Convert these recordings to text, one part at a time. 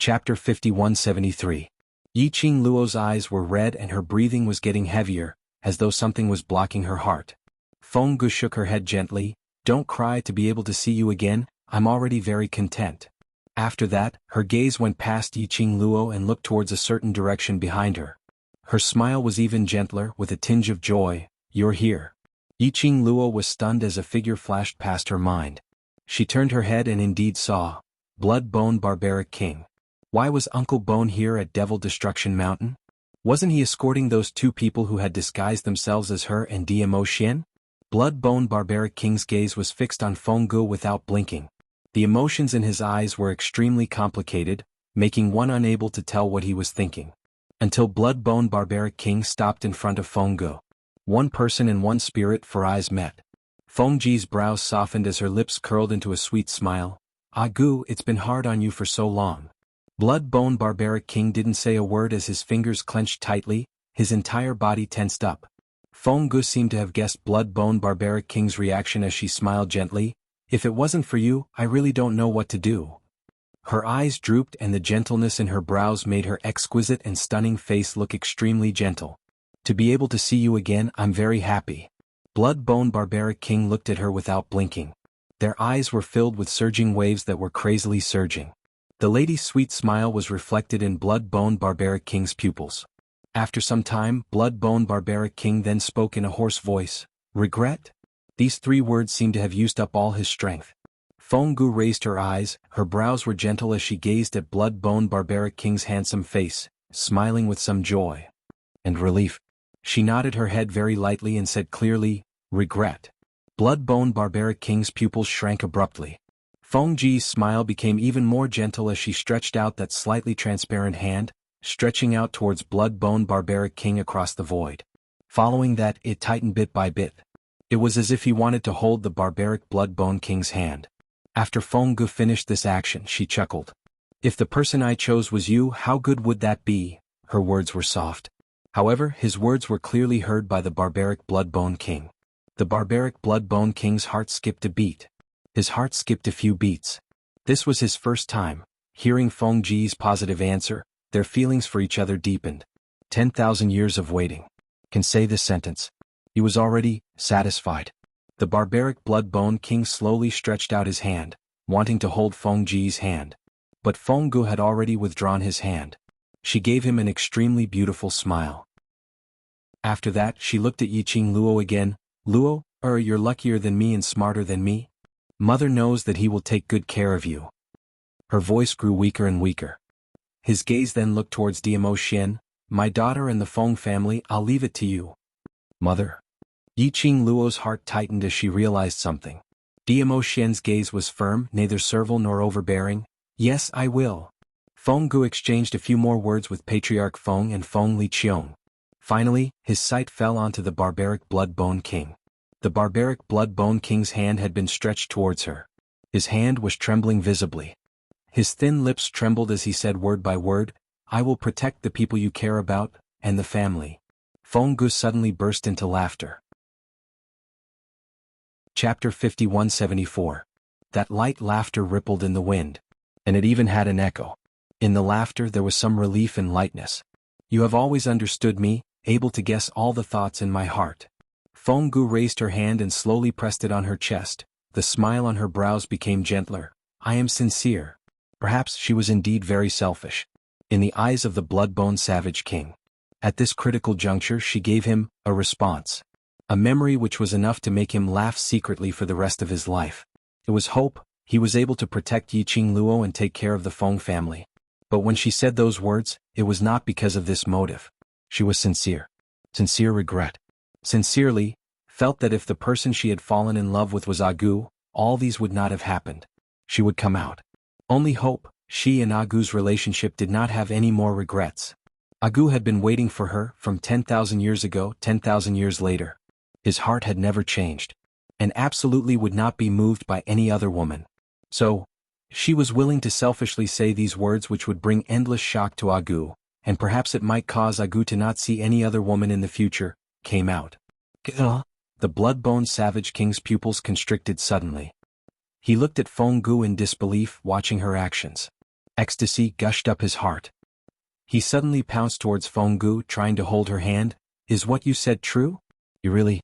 Chapter 5173. Yiqing Luo's eyes were red and her breathing was getting heavier, as though something was blocking her heart. Feng Gu shook her head gently. Don't cry. To be able to see you again, I'm already very content. After that, her gaze went past Yiqing Luo and looked towards a certain direction behind her. Her smile was even gentler, with a tinge of joy. You're here. Yiqing Luo was stunned as a figure flashed past her mind. She turned her head and indeed saw Blood Bone Barbaric King. Why was Uncle Bone here at Devil Destruction Mountain? Wasn't he escorting those two people who had disguised themselves as her and Dmo Xian? Blood Bone Barbaric King's gaze was fixed on Feng Gu without blinking. The emotions in his eyes were extremely complicated, making one unable to tell what he was thinking. Until Blood Bone Barbaric King stopped in front of Feng Gu. One person and one spirit for eyes met. Feng Ji's brows softened as her lips curled into a sweet smile. Ah Gu, it's been hard on you for so long. Blood Bone Barbaric King didn't say a word as his fingers clenched tightly, his entire body tensed up. Feng Gu seemed to have guessed Blood Bone Barbaric King's reaction as she smiled gently. If it wasn't for you, I really don't know what to do. Her eyes drooped and the gentleness in her brows made her exquisite and stunning face look extremely gentle. To be able to see you again, I'm very happy. Blood Bone Barbaric King looked at her without blinking. Their eyes were filled with surging waves that were crazily surging. The lady's sweet smile was reflected in Blood Bone Barbaric King's pupils. After some time, Blood Bone Barbaric King then spoke in a hoarse voice. Regret? These three words seemed to have used up all his strength. Feng Gu raised her eyes, her brows were gentle as she gazed at Blood Bone Barbaric King's handsome face, smiling with some joy and relief. She nodded her head very lightly and said clearly, regret. Blood Bone Barbaric King's pupils shrank abruptly. Feng Ji's smile became even more gentle as she stretched out that slightly transparent hand, stretching out towards Blood Bone Barbaric King across the void. Following that, it tightened bit by bit. It was as if he wanted to hold the barbaric Blood Bone King's hand. After Feng Gu finished this action, she chuckled. If the person I chose was you, how good would that be? Her words were soft. However, his words were clearly heard by the barbaric Blood Bone King. The barbaric Blood Bone King's heart skipped a beat. His heart skipped a few beats. This was his first time. Hearing Feng Ji's positive answer, their feelings for each other deepened. 10,000 years of waiting. Can say this sentence. He was already satisfied. The barbaric Blood Bone King slowly stretched out his hand, wanting to hold Feng Ji's hand. But Feng Gu had already withdrawn his hand. She gave him an extremely beautiful smile. After that, she looked at Yiqing Luo again. Luo, you're luckier than me and smarter than me. Mother knows that he will take good care of you. Her voice grew weaker and weaker. His gaze then looked towards Dmo Xian. My daughter and the Feng family, I'll leave it to you. Mother. Yiqing Luo's heart tightened as she realized something. Dmo Xian's gaze was firm, neither servile nor overbearing. Yes, I will. Feng Gu exchanged a few more words with Patriarch Feng and Feng Liqiong. Finally, his sight fell onto the barbaric Blood Bone King. The barbaric Blood Bone King's hand had been stretched towards her. His hand was trembling visibly. His thin lips trembled as he said word by word, I will protect the people you care about, and the family. Feng Gu suddenly burst into laughter. Chapter 5174. That light laughter rippled in the wind. And it even had an echo. In the laughter there was some relief and lightness. You have always understood me, able to guess all the thoughts in my heart. Feng Gu raised her hand and slowly pressed it on her chest. The smile on her brows became gentler. I am sincere. Perhaps she was indeed very selfish. In the eyes of the Blood Bone Savage King. At this critical juncture she gave him a response. A memory which was enough to make him laugh secretly for the rest of his life. It was hope. He was able to protect Yiqing Luo and take care of the Feng family. But when she said those words, it was not because of this motive. She was sincere. Sincere regret. Sincerely, felt that if the person she had fallen in love with was Agu, all these would not have happened. She would come out. Only hope. She and Agu's relationship did not have any more regrets. Agu had been waiting for her from 10,000 years ago, 10,000 years later. His heart had never changed. And absolutely would not be moved by any other woman. So, she was willing to selfishly say these words which would bring endless shock to Agu, and perhaps it might cause Agu to not see any other woman in the future, came out. The Blood Bone Savage King's pupils constricted suddenly. He looked at Feng Gu in disbelief, watching her actions. Ecstasy gushed up his heart. He suddenly pounced towards Fenggu, trying to hold her hand. Is what you said true? You really?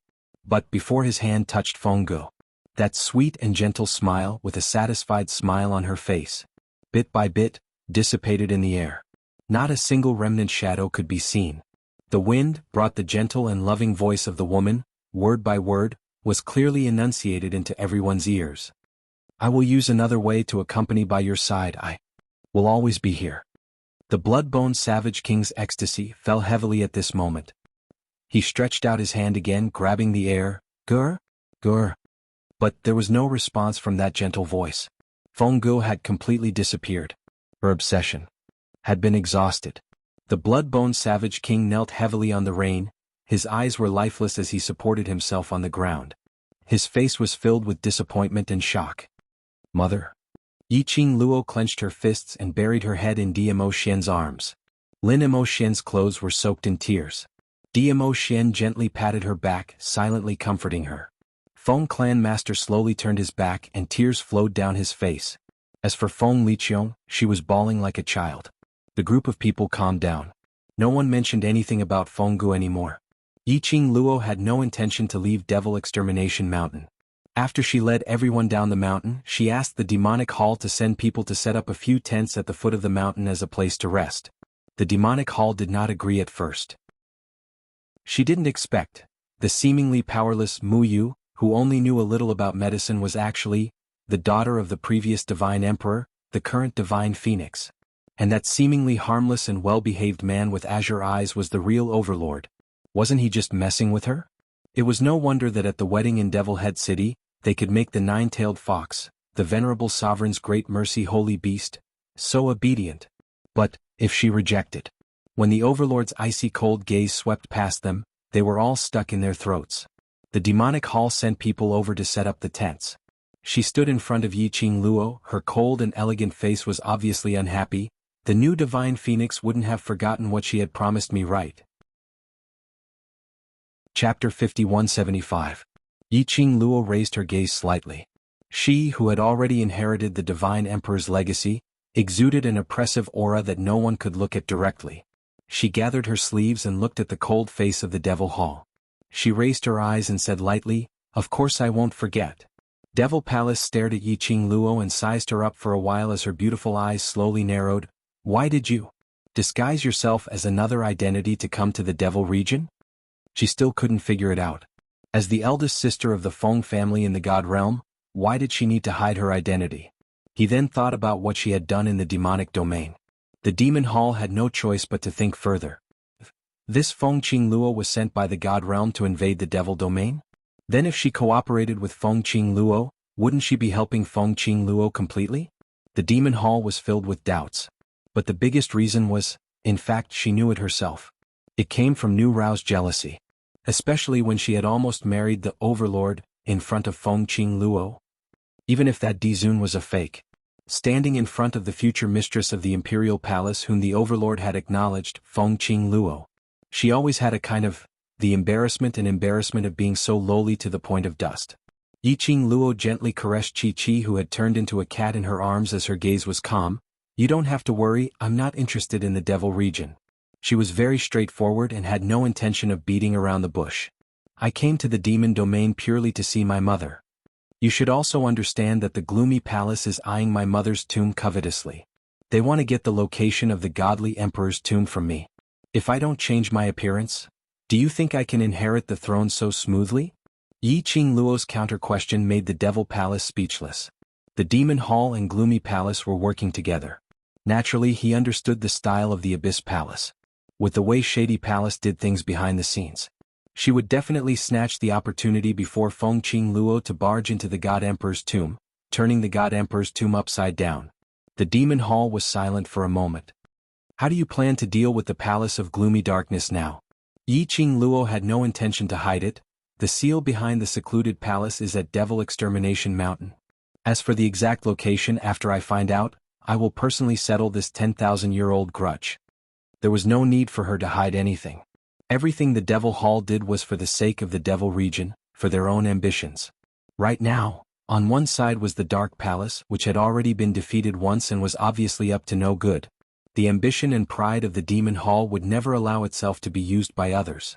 But before his hand touched Fenggu, that sweet and gentle smile with a satisfied smile on her face, bit by bit, dissipated in the air. Not a single remnant shadow could be seen. The wind brought the gentle and loving voice of the woman, word by word, was clearly enunciated into everyone's ears. I will use another way to accompany by your side. I will always be here. The blood-bone savage king's ecstasy fell heavily at this moment. He stretched out his hand again, grabbing the air. Gur? Gur. But there was no response from that gentle voice. Fenggu had completely disappeared. Her obsession had been exhausted. The blood-bone savage king knelt heavily on the rein. His eyes were lifeless as he supported himself on the ground. His face was filled with disappointment and shock. Mother. Yiqing Luo clenched her fists and buried her head in Dimo Xian's arms. Lin Imo Xian's clothes were soaked in tears. Dimo Xian gently patted her back, silently comforting her. Feng clan master slowly turned his back and tears flowed down his face. As for Feng Liqiong, she was bawling like a child. The group of people calmed down. No one mentioned anything about Fenggu anymore. Yiqing Luo had no intention to leave Devil Extermination Mountain. After she led everyone down the mountain, she asked the demonic hall to send people to set up a few tents at the foot of the mountain as a place to rest. The demonic hall did not agree at first. She didn't expect. The seemingly powerless Mu Yu, who only knew a little about medicine, was actually the daughter of the previous divine emperor, the current divine phoenix. And that seemingly harmless and well-behaved man with azure eyes was the real overlord. Wasn't he just messing with her? It was no wonder that at the wedding in Devil Head City, they could make the nine-tailed fox, the venerable sovereign's great mercy holy beast, so obedient. But, if she rejected? When the overlord's icy cold gaze swept past them, they were all stuck in their throats. The demonic hall sent people over to set up the tents. She stood in front of Yiqing Luo, her cold and elegant face was obviously unhappy. The new divine phoenix wouldn't have forgotten what she had promised me, right? Chapter 5175. Yiqing Luo raised her gaze slightly. She, who had already inherited the divine emperor's legacy, exuded an oppressive aura that no one could look at directly. She gathered her sleeves and looked at the cold face of the Devil Hall. She raised her eyes and said lightly, "Of course I won't forget." Devil Palace stared at Yiqing Luo and sized her up for a while as her beautiful eyes slowly narrowed. Why did you disguise yourself as another identity to come to the Devil region? She still couldn't figure it out. As the eldest sister of the Feng family in the God realm, why did she need to hide her identity? He then thought about what she had done in the demonic domain. The demon hall had no choice but to think further. This Feng Qing Luo was sent by the God realm to invade the devil domain? Then if she cooperated with Feng Qing Luo, wouldn't she be helping Feng Qing Luo completely? The demon hall was filled with doubts. But the biggest reason was, in fact she knew it herself. It came from new roused jealousy. Especially when she had almost married the overlord, in front of Feng Qing Luo. Even if that Dizun was a fake. Standing in front of the future mistress of the imperial palace whom the overlord had acknowledged, Feng Qing Luo. She always had a kind of, the embarrassment of being so lowly to the point of dust. Yiqing Luo gently caressed Chi-Chi, who had turned into a cat in her arms as her gaze was calm. You don't have to worry, I'm not interested in the devil region. She was very straightforward and had no intention of beating around the bush. I came to the demon domain purely to see my mother. You should also understand that the gloomy palace is eyeing my mother's tomb covetously. They want to get the location of the godly emperor's tomb from me. If I don't change my appearance, do you think I can inherit the throne so smoothly? Yiqing Luo's counter-question made the devil palace speechless. The demon hall and gloomy palace were working together. Naturally, he understood the style of the abyss palace. With the way Shady Palace did things behind the scenes. She would definitely snatch the opportunity before Feng Qing Luo to barge into the God Emperor's tomb, turning the God Emperor's tomb upside down. The demon hall was silent for a moment. How do you plan to deal with the palace of gloomy darkness now? Yiqing Luo had no intention to hide it. The seal behind the secluded palace is at Devil Extermination Mountain. As for the exact location after I find out, I will personally settle this 10,000-year-old grudge. There was no need for her to hide anything. Everything the Devil Hall did was for the sake of the Devil region, for their own ambitions. Right now, On one side was the Dark Palace, which had already been defeated once and was obviously up to no good. The ambition and pride of the Demon Hall would never allow itself to be used by others.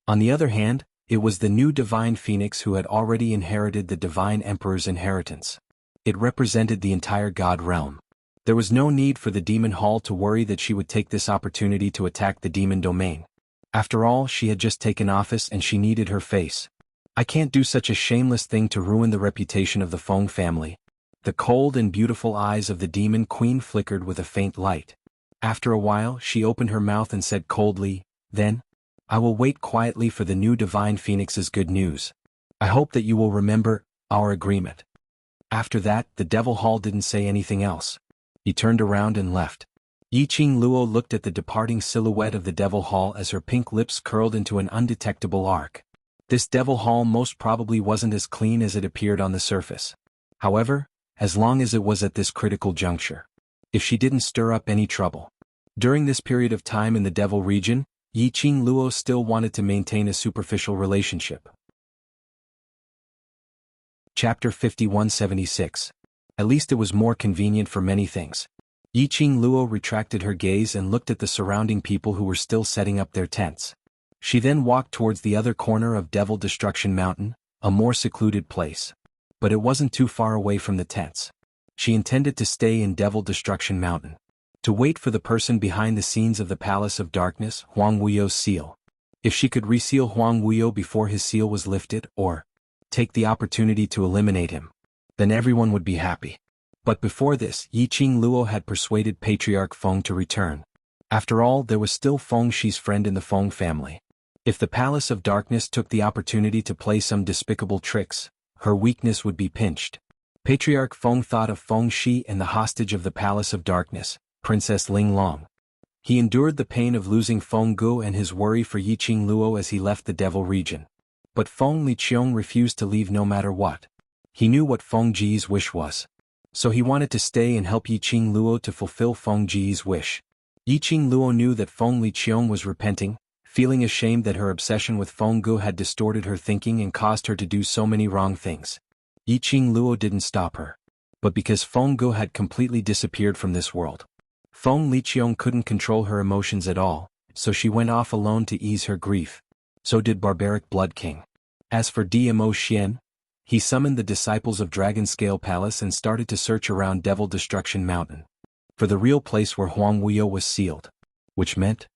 On the other hand, it was the new Divine Phoenix who had already inherited the Divine Emperor's inheritance. It represented the entire God realm. There was no need for the Demon Hall to worry that she would take this opportunity to attack the Demon Domain. After all, she had just taken office and she needed her face. I can't do such a shameless thing to ruin the reputation of the Feng family. The cold and beautiful eyes of the Demon Queen flickered with a faint light. After a while, she opened her mouth and said coldly, "Then, I will wait quietly for the new Divine Phoenix's good news. I hope that you will remember our agreement." After that, the Devil Hall didn't say anything else. He turned around and left. Yiqing Luo looked at the departing silhouette of the Devil Hall as her pink lips curled into an undetectable arc. This Devil Hall most probably wasn't as clean as it appeared on the surface. However, as long as it was at this critical juncture. If she didn't stir up any trouble. During this period of time in the Devil region, Yiqing Luo still wanted to maintain a superficial relationship. Chapter 5176. At least it was more convenient for many things. Yiqing Luo retracted her gaze and looked at the surrounding people who were still setting up their tents. She then walked towards the other corner of Devil Destruction Mountain, a more secluded place. But it wasn't too far away from the tents. She intended to stay in Devil Destruction Mountain. To wait for the person behind the scenes of the Palace of Darkness, Huang Wuyo's seal. If she could reseal Huang Wuyo before his seal was lifted, or take the opportunity to eliminate him, then everyone would be happy. But before this, Yiqing Luo had persuaded Patriarch Feng to return. After all, there was still Feng Shi's friend in the Feng family. If the Palace of Darkness took the opportunity to play some despicable tricks, her weakness would be pinched. Patriarch Feng thought of Feng Shi and the hostage of the Palace of Darkness, Princess Ling Long. He endured the pain of losing Feng Gu and his worry for Yiqing Luo as he left the Devil region. But Feng Liqiong refused to leave no matter what. He knew what Feng Ji's wish was. So he wanted to stay and help Yiqing Luo to fulfill Feng Ji's wish. Yiqing Luo knew that Feng Liqiong was repenting, feeling ashamed that her obsession with Feng Gu had distorted her thinking and caused her to do so many wrong things. Yiqing Luo didn't stop her. But because Feng Gu had completely disappeared from this world. Feng Liqiong couldn't control her emotions at all, so she went off alone to ease her grief. So did Barbaric Blood King. As for Dmo Xian, he summoned the disciples of Dragon Scale Palace and started to search around Devil Destruction Mountain. For the real place where Huang Wuyo was sealed. Which meant?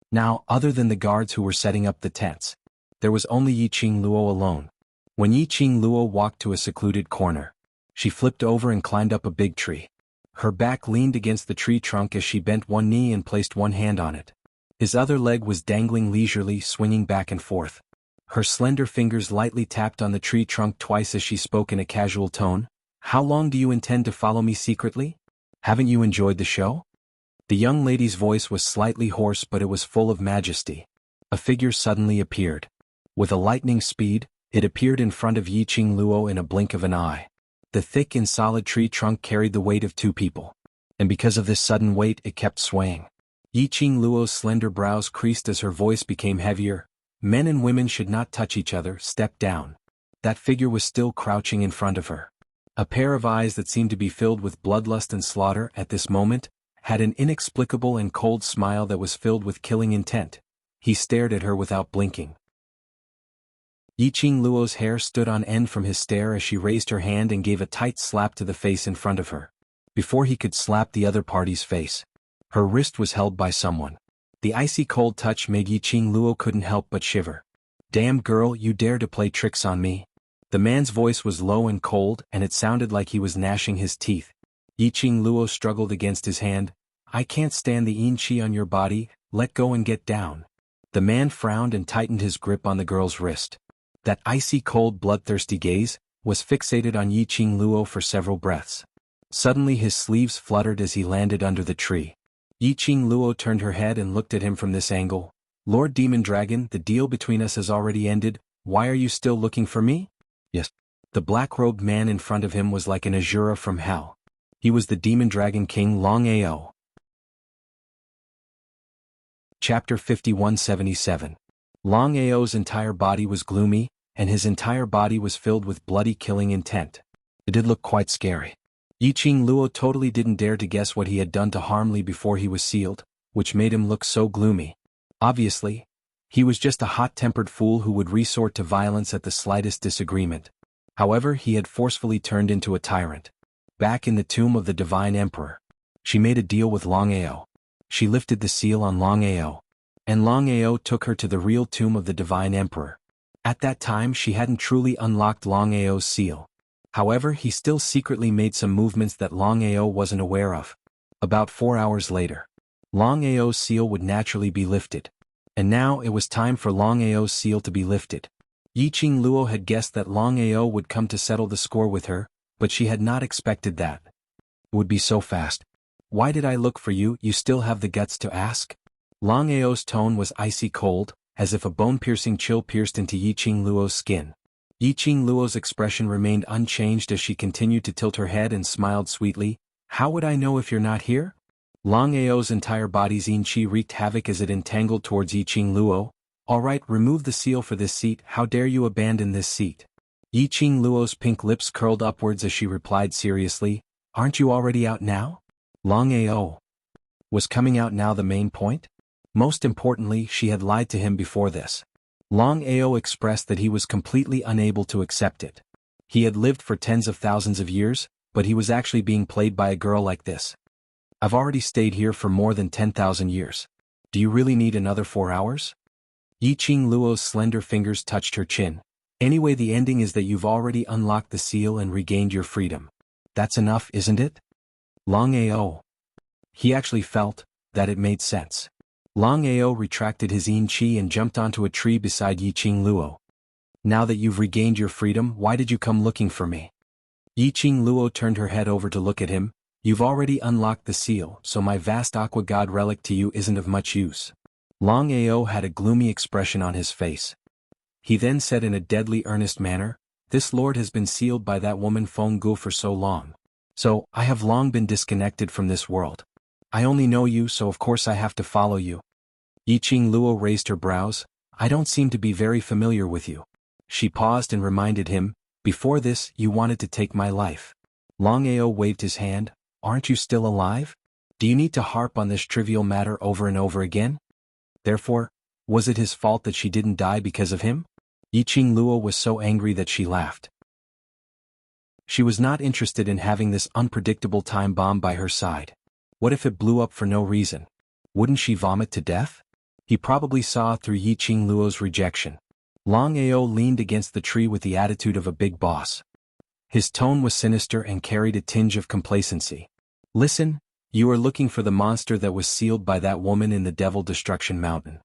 Now, other than the guards who were setting up the tents, there was only Yiqing Luo alone. When Yiqing Luo walked to a secluded corner, she flipped over and climbed up a big tree. Her back leaned against the tree trunk as she bent one knee and placed one hand on it. His other leg was dangling leisurely, swinging back and forth. Her slender fingers lightly tapped on the tree trunk twice as she spoke in a casual tone. "How long do you intend to follow me secretly? Haven't you enjoyed the show?" The young lady's voice was slightly hoarse, but it was full of majesty. A figure suddenly appeared. With a lightning speed, it appeared in front of Yiqing Luo in a blink of an eye. The thick and solid tree trunk carried the weight of two people. And because of this sudden weight, it kept swaying. Yiqing Luo's slender brows creased as her voice became heavier. "Men and women should not touch each other, step down." That figure was still crouching in front of her. A pair of eyes that seemed to be filled with bloodlust and slaughter at this moment, had an inexplicable and cold smile that was filled with killing intent. He stared at her without blinking. Yiqing Luo's hair stood on end from his stare as she raised her hand and gave a tight slap to the face in front of her. Before he could slap the other party's face, her wrist was held by someone. The icy cold touch made Yiqing Luo couldn't help but shiver. "Damn girl, you dare to play tricks on me?" The man's voice was low and cold, and it sounded like he was gnashing his teeth. Yiqing Luo struggled against his hand. "I can't stand the yin qi on your body, let go and get down." The man frowned and tightened his grip on the girl's wrist. That icy cold bloodthirsty gaze was fixated on Yiqing Luo for several breaths. Suddenly his sleeves fluttered as he landed under the tree. Yiqing Luo turned her head and looked at him from this angle. "Lord Demon Dragon, the deal between us has already ended, why are you still looking for me?" "Yes." The black-robed man in front of him was like an Azura from hell. He was the Demon Dragon King Long Ao. Chapter 5177. Long Ao's entire body was gloomy, and his entire body was filled with bloody killing intent. It did look quite scary. Yiqing Luo totally didn't dare to guess what he had done to harm Li before he was sealed, which made him look so gloomy. Obviously, he was just a hot-tempered fool who would resort to violence at the slightest disagreement. However, he had forcefully turned into a tyrant. Back in the tomb of the Divine Emperor, she made a deal with Long Ao. She lifted the seal on Long Ao, and Long Ao took her to the real tomb of the Divine Emperor. At that time she hadn't truly unlocked Long Ao's seal. However, he still secretly made some movements that Long Ao wasn't aware of. About 4 hours later, Long Ao's seal would naturally be lifted. And now it was time for Long Ao's seal to be lifted. Yiqing Luo had guessed that Long Ao would come to settle the score with her, but she had not expected that it would be so fast. "Why did I look for you? You still have the guts to ask?" Long Ao's tone was icy cold, as if a bone-piercing chill pierced into Yiqing Luo's skin. Yiqing Luo's expression remained unchanged as she continued to tilt her head and smiled sweetly. "How would I know if you're not here?" Long Ao's entire body's yin qi wreaked havoc as it entangled towards Yiqing Luo. "All right, remove the seal for this seat. How dare you abandon this seat?" Yiqing Luo's pink lips curled upwards as she replied seriously, "Aren't you already out now?" Long Ao was coming out now the main point? Most importantly, she had lied to him before this. Long Ao expressed that he was completely unable to accept it. He had lived for tens of thousands of years, but he was actually being played by a girl like this. "I've already stayed here for more than 10,000 years. Do you really need another 4 hours?" Yiqing Luo's slender fingers touched her chin. "Anyway, the ending is that you've already unlocked the seal and regained your freedom. That's enough, isn't it?" Long Ao. He actually felt that it made sense. Long Ao retracted his yin qi and jumped onto a tree beside Yiqing Luo. "Now that you've regained your freedom, why did you come looking for me?" Yiqing Luo turned her head over to look at him. "You've already unlocked the seal, so my vast aqua god relic to you isn't of much use." Long Ao had a gloomy expression on his face. He then said in a deadly earnest manner, "This lord has been sealed by that woman Feng Gu for so long. So, I have long been disconnected from this world. I only know you, so of course I have to follow you." Yiqing Luo raised her brows. "I don't seem to be very familiar with you." She paused and reminded him, "Before this, you wanted to take my life." Long Ao waved his hand. "Aren't you still alive? Do you need to harp on this trivial matter over and over again?" Therefore, was it his fault that she didn't die because of him? Yiqing Luo was so angry that she laughed. She was not interested in having this unpredictable time bomb by her side. What if it blew up for no reason? Wouldn't she vomit to death? He probably saw through Yiqing Luo's rejection. Long Ao leaned against the tree with the attitude of a big boss. His tone was sinister and carried a tinge of complacency. "Listen, you are looking for the monster that was sealed by that woman in the Devil Destruction Mountain."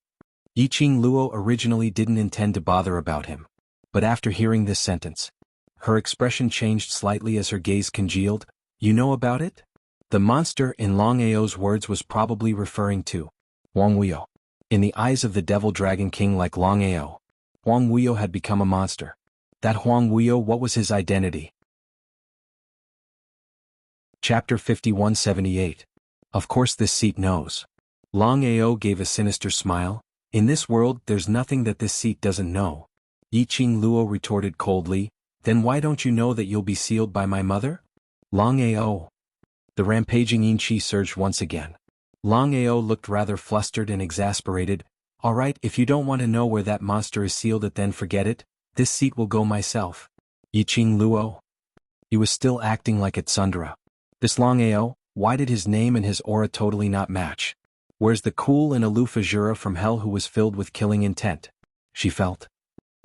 Yiqing Luo originally didn't intend to bother about him. But after hearing this sentence, her expression changed slightly as her gaze congealed. "You know about it?" The monster in Long Ao's words was probably referring to Huang Wuyo. In the eyes of the Devil Dragon King like Long Ao, Huang Wuyo had become a monster. That Huang Wuyo, what was his identity? Chapter 5178. Of course this seat knows. Long Ao gave a sinister smile. "In this world there's nothing that this seat doesn't know." Yiqing Luo retorted coldly, "Then why don't you know that you'll be sealed by my mother?" Long Ao. The rampaging yin qi surged once again. Long Ao looked rather flustered and exasperated. "All right, if you don't want to know where that monster is sealed, then forget it. This seat will go myself." Yiqing Luo. He was still acting like a tsundere. This Long Ao, why did his name and his aura totally not match? Where's the cool and aloof Azura from hell who was filled with killing intent? She felt.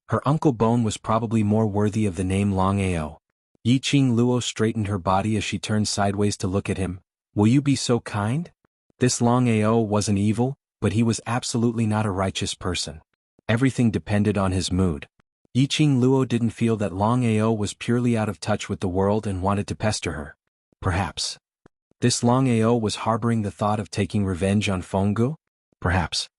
Her Uncle Bone was probably more worthy of the name Long Ao. Yiqing Luo straightened her body as she turned sideways to look at him. "Will you be so kind?" This Long Ao wasn't evil, but he was absolutely not a righteous person. Everything depended on his mood. Yiqing Luo didn't feel that Long Ao was purely out of touch with the world and wanted to pester her. Perhaps this Long Ao was harboring the thought of taking revenge on Fenggu? Perhaps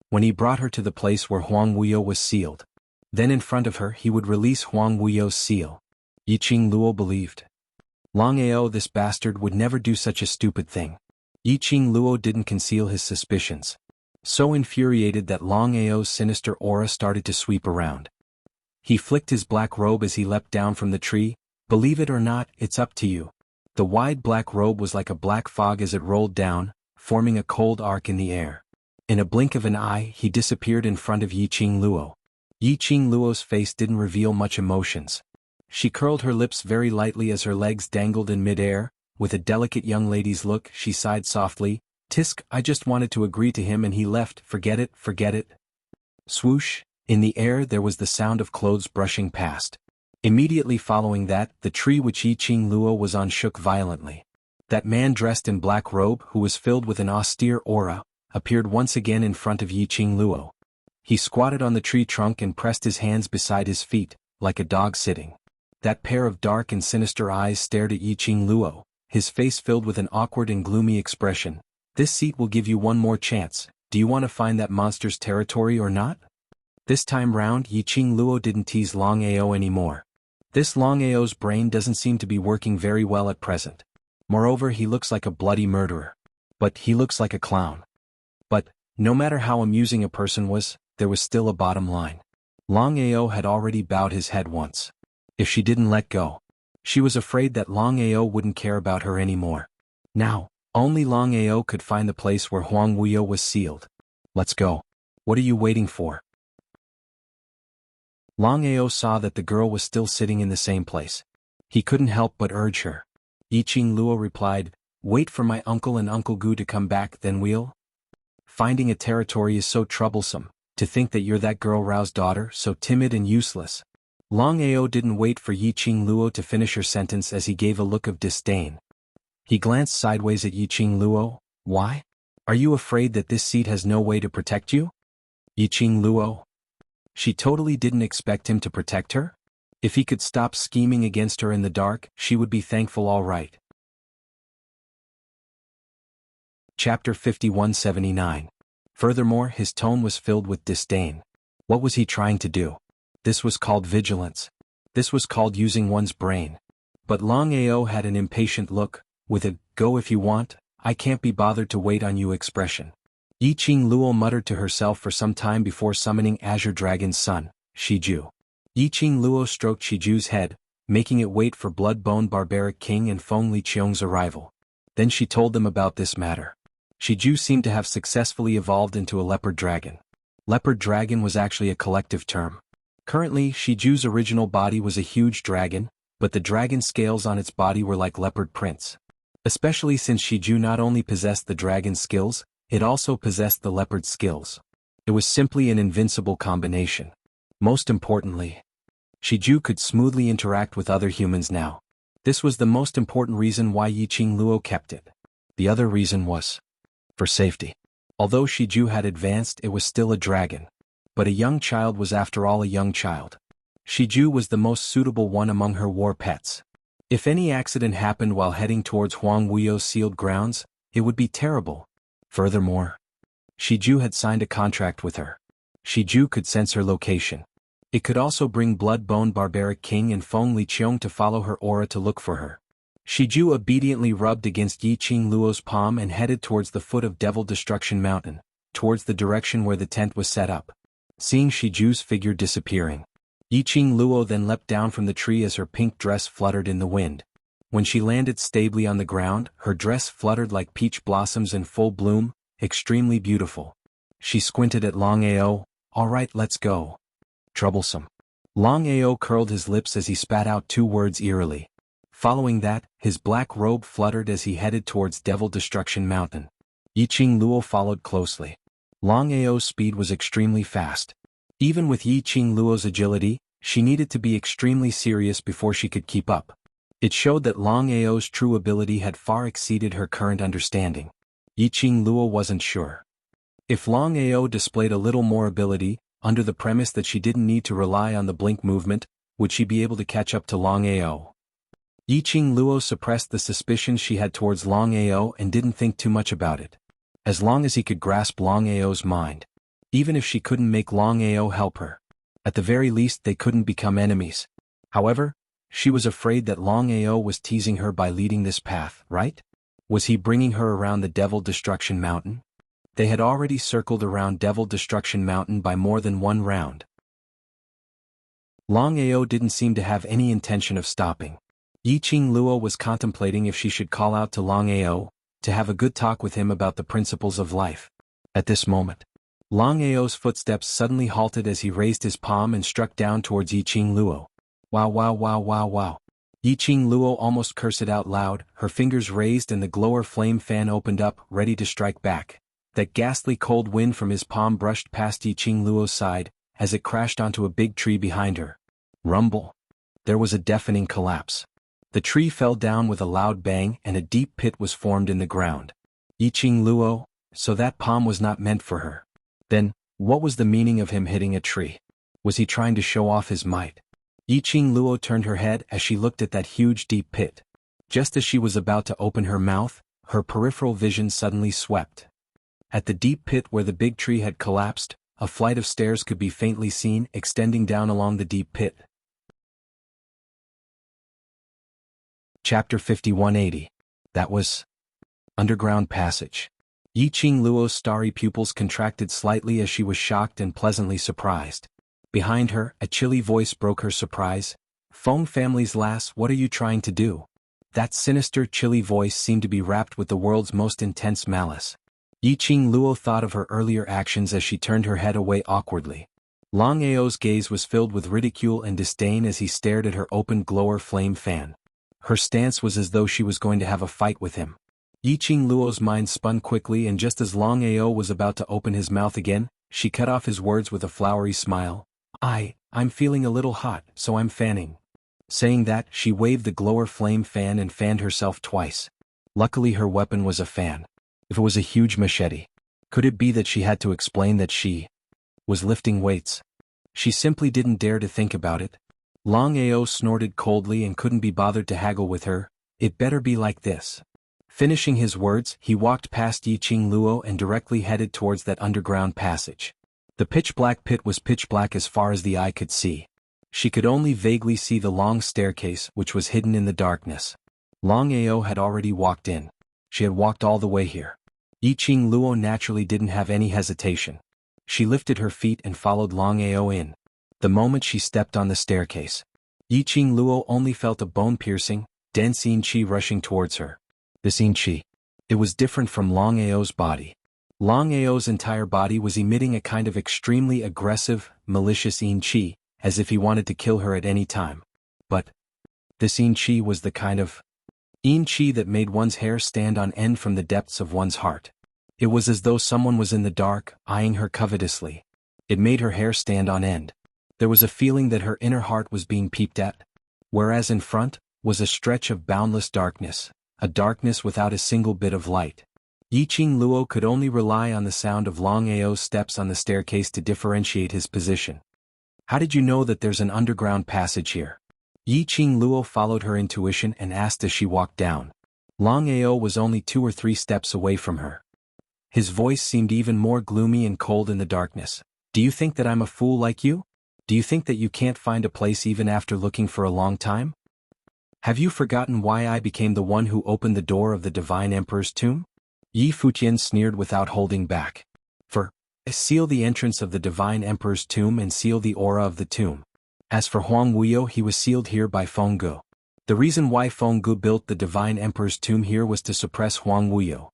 when he brought her to the place where Huang Wuyo was sealed, then in front of her he would release Huang Wuyo's seal. Yiqing Luo believed. Long Ao, this bastard, would never do such a stupid thing. Yiqing Luo didn't conceal his suspicions. So infuriated that Long Ao's sinister aura started to sweep around. He flicked his black robe as he leapt down from the tree. Believe it or not, it's up to you. The wide black robe was like a black fog as it rolled down, forming a cold arc in the air. In a blink of an eye, he disappeared in front of Yiqing Luo. Yiqing Luo's face didn't reveal much emotions. She curled her lips very lightly as her legs dangled in midair. With a delicate young lady's look, she sighed softly, "Tisk, I just wanted to agree to him and he left, forget it, forget it." Swoosh, in the air there was the sound of clothes brushing past. Immediately following that, the tree which Yiqing Luo was on shook violently. That man dressed in black robe, who was filled with an austere aura, appeared once again in front of Yiqing Luo. He squatted on the tree trunk and pressed his hands beside his feet, like a dog sitting. That pair of dark and sinister eyes stared at Yiqing Luo, his face filled with an awkward and gloomy expression. "This seat will give you one more chance. Do you want to find that monster's territory or not?" This time round, Yiqing Luo didn't tease Long Ao anymore. This Long Ao's brain doesn't seem to be working very well at present. Moreover, he looks like a bloody murderer. But he looks like a clown. But, no matter how amusing a person was, there was still a bottom line. Long Ao had already bowed his head once. If she didn't let go, she was afraid that Long Ao wouldn't care about her anymore. Now, only Long Ao could find the place where Huang Wuyo was sealed. "Let's go. What are you waiting for?" Long Ao saw that the girl was still sitting in the same place. He couldn't help but urge her. Yiqing Luo replied, "Wait for my uncle and Uncle Gu to come back, then we'll." Finding a territory is so troublesome. To think that you're that girl Rao's daughter, so timid and useless. Long Ao didn't wait for Yiqing Luo to finish her sentence as he gave a look of disdain. He glanced sideways at Yiqing Luo. "Why? Are you afraid that this seat has no way to protect you?" Yiqing Luo. She totally didn't expect him to protect her? If he could stop scheming against her in the dark, she would be thankful, all right. Chapter 5179. Furthermore, his tone was filled with disdain. What was he trying to do? This was called vigilance. This was called using one's brain. But Long Ao had an impatient look, with a "go if you want, I can't be bothered to wait on you" expression. Yiqing Luo muttered to herself for some time before summoning Azure Dragon's son, Shiju. Yiqing Luo stroked Shiju's head, making it wait for Blood-Bone Barbaric King and Feng Liqiong's arrival. Then she told them about this matter. Shiju seemed to have successfully evolved into a leopard dragon. Leopard dragon was actually a collective term. Currently, Shiju's original body was a huge dragon, but the dragon scales on its body were like leopard prints. Especially since Shiju not only possessed the dragon skills, it also possessed the leopard skills. It was simply an invincible combination. Most importantly, Shiju could smoothly interact with other humans now. This was the most important reason why Yiqing Luo kept it. The other reason was for safety. Although Shiju had advanced, it was still a dragon. But a young child was after all a young child. Shiju was the most suitable one among her war pets. If any accident happened while heading towards Huang Wuyo's sealed grounds, it would be terrible. Furthermore, Shiju had signed a contract with her. Shiju could sense her location. It could also bring Blood-Bone Barbaric King and Feng Liqiong to follow her aura to look for her. Shiju obediently rubbed against Yiqing Luo's palm and headed towards the foot of Devil Destruction Mountain, towards the direction where the tent was set up. Seeing Shiju's figure disappearing, Yiqing Luo then leapt down from the tree as her pink dress fluttered in the wind. When she landed stably on the ground, her dress fluttered like peach blossoms in full bloom, extremely beautiful. She squinted at Long Ao. "All right, let's go." Troublesome. Long Ao curled his lips as he spat out two words eerily. Following that, his black robe fluttered as he headed towards Devil Destruction Mountain. Yiqing Luo followed closely. Long Ao's speed was extremely fast. Even with Yiqing Luo's agility, she needed to be extremely serious before she could keep up. It showed that Long Ao's true ability had far exceeded her current understanding. Yiqing Luo wasn't sure. If Long Ao displayed a little more ability, under the premise that she didn't need to rely on the blink movement, would she be able to catch up to Long Ao? Yiqing Luo suppressed the suspicions she had towards Long Ao and didn't think too much about it. As long as he could grasp Long Ao's mind. Even if she couldn't make Long Ao help her. At the very least they couldn't become enemies. However, she was afraid that Long Ao was teasing her by leading this path, right? Was he bringing her around the Devil Destruction Mountain? They had already circled around Devil Destruction Mountain by more than one round. Long Ao didn't seem to have any intention of stopping. Yiqing Luo was contemplating if she should call out to Long Ao, to have a good talk with him about the principles of life. At this moment, Long Ao's footsteps suddenly halted as he raised his palm and struck down towards Yiqing Luo. Wow wow wow wow wow. Yiqing Luo almost cursed out loud, her fingers raised and the glower flame fan opened up, ready to strike back. That ghastly cold wind from his palm brushed past Yiqing Luo's side, as it crashed onto a big tree behind her. Rumble. There was a deafening collapse. The tree fell down with a loud bang and a deep pit was formed in the ground. Yiqing Luo, so that palm was not meant for her. Then, what was the meaning of him hitting a tree? Was he trying to show off his might? Yiqing Luo turned her head as she looked at that huge deep pit. Just as she was about to open her mouth, her peripheral vision suddenly swept. At the deep pit where the big tree had collapsed, a flight of stairs could be faintly seen extending down along the deep pit. Chapter 5180. That was Underground Passage. Yiqing Luo's starry pupils contracted slightly as she was shocked and pleasantly surprised. Behind her, a chilly voice broke her surprise. Feng family's lass, what are you trying to do? That sinister, chilly voice seemed to be wrapped with the world's most intense malice. Yiqing Luo thought of her earlier actions as she turned her head away awkwardly. Long Ao's gaze was filled with ridicule and disdain as he stared at her open glower flame fan. Her stance was as though she was going to have a fight with him. Yiqing Luo's mind spun quickly, and just as Long Ao was about to open his mouth again, she cut off his words with a flowery smile. I'm feeling a little hot, so I'm fanning. Saying that, she waved the glower flame fan and fanned herself twice. Luckily her weapon was a fan. If it was a huge machete, could it be that she had to explain that she was lifting weights? She simply didn't dare to think about it. Long Ao snorted coldly and couldn't be bothered to haggle with her. It better be like this. Finishing his words, he walked past Yiqing Luo and directly headed towards that underground passage. The pitch-black pit was pitch black as far as the eye could see. She could only vaguely see the long staircase, which was hidden in the darkness. Long Ao had already walked in. She had walked all the way here. Yiqing Luo naturally didn't have any hesitation. She lifted her feet and followed Long Ao in. The moment she stepped on the staircase, Yiqing Luo only felt a bone-piercing, dense yin qi rushing towards her. This yin qi. It was different from Long Ao's body. Long Ao's entire body was emitting a kind of extremely aggressive, malicious yin qi, as if he wanted to kill her at any time. But this yin qi was the kind of yin qi that made one's hair stand on end from the depths of one's heart. It was as though someone was in the dark, eyeing her covetously. It made her hair stand on end. There was a feeling that her inner heart was being peeped at. Whereas in front was a stretch of boundless darkness, a darkness without a single bit of light. Yiqing Luo could only rely on the sound of Long Ao's steps on the staircase to differentiate his position. How did you know that there's an underground passage here? Yiqing Luo followed her intuition and asked as she walked down. Long Ao was only 2 or 3 steps away from her. His voice seemed even more gloomy and cold in the darkness. Do you think that I'm a fool like you? Do you think that you can't find a place even after looking for a long time? Have you forgotten why I became the one who opened the door of the Divine Emperor's tomb? Yi Futian sneered without holding back. For, seal the entrance of the Divine Emperor's tomb and seal the aura of the tomb. As for Huang Wuyo, he was sealed here by Feng Gu. The reason why Feng Gu built the Divine Emperor's tomb here was to suppress Huang Wuyo.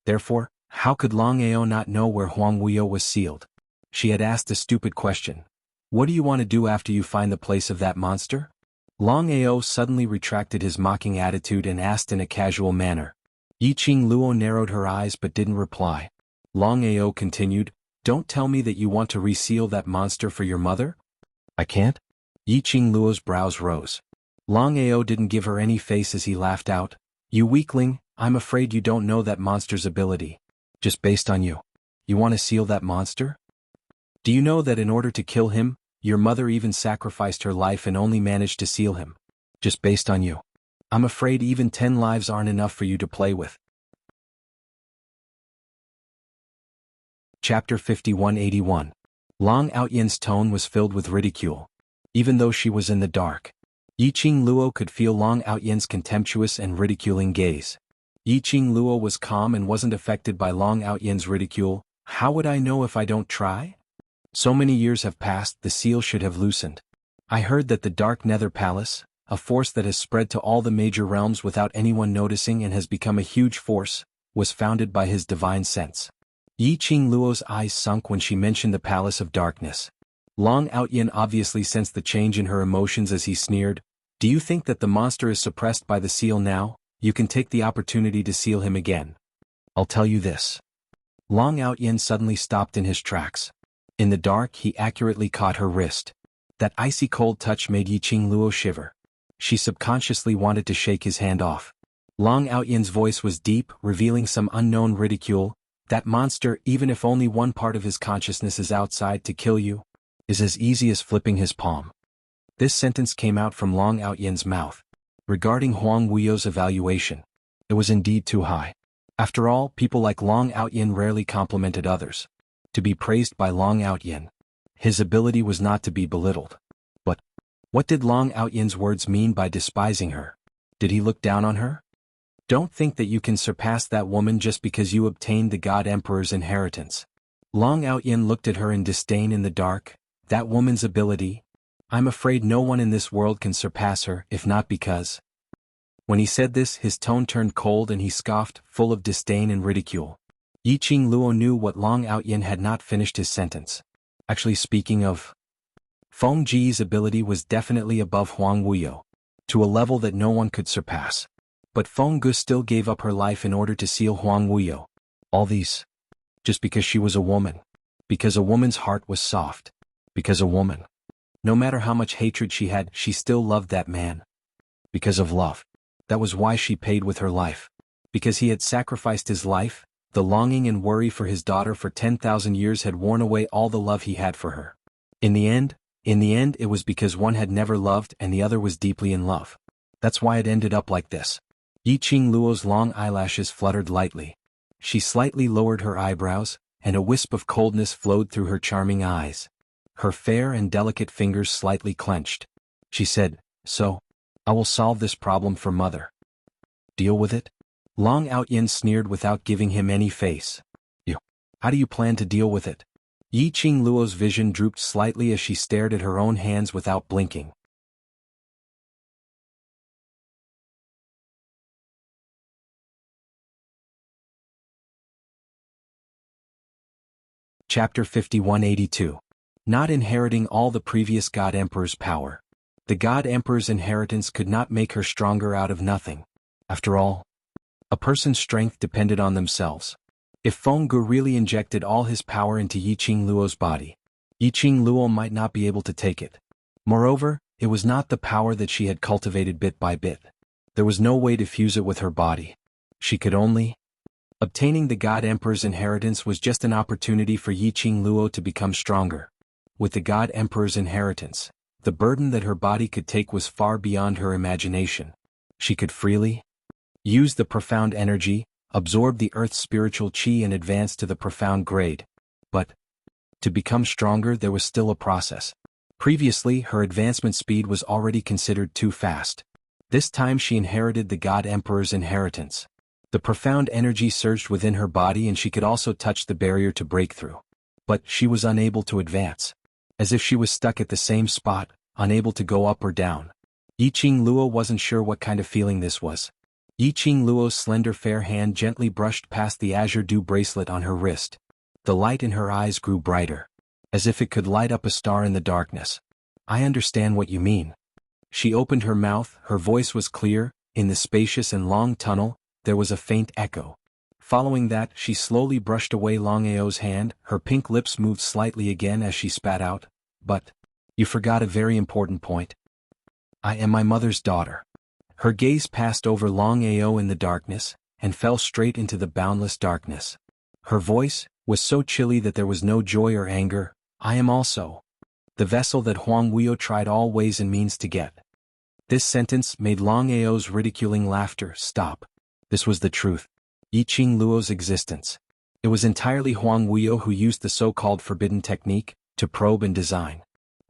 Therefore, how could Long Ao not know where Huang Wuyo was sealed? She had asked a stupid question. What do you want to do after you find the place of that monster? Long Ao suddenly retracted his mocking attitude and asked in a casual manner. Yiqing Luo narrowed her eyes but didn't reply. Long Ao continued, Don't tell me that you want to reseal that monster for your mother? I can't? Yiqing Luo's brows rose. Long Ao didn't give her any face as he laughed out. You weakling, I'm afraid you don't know that monster's ability. Just based on you. You want to seal that monster? Do you know that in order to kill him, your mother even sacrificed her life and only managed to seal him? Just based on you. I'm afraid even 10 lives aren't enough for you to play with. Chapter 5181. Long Outyan's tone was filled with ridicule. Even though she was in the dark, Yiqing Luo could feel Long Outyan's contemptuous and ridiculing gaze. Yiqing Luo was calm and wasn't affected by Long Outyan's ridicule. How would I know if I don't try? So many years have passed, the seal should have loosened. I heard that the Dark Nether Palace, a force that has spread to all the major realms without anyone noticing and has become a huge force, was founded by his divine sense. Yi Qingluo's eyes sunk when she mentioned the Palace of Darkness. Long Outyin obviously sensed the change in her emotions as he sneered, "Do you think that the monster is suppressed by the seal now? You can take the opportunity to seal him again. I'll tell you this." Long Outyin suddenly stopped in his tracks. In the dark he accurately caught her wrist. That icy cold touch made Yi Qingluo shiver. She subconsciously wanted to shake his hand off. Long Outyin's voice was deep, revealing some unknown ridicule. "That monster, even if only one part of his consciousness is outside to kill you, is as easy as flipping his palm." This sentence came out from Long Outyin's mouth. Regarding Huang Wuyo's evaluation, it was indeed too high. After all, people like Long Outyin rarely complimented others. To be praised by Long Outyin, his ability was not to be belittled. But what did Long Outyin's words mean by despising her? Did he look down on her? Don't think that you can surpass that woman just because you obtained the God Emperor's inheritance. Long Outyin looked at her in disdain in the dark. That woman's ability? I'm afraid no one in this world can surpass her, if not because. When he said this, his tone turned cold and he scoffed, full of disdain and ridicule. Yi Qingluo knew what Long Outyin had not finished his sentence. Actually, speaking of, Feng Ji's ability was definitely above Huang Wuyo, to a level that no one could surpass. But Feng Gu still gave up her life in order to seal Huang Wuyo. All these, just because she was a woman. Because a woman's heart was soft. Because a woman, no matter how much hatred she had, she still loved that man. Because of love. That was why she paid with her life. Because he had sacrificed his life, the longing and worry for his daughter for 10,000 years had worn away all the love he had for her. In the end, it was because one had never loved and the other was deeply in love. That's why it ended up like this. Yi Qingluo's long eyelashes fluttered lightly. She slightly lowered her eyebrows, and a wisp of coldness flowed through her charming eyes. Her fair and delicate fingers slightly clenched. She said, "So, I will solve this problem for Mother." "Deal with it?" Long Outyin sneered without giving him any face. "You. How do you plan to deal with it?" Yi Qingluo's vision drooped slightly as she stared at her own hands without blinking. Chapter 5182. Not inheriting all the previous God Emperor's power. The God Emperor's inheritance could not make her stronger out of nothing. After all, a person's strength depended on themselves. If Feng Gu really injected all his power into Yi Qingluo's body, Yi Qingluo might not be able to take it. Moreover, it was not the power that she had cultivated bit by bit. There was no way to fuse it with her body. She could only. Obtaining the God Emperor's inheritance was just an opportunity for Yi Qingluo to become stronger. With the God Emperor's inheritance, the burden that her body could take was far beyond her imagination. She could freely use the profound energy, absorb the earth's spiritual chi and advance to the profound grade. But to become stronger there was still a process. Previously, her advancement speed was already considered too fast. This time she inherited the God Emperor's inheritance. The profound energy surged within her body and she could also touch the barrier to break through. But she was unable to advance. As if she was stuck at the same spot, unable to go up or down. Yi Qingluo wasn't sure what kind of feeling this was. Yi Qingluo's slender fair hand gently brushed past the azure dew bracelet on her wrist. The light in her eyes grew brighter, as if it could light up a star in the darkness. "I understand what you mean." She opened her mouth, her voice was clear. In the spacious and long tunnel, there was a faint echo. Following that, she slowly brushed away Long Ao's hand, her pink lips moved slightly again as she spat out. "But you forgot a very important point. I am my mother's daughter." Her gaze passed over Long Ao in the darkness, and fell straight into the boundless darkness. Her voice was so chilly that there was no joy or anger. "I am also the vessel that Huang Wuyo tried all ways and means to get." This sentence made Long Ao's ridiculing laughter stop. This was the truth. Yi Qingluo's existence. It was entirely Huang Wuyo who used the so-called forbidden technique to probe and design.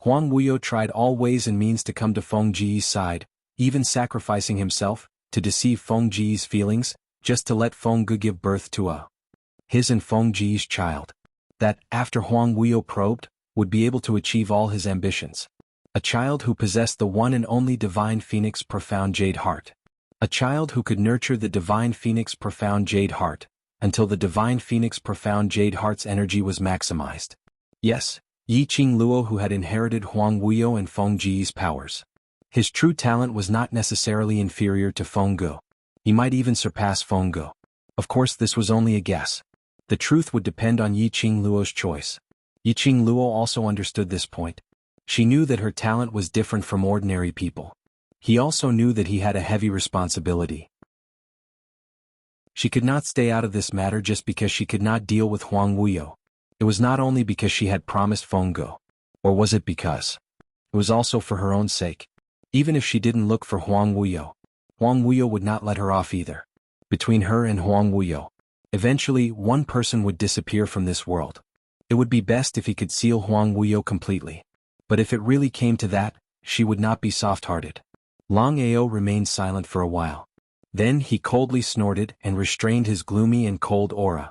Huang Wuyo tried all ways and means to come to Feng Ji's side, even sacrificing himself, to deceive Feng Ji's feelings, just to let Feng Gu give birth to his and Feng Ji's child. That, after Huang Wuyo probed, would be able to achieve all his ambitions. A child who possessed the one and only divine phoenix profound jade heart. A child who could nurture the divine phoenix profound jade heart, until the divine phoenix profound jade heart's energy was maximized. Yes, Yiqing Luo who had inherited Huang Wuyo and Feng Ji's powers. His true talent was not necessarily inferior to Feng Ge. He might even surpass Feng Ge. Of course this was only a guess. The truth would depend on Yiqing Luo's choice. Yiqing Luo also understood this point. She knew that her talent was different from ordinary people. He also knew that he had a heavy responsibility. She could not stay out of this matter just because she could not deal with Huang Wuyo. It was not only because she had promised Feng Ge. Or was it because? It was also for her own sake. Even if she didn't look for Huang Wuyo would not let her off either. Between her and Huang Wuyo, eventually one person would disappear from this world. It would be best if he could seal Huang Wuyo completely. But if it really came to that, she would not be soft-hearted. Long Ao remained silent for a while. Then he coldly snorted and restrained his gloomy and cold aura.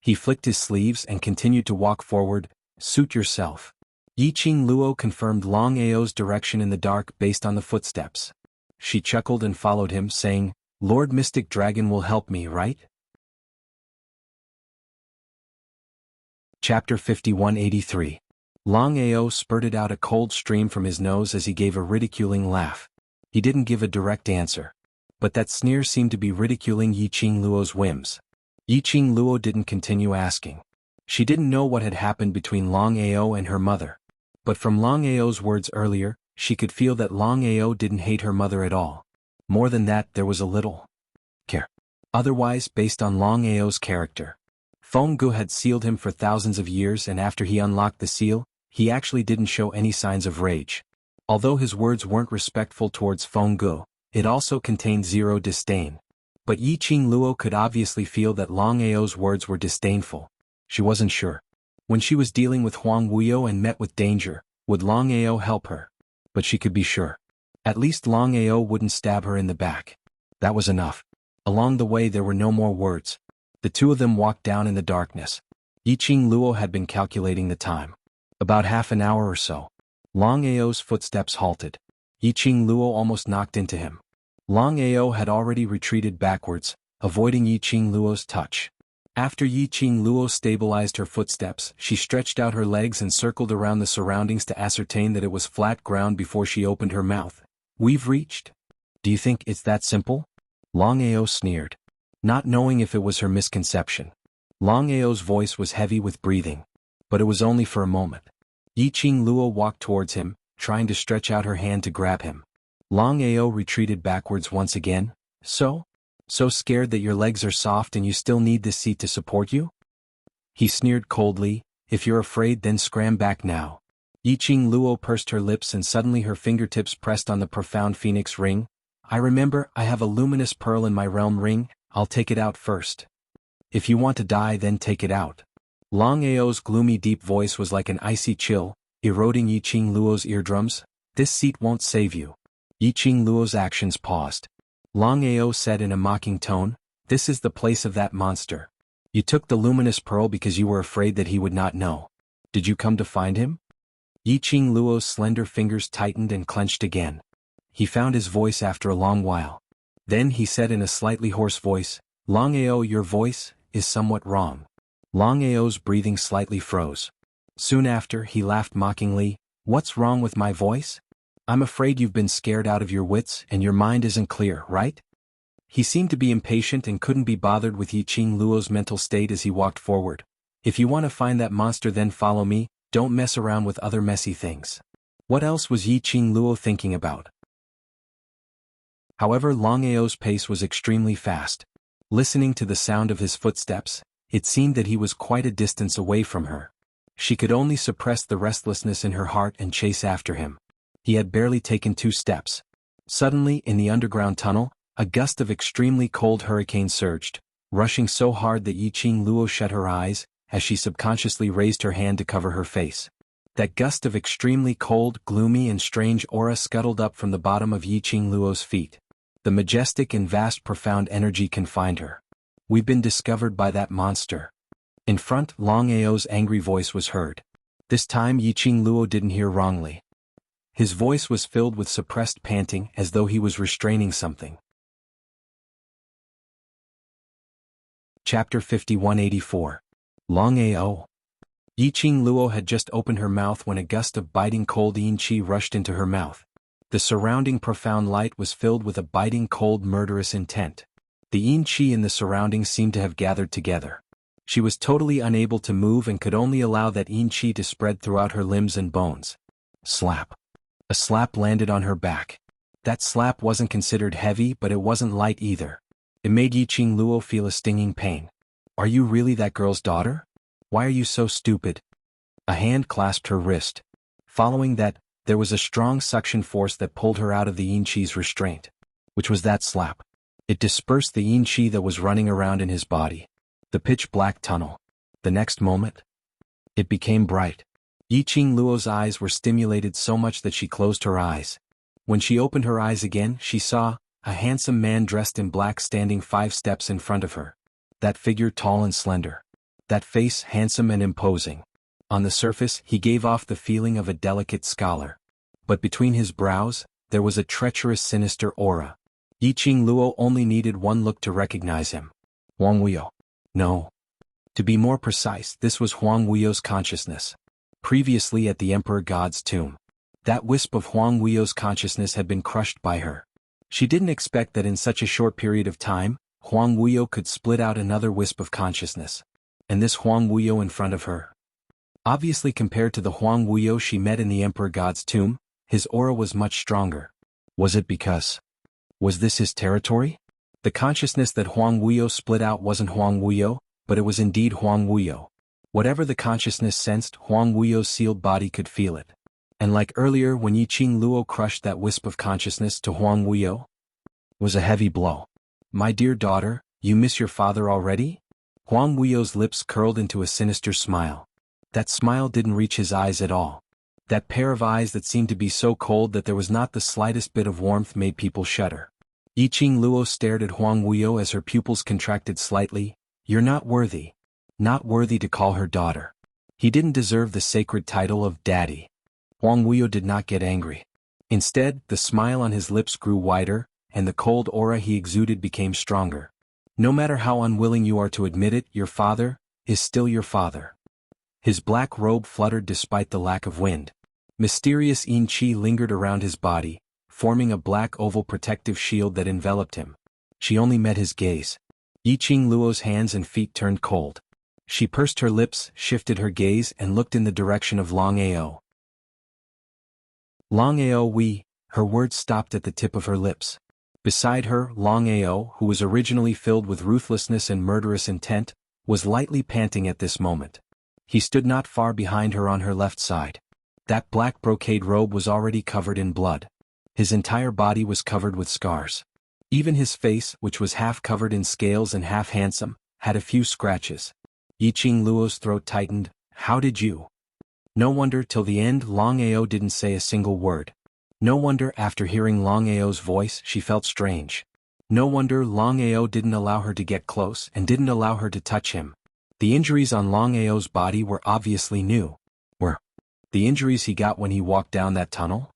He flicked his sleeves and continued to walk forward. Suit yourself. Yiqing Luo confirmed Long Ao's direction in the dark based on the footsteps. She chuckled and followed him, saying, Lord Mystic Dragon will help me, right? Chapter 5183. Long Ao spurted out a cold stream from his nose as he gave a ridiculing laugh. He didn't give a direct answer. But that sneer seemed to be ridiculing Yiqing Luo's whims. Yiqing Luo didn't continue asking. She didn't know what had happened between Long Ao and her mother. But from Long Ao's words earlier, she could feel that Long Ao didn't hate her mother at all. More than that, there was a little care. Otherwise, based on Long Ao's character, Feng Ge had sealed him for thousands of years, and after he unlocked the seal, he actually didn't show any signs of rage. Although his words weren't respectful towards Feng Ge, it also contained zero disdain. But Yiqing Luo could obviously feel that Long Ao's words were disdainful. She wasn't sure. When she was dealing with Huang Wuyo and met with danger, would Long Ao help her? But she could be sure. At least Long Ao wouldn't stab her in the back. That was enough. Along the way there were no more words. The two of them walked down in the darkness. Yiqing Luo had been calculating the time. About half an hour or so. Long Ao's footsteps halted. Yiqing Luo almost knocked into him. Long Ao had already retreated backwards, avoiding Yiqing Luo's touch. After Yiqing Luo stabilized her footsteps, she stretched out her legs and circled around the surroundings to ascertain that it was flat ground before she opened her mouth. We've reached? Do you think it's that simple? Long Ao sneered, not knowing if it was her misconception. Long Ao's voice was heavy with breathing. But it was only for a moment. Yiqing Luo walked towards him, trying to stretch out her hand to grab him. Long Ao retreated backwards once again. So scared that your legs are soft and you still need this seat to support you? He sneered coldly. If you're afraid, then scram back now. Yiqing Luo pursed her lips and suddenly her fingertips pressed on the profound phoenix ring. I remember, I have a luminous pearl in my realm ring. I'll take it out first. If you want to die, then take it out. Long Ao's gloomy deep voice was like an icy chill, eroding Yiqing Luo's eardrums. This seat won't save you. Yiqing Luo's actions paused. Long Ao said in a mocking tone, this is the place of that monster. You took the luminous pearl because you were afraid that he would not know. Did you come to find him? Yiqing Luo's slender fingers tightened and clenched again. He found his voice after a long while. Then he said in a slightly hoarse voice, Long Ao, your voice is somewhat wrong. Long Ao's breathing slightly froze. Soon after, he laughed mockingly, what's wrong with my voice? I'm afraid you've been scared out of your wits and your mind isn't clear, right? He seemed to be impatient and couldn't be bothered with Yiqing Luo's mental state as he walked forward. If you want to find that monster, then follow me, don't mess around with other messy things. What else was Yiqing Luo thinking about? However, Long Ao's pace was extremely fast. Listening to the sound of his footsteps, it seemed that he was quite a distance away from her. She could only suppress the restlessness in her heart and chase after him. He had barely taken 2 steps. Suddenly, in the underground tunnel, a gust of extremely cold hurricane surged, rushing so hard that Yiqing Luo shut her eyes, as she subconsciously raised her hand to cover her face. That gust of extremely cold, gloomy and strange aura scuttled up from the bottom of Yiqing Luo's feet. The majestic and vast profound energy confined her. We've been discovered by that monster. In front, Long Ao's angry voice was heard. This time Yiqing Luo didn't hear wrongly. His voice was filled with suppressed panting as though he was restraining something. Chapter 5184. Long Ao. Yiqing Luo had just opened her mouth when a gust of biting cold yin qi rushed into her mouth. The surrounding profound light was filled with a biting cold murderous intent. The yin qi in the surroundings seemed to have gathered together. She was totally unable to move and could only allow that yin qi to spread throughout her limbs and bones. Slap. A slap landed on her back. That slap wasn't considered heavy, but it wasn't light either. It made Yiqing Luo feel a stinging pain. Are you really that girl's daughter? Why are you so stupid? A hand clasped her wrist. Following that, there was a strong suction force that pulled her out of the yin qi's restraint. Which was that slap. It dispersed the yin qi that was running around in his body. The pitch-black tunnel. The next moment, it became bright. Yiqing Luo's eyes were stimulated so much that she closed her eyes. When she opened her eyes again, she saw a handsome man dressed in black standing 5 steps in front of her. That figure tall and slender. That face handsome and imposing. On the surface, he gave off the feeling of a delicate scholar. But between his brows, there was a treacherous sinister aura. Yiqing Luo only needed one look to recognize him. Huang Wuyo. No. To be more precise, this was Huang Wuyo's consciousness. Previously at the Emperor God's tomb. That wisp of Huang Wuyo's consciousness had been crushed by her. She didn't expect that in such a short period of time, Huang Wuyo could split out another wisp of consciousness. And this Huang Wuyo in front of her. Obviously compared to the Huang Wuyo she met in the Emperor God's tomb, his aura was much stronger. Was it because? Was this his territory? The consciousness that Huang Wuyo split out wasn't Huang Wuyo, but it was indeed Huang Wuyo. Whatever the consciousness sensed, Huang Wuyo's sealed body could feel it. And like earlier when Yiqing Luo crushed that wisp of consciousness to Huang Wuyo, was a heavy blow. My dear daughter, you miss your father already? Huang Wuyo's lips curled into a sinister smile. That smile didn't reach his eyes at all. That pair of eyes that seemed to be so cold that there was not the slightest bit of warmth made people shudder. Yiqing Luo stared at Huang Wuyo as her pupils contracted slightly. You're not worthy. Not worthy to call her daughter. He didn't deserve the sacred title of daddy. Huang Wuyo did not get angry. Instead, the smile on his lips grew wider, and the cold aura he exuded became stronger. No matter how unwilling you are to admit it, your father is still your father. His black robe fluttered despite the lack of wind. Mysterious yin qi lingered around his body, forming a black oval protective shield that enveloped him. She only met his gaze. Yiqing Luo's hands and feet turned cold. She pursed her lips, shifted her gaze and looked in the direction of Long Ao. Long Ao her words stopped at the tip of her lips. Beside her, Long Ao, who was originally filled with ruthlessness and murderous intent, was lightly panting at this moment. He stood not far behind her on her left side. That black brocade robe was already covered in blood. His entire body was covered with scars. Even his face, which was half covered in scales and half handsome, had a few scratches. Yiqing Luo's throat tightened. How did you? No wonder till the end Long Ao didn't say a single word. No wonder after hearing Long Ao's voice she felt strange. No wonder Long Ao didn't allow her to get close and didn't allow her to touch him. The injuries on Long Ao's body were obviously new. Were the injuries he got when he walked down that tunnel?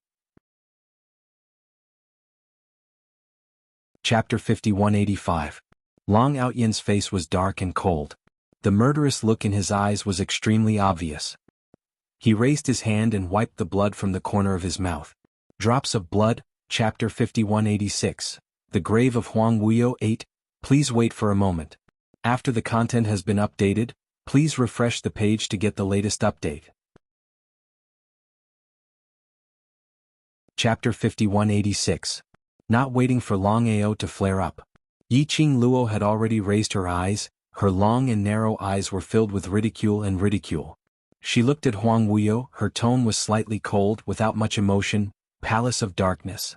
Chapter 5185. Long Outyan's face was dark and cold. The murderous look in his eyes was extremely obvious. He raised his hand and wiped the blood from the corner of his mouth. Drops of blood. Chapter 5186. The Grave of Huang Wuyo 8. Please wait for a moment. After the content has been updated, please refresh the page to get the latest update. Chapter 5186. Not waiting for Long Ao to flare up. Yiqing Luo had already raised her eyes. Her long and narrow eyes were filled with ridicule and ridicule. She looked at Huang Wuyo, her tone was slightly cold, without much emotion. Palace of Darkness.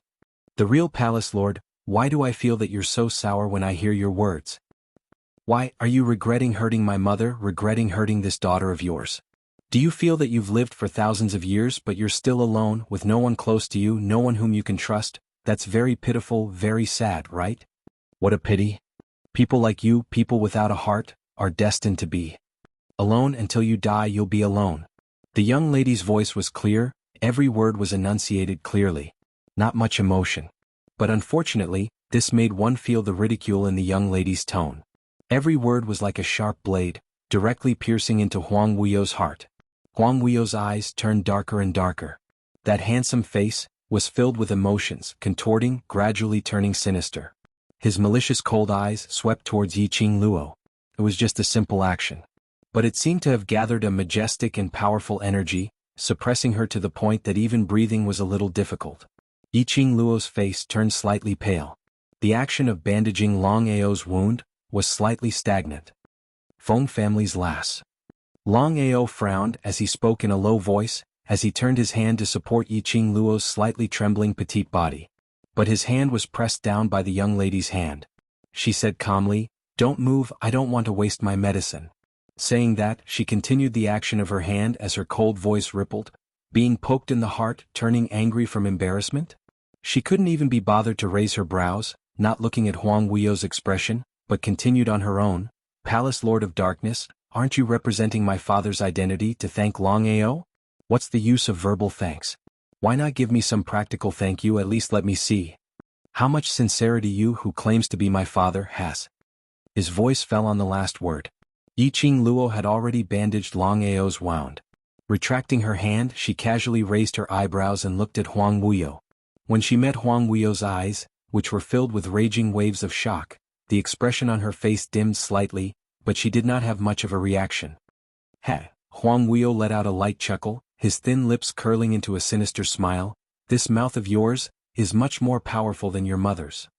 The real Palace Lord, why do I feel that you're so sour when I hear your words? Why, are you regretting hurting my mother, regretting hurting this daughter of yours? Do you feel that you've lived for thousands of years but you're still alone, with no one close to you, no one whom you can trust? That's very pitiful, very sad, right? What a pity. People like you, people without a heart, are destined to be alone until you die. You'll be alone. The young lady's voice was clear, every word was enunciated clearly. Not much emotion. But unfortunately, this made one feel the ridicule in the young lady's tone. Every word was like a sharp blade, directly piercing into Huang Wuyo's heart. Huang Wuyo's eyes turned darker and darker. That handsome face was filled with emotions, contorting, gradually turning sinister. His malicious cold eyes swept towards Yiqing Luo. It was just a simple action. But it seemed to have gathered a majestic and powerful energy, suppressing her to the point that even breathing was a little difficult. Yiqing Luo's face turned slightly pale. The action of bandaging Long Ao's wound was slightly stagnant. Feng family's lass. Long Ao frowned as he spoke in a low voice, as he turned his hand to support Yiqing Luo's slightly trembling petite body. But his hand was pressed down by the young lady's hand. She said calmly, "Don't move, I don't want to waste my medicine." Saying that, she continued the action of her hand as her cold voice rippled, being poked in the heart, turning angry from embarrassment. She couldn't even be bothered to raise her brows, not looking at Huang Wuyo's expression, but continued on her own, "Palace Lord of Darkness, aren't you representing my father's identity to thank Long Ao? What's the use of verbal thanks? Why not give me some practical thank you, at least let me see how much sincerity you who claims to be my father has." His voice fell on the last word. Yiqing Luo had already bandaged Long Ao's wound. Retracting her hand, she casually raised her eyebrows and looked at Huang Wuyo. When she met Huang Wuyo's eyes, which were filled with raging waves of shock, the expression on her face dimmed slightly, but she did not have much of a reaction. "Heh." Huang Wuyo let out a light chuckle, his thin lips curling into a sinister smile. "This mouth of yours is much more powerful than your mother's."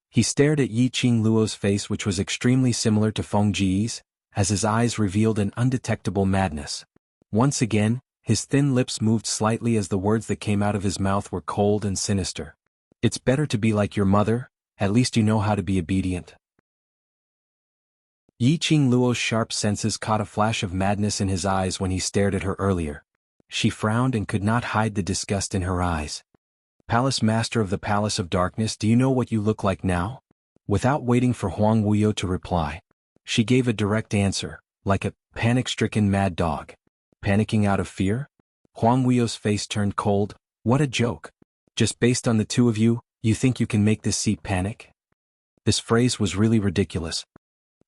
He stared at Yiqing Luo's face, which was extremely similar to Feng Ji's, as his eyes revealed an undetectable madness. Once again, his thin lips moved slightly as the words that came out of his mouth were cold and sinister. "It's better to be like your mother, at least you know how to be obedient." Yiqing Luo's sharp senses caught a flash of madness in his eyes when he stared at her earlier. She frowned and could not hide the disgust in her eyes. "Palace Master of the Palace of Darkness, do you know what you look like now?" Without waiting for Huang Wuyo to reply, she gave a direct answer, like a panic-stricken mad dog. "Panicking out of fear?" Huang Wuyo's face turned cold. "What a joke. Just based on the two of you, you think you can make this seat panic?" This phrase was really ridiculous.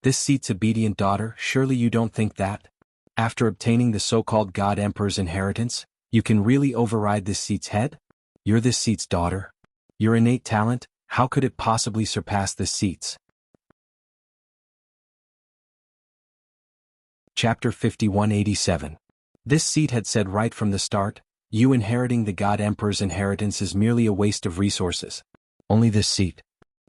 "This seat's obedient daughter, surely you don't think that? After obtaining the so-called God Emperor's inheritance, you can really override this seat's head? You're this seat's daughter. Your innate talent, how could it possibly surpass this seat's?" Chapter 5187. This seat had said right from the start, "You inheriting the God Emperor's inheritance is merely a waste of resources. Only this seat.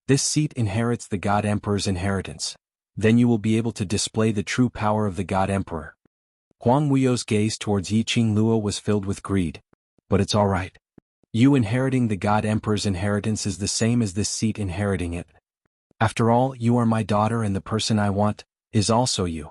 This seat inherits the God Emperor's inheritance. Then you will be able to display the true power of the God Emperor." Huang Wuyo's gaze towards Yiqing Luo was filled with greed. "But it's all right. You inheriting the God Emperor's inheritance is the same as this seat inheriting it. After all, you are my daughter and the person I want is also you."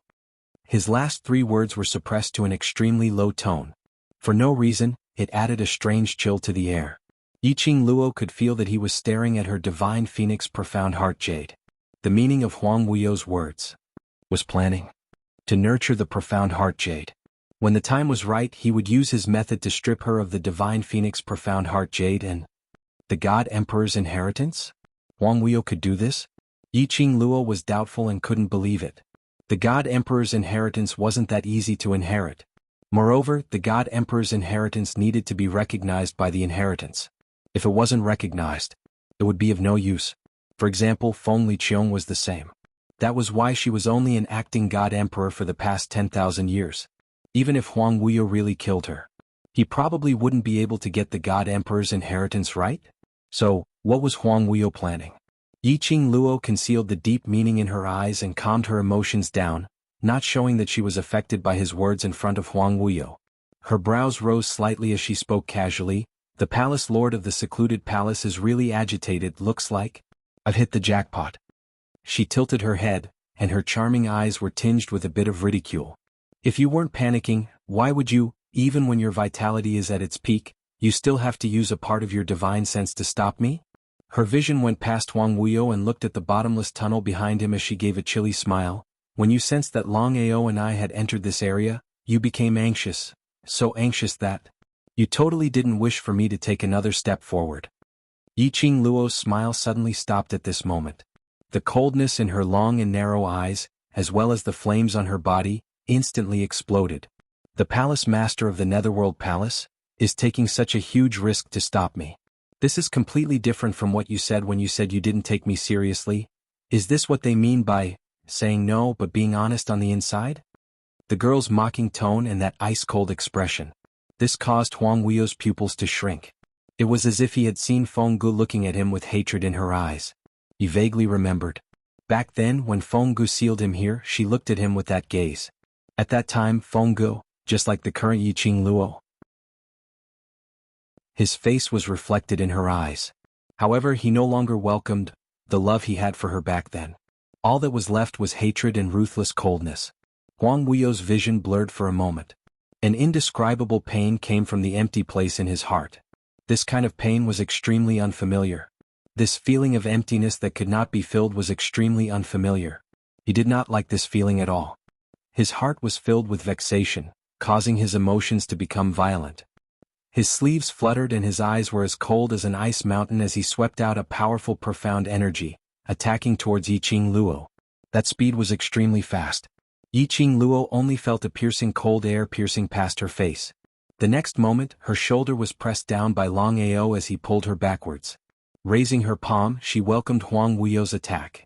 His last three words were suppressed to an extremely low tone. For no reason, it added a strange chill to the air. Yiqing Luo could feel that he was staring at her divine phoenix profound heart jade. The meaning of Huang Wuyo's words was planning to nurture the profound heart jade. When the time was right, he would use his method to strip her of the divine phoenix profound heart jade and the God Emperor's inheritance? Huang Wuyo could do this? Yiqing Luo was doubtful and couldn't believe it. The God Emperor's inheritance wasn't that easy to inherit. Moreover, the God Emperor's inheritance needed to be recognized by the inheritance. If it wasn't recognized, it would be of no use. For example, Feng Liqiong was the same. That was why she was only an acting God Emperor for the past 10,000 years. Even if Huang Wuyo really killed her, he probably wouldn't be able to get the God Emperor's inheritance right? So, what was Huang Wuyo planning? Yiqing Luo concealed the deep meaning in her eyes and calmed her emotions down, not showing that she was affected by his words in front of Huang Wuyo. Her brows rose slightly as she spoke casually. "The palace lord of the secluded palace is really agitated, looks like. I've hit the jackpot." She tilted her head, and her charming eyes were tinged with a bit of ridicule. "If you weren't panicking, why would you, even when your vitality is at its peak, you still have to use a part of your divine sense to stop me?" Her vision went past Huang Wuyo and looked at the bottomless tunnel behind him as she gave a chilly smile. "When you sensed that Long Ao and I had entered this area, you became anxious, So anxious that you totally didn't wish for me to take another step forward. Yiqing Luo's smile suddenly stopped at this moment. The coldness in her long and narrow eyes, as well as the flames on her body, instantly exploded. The palace master of the Netherworld Palace is taking such a huge risk to stop me. This is completely different from what you said when you said you didn't take me seriously. Is this what they mean by saying no but being honest on the inside? The girl's mocking tone and that ice-cold expression. This caused Huang Weio's pupils to shrink. It was as if he had seen Feng Gu looking at him with hatred in her eyes. He vaguely remembered. Back then, when Feng Gu sealed him here, she looked at him with that gaze. At that time, Feng Gu, just like the current Yiqing Luo, his face was reflected in her eyes. However, he no longer welcomed the love he had for her back then. All that was left was hatred and ruthless coldness. Huang Weio's vision blurred for a moment. An indescribable pain came from the empty place in his heart. This kind of pain was extremely unfamiliar. This feeling of emptiness that could not be filled was extremely unfamiliar. He did not like this feeling at all. His heart was filled with vexation, causing his emotions to become violent. His sleeves fluttered and his eyes were as cold as an ice mountain as he swept out a powerful profound energy, attacking towards Yiqing Luo. That speed was extremely fast. Yiqing Luo only felt a piercing cold air piercing past her face. The next moment, her shoulder was pressed down by Long Ao as he pulled her backwards. Raising her palm, she welcomed Huang Weio's attack.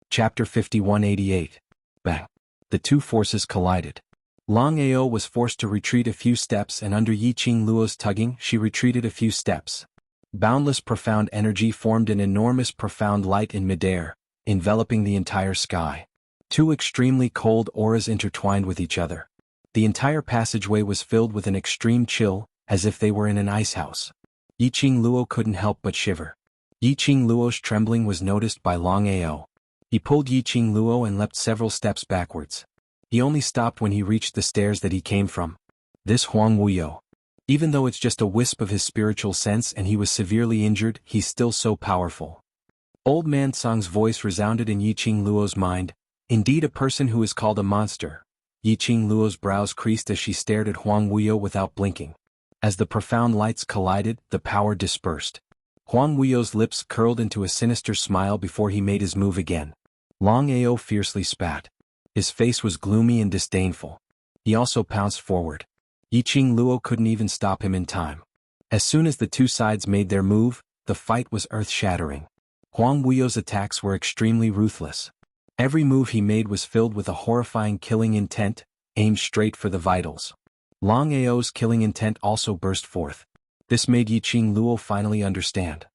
Chapter 5188. Bang. The two forces collided. Long Ao was forced to retreat a few steps and under Yiqing Luo's tugging she retreated a few steps. Boundless profound energy formed an enormous profound light in midair, enveloping the entire sky. Two extremely cold auras intertwined with each other. The entire passageway was filled with an extreme chill, as if they were in an ice house. Yiqing Luo couldn't help but shiver. Yiqing Luo's trembling was noticed by Long Ao. He pulled Yiqing Luo and leapt several steps backwards. He only stopped when he reached the stairs that he came from. This Huang Weio. Even though it's just a wisp of his spiritual sense and he was severely injured, he's still so powerful. Old Man Song's voice resounded in Yiqing Luo's mind. Indeed, a person who is called a monster. Yiqing Luo's brows creased as she stared at Huang Weio without blinking. As the profound lights collided, the power dispersed. Huang Weio's lips curled into a sinister smile before he made his move again. Long Ao fiercely spat. His face was gloomy and disdainful. He also pounced forward. Yiqing Luo couldn't even stop him in time. As soon as the two sides made their move, the fight was earth-shattering. Huang Weio's attacks were extremely ruthless. Every move he made was filled with a horrifying killing intent, aimed straight for the vitals. Long Ao's killing intent also burst forth. This made Yiqing Luo finally understand.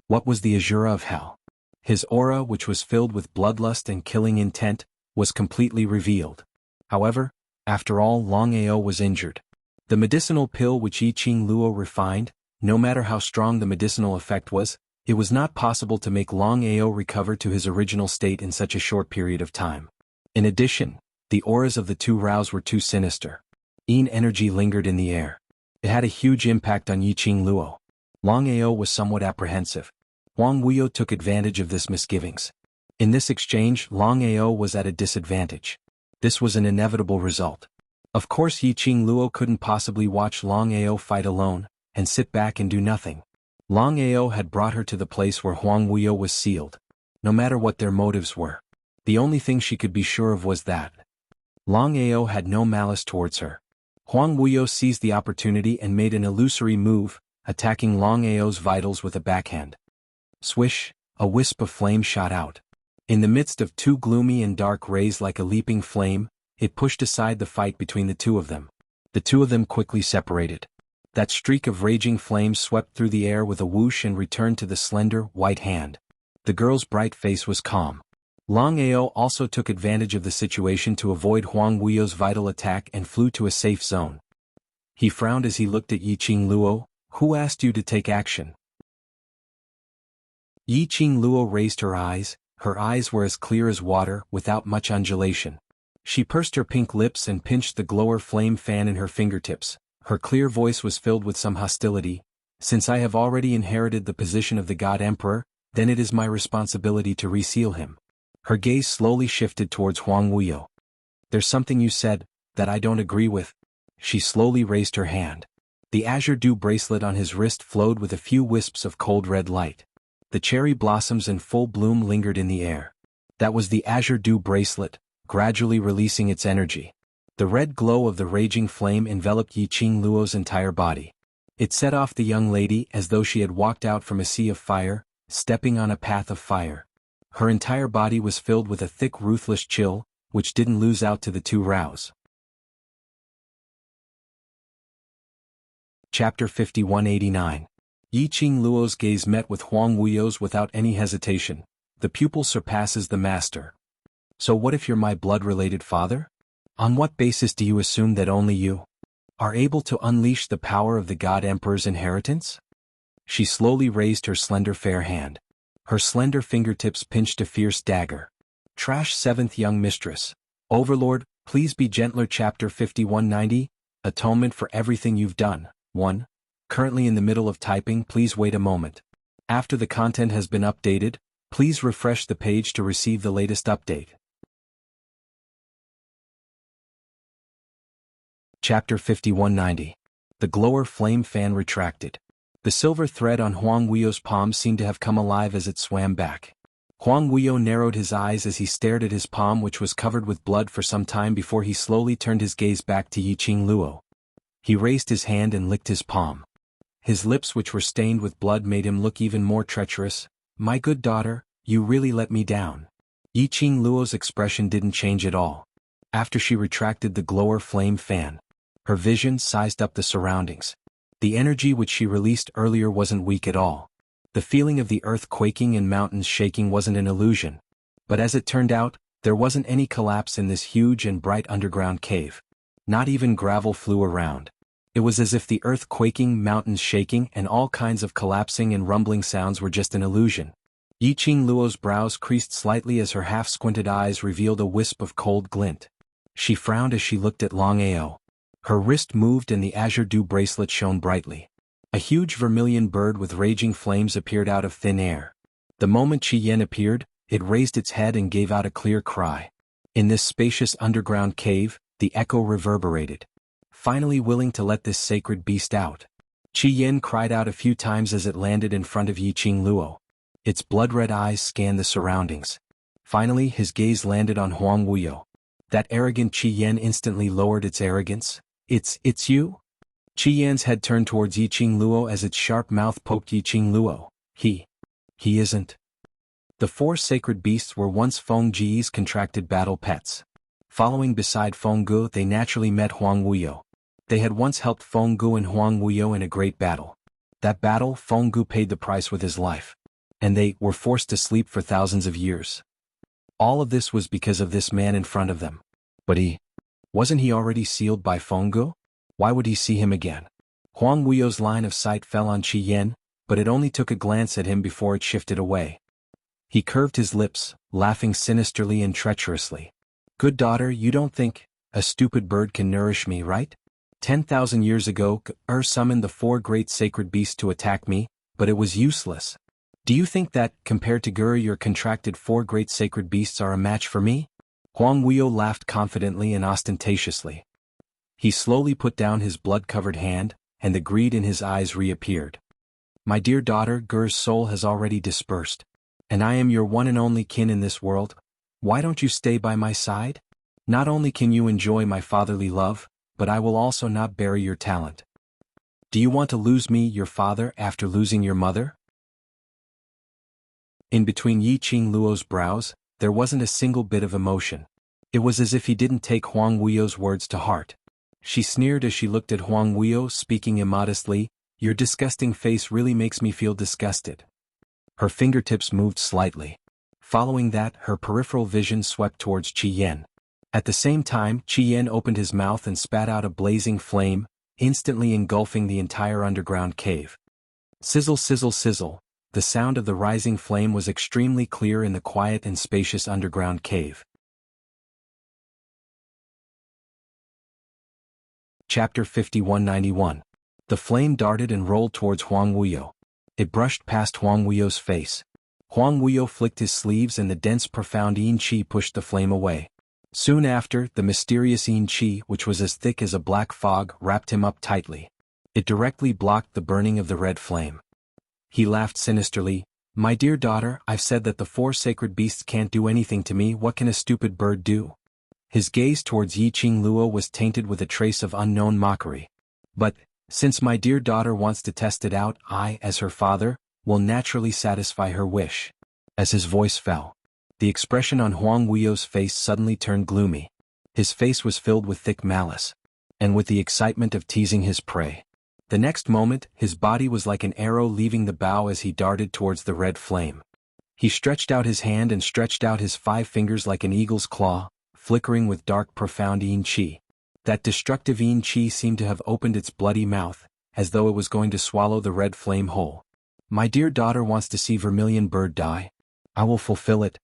What was the Azura of Hell? His aura, which was filled with bloodlust and killing intent, was completely revealed. However, after all, Long Ao was injured. The medicinal pill which Yiqing Luo refined, no matter how strong the medicinal effect was, it was not possible to make Long Ao recover to his original state in such a short period of time. In addition, the auras of the two Raos were too sinister. Yin energy lingered in the air. It had a huge impact on Yiqing Luo. Long Ao was somewhat apprehensive. Huang Weio took advantage of this misgivings. In this exchange, Long Ao was at a disadvantage. This was an inevitable result. Of course, Yiqing Luo couldn't possibly watch Long Ao fight alone, and sit back and do nothing. Long Ao had brought her to the place where Huang Weio was sealed. No matter what their motives were, the only thing she could be sure of was that Long Ao had no malice towards her. Huang Weio seized the opportunity and made an illusory move, attacking Long Ao's vitals with a backhand. Swish, a wisp of flame shot out. In the midst of two gloomy and dark rays like a leaping flame, it pushed aside the fight between the two of them. The two of them quickly separated. That streak of raging flames swept through the air with a whoosh and returned to the slender, white hand. The girl's bright face was calm. Long Ao also took advantage of the situation to avoid Huang Weio's vital attack and flew to a safe zone. He frowned as he looked at Yiqing Luo. Who asked you to take action? Yiqing Luo raised her eyes. Her eyes were as clear as water, without much undulation. She pursed her pink lips and pinched the glower flame fan in her fingertips. Her clear voice was filled with some hostility. Since I have already inherited the position of the God Emperor, then it is my responsibility to reseal him. Her gaze slowly shifted towards Huang Weio. There's something you said that I don't agree with. She slowly raised her hand. The azure dew bracelet on his wrist flowed with a few wisps of cold red light. The cherry blossoms in full bloom lingered in the air. That was the azure dew bracelet, gradually releasing its energy. The red glow of the raging flame enveloped Yiqing Luo's entire body. It set off the young lady as though she had walked out from a sea of fire, stepping on a path of fire. Her entire body was filled with a thick ruthless chill, which didn't lose out to the two rows. Chapter 5189. Yiqing Luo's gaze met with Huang Wuyo's without any hesitation. The pupil surpasses the master. So what if you're my blood-related father? On what basis do you assume that only you are able to unleash the power of the God Emperor's inheritance? She slowly raised her slender fair hand. Her slender fingertips pinched a fierce dagger. Trash seventh young mistress. Overlord, please be gentler. Chapter 5190. Atonement for everything you've done. 1. Currently in the middle of typing. Please wait a moment. After the content has been updated, please refresh the page to receive the latest update. Chapter 5190. The glower flame fan retracted. The silver thread on Huang Wuyo's palm seemed to have come alive as it swam back. Huang Wuyo narrowed his eyes as he stared at his palm, which was covered with blood, for some time before he slowly turned his gaze back to Yiqing Luo. He raised his hand and licked his palm. His lips, which were stained with blood, made him look even more treacherous. My good daughter, you really let me down. Yiqing Luo's expression didn't change at all. After she retracted the glower flame fan, her vision sized up the surroundings. The energy which she released earlier wasn't weak at all. The feeling of the earth quaking and mountains shaking wasn't an illusion. But as it turned out, there wasn't any collapse in this huge and bright underground cave. Not even gravel flew around. It was as if the earth quaking, mountains shaking, and all kinds of collapsing and rumbling sounds were just an illusion. Yiqing Luo's brows creased slightly as her half-squinted eyes revealed a wisp of cold glint. She frowned as she looked at Long Ao. Her wrist moved and the azure dew bracelet shone brightly. A huge vermilion bird with raging flames appeared out of thin air. The moment Qi Yan appeared, it raised its head and gave out a clear cry. In this spacious underground cave, the echo reverberated. Finally willing to let this sacred beast out. Qi Yan cried out a few times as it landed in front of Yiqing Luo. Its blood-red eyes scanned the surroundings. Finally his gaze landed on Huang Wuyo. That arrogant Qi Yan instantly lowered its arrogance. It's you? Qi Yan's head turned towards Yiqing Luo as its sharp mouth poked Yiqing Luo. He isn't. The four sacred beasts were once Feng Ji's contracted battle pets. Following beside Feng Gu, they naturally met Huang Wuyo. They had once helped Feng Gu and Huang Wuyo in a great battle. That battle, Feng Gu paid the price with his life. And they were forced to sleep for thousands of years. All of this was because of this man in front of them. But wasn't he already sealed by Feng Gu? Why would he see him again? Huang Wuyo's line of sight fell on Qi Yan, but it only took a glance at him before it shifted away. He curved his lips, laughing sinisterly and treacherously. Good daughter, you don't think a stupid bird can nourish me, right? 10,000 years ago, summoned the four great sacred beasts to attack me, but it was useless. Do you think that, compared to Gur, your contracted four great sacred beasts are a match for me? Huang Wuyo laughed confidently and ostentatiously. He slowly put down his blood-covered hand, and the greed in his eyes reappeared. My dear daughter, Gur's soul has already dispersed. And I am your one and only kin in this world. Why don't you stay by my side? Not only can you enjoy my fatherly love, but I will also not bury your talent. Do you want to lose me, your father, after losing your mother? In between Yiqing Luo's brows, there wasn't a single bit of emotion. It was as if he didn't take Huang Wuyo's words to heart. She sneered as she looked at Huang Wuyo, speaking immodestly, Your disgusting face really makes me feel disgusted. Her fingertips moved slightly. Following that, her peripheral vision swept towards Qi Yan. At the same time, Qi Yan opened his mouth and spat out a blazing flame, instantly engulfing the entire underground cave. Sizzle, sizzle, sizzle. The sound of the rising flame was extremely clear in the quiet and spacious underground cave. Chapter 5191. The flame darted and rolled towards Huang Wuyo. It brushed past Huang Wuyo's face. Huang Wuyo flicked his sleeves and the dense profound yin qi pushed the flame away. Soon after, the mysterious yin qi, which was as thick as a black fog, wrapped him up tightly. It directly blocked the burning of the red flame. He laughed sinisterly. "My dear daughter, I've said that the four sacred beasts can't do anything to me. What can a stupid bird do?" His gaze towards Yiqing Luo was tainted with a trace of unknown mockery. "But, since my dear daughter wants to test it out, I, as her father, will naturally satisfy her wish." As his voice fell, the expression on Huang Wuyo's face suddenly turned gloomy. His face was filled with thick malice, and with the excitement of teasing his prey. The next moment, his body was like an arrow leaving the bow as he darted towards the red flame. He stretched out his hand and stretched out his 5 fingers like an eagle's claw, flickering with dark profound yin qi. That destructive yin qi seemed to have opened its bloody mouth, as though it was going to swallow the red flame whole. "My dear daughter wants to see Vermilion Bird die. I will fulfill it."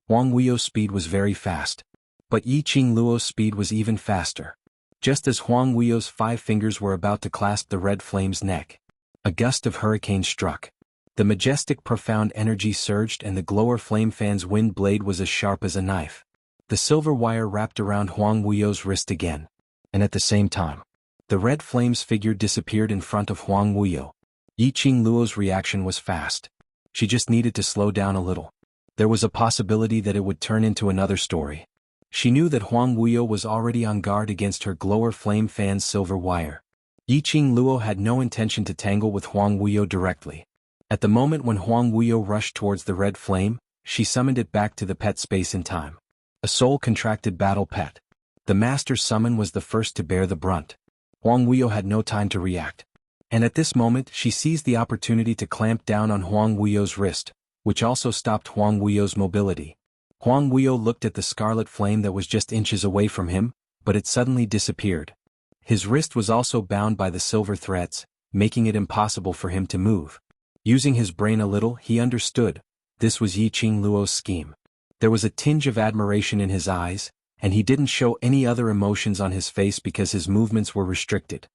Huang Wuyo's speed was very fast, but Yiqing Luo's speed was even faster. Just as Huang Wuyo's 5 fingers were about to clasp the red flame's neck, a gust of hurricane struck. The majestic profound energy surged and the glower flame fan's wind blade was as sharp as a knife. The silver wire wrapped around Huang Wuyo's wrist again, and at the same time, the red flame's figure disappeared in front of Huang Wuyo. Yiqing Luo's reaction was fast. She just needed to slow down a little. There was a possibility that it would turn into another story. She knew that Huang Wuyo was already on guard against her glower flame fan's silver wire. Yiqing Luo had no intention to tangle with Huang Wuyo directly. At the moment when Huang Wuyo rushed towards the red flame, she summoned it back to the pet space in time. A soul-contracted battle pet. The master's summon was the first to bear the brunt. Huang Wuyo had no time to react. And at this moment she seized the opportunity to clamp down on Huang Wuyo's wrist, which also stopped Huang Wuyo's mobility. Huang Wuyo looked at the scarlet flame that was just inches away from him, but it suddenly disappeared. His wrist was also bound by the silver threads, making it impossible for him to move. Using his brain a little, he understood. This was Yiqing Luo's scheme. There was a tinge of admiration in his eyes, and he didn't show any other emotions on his face because his movements were restricted.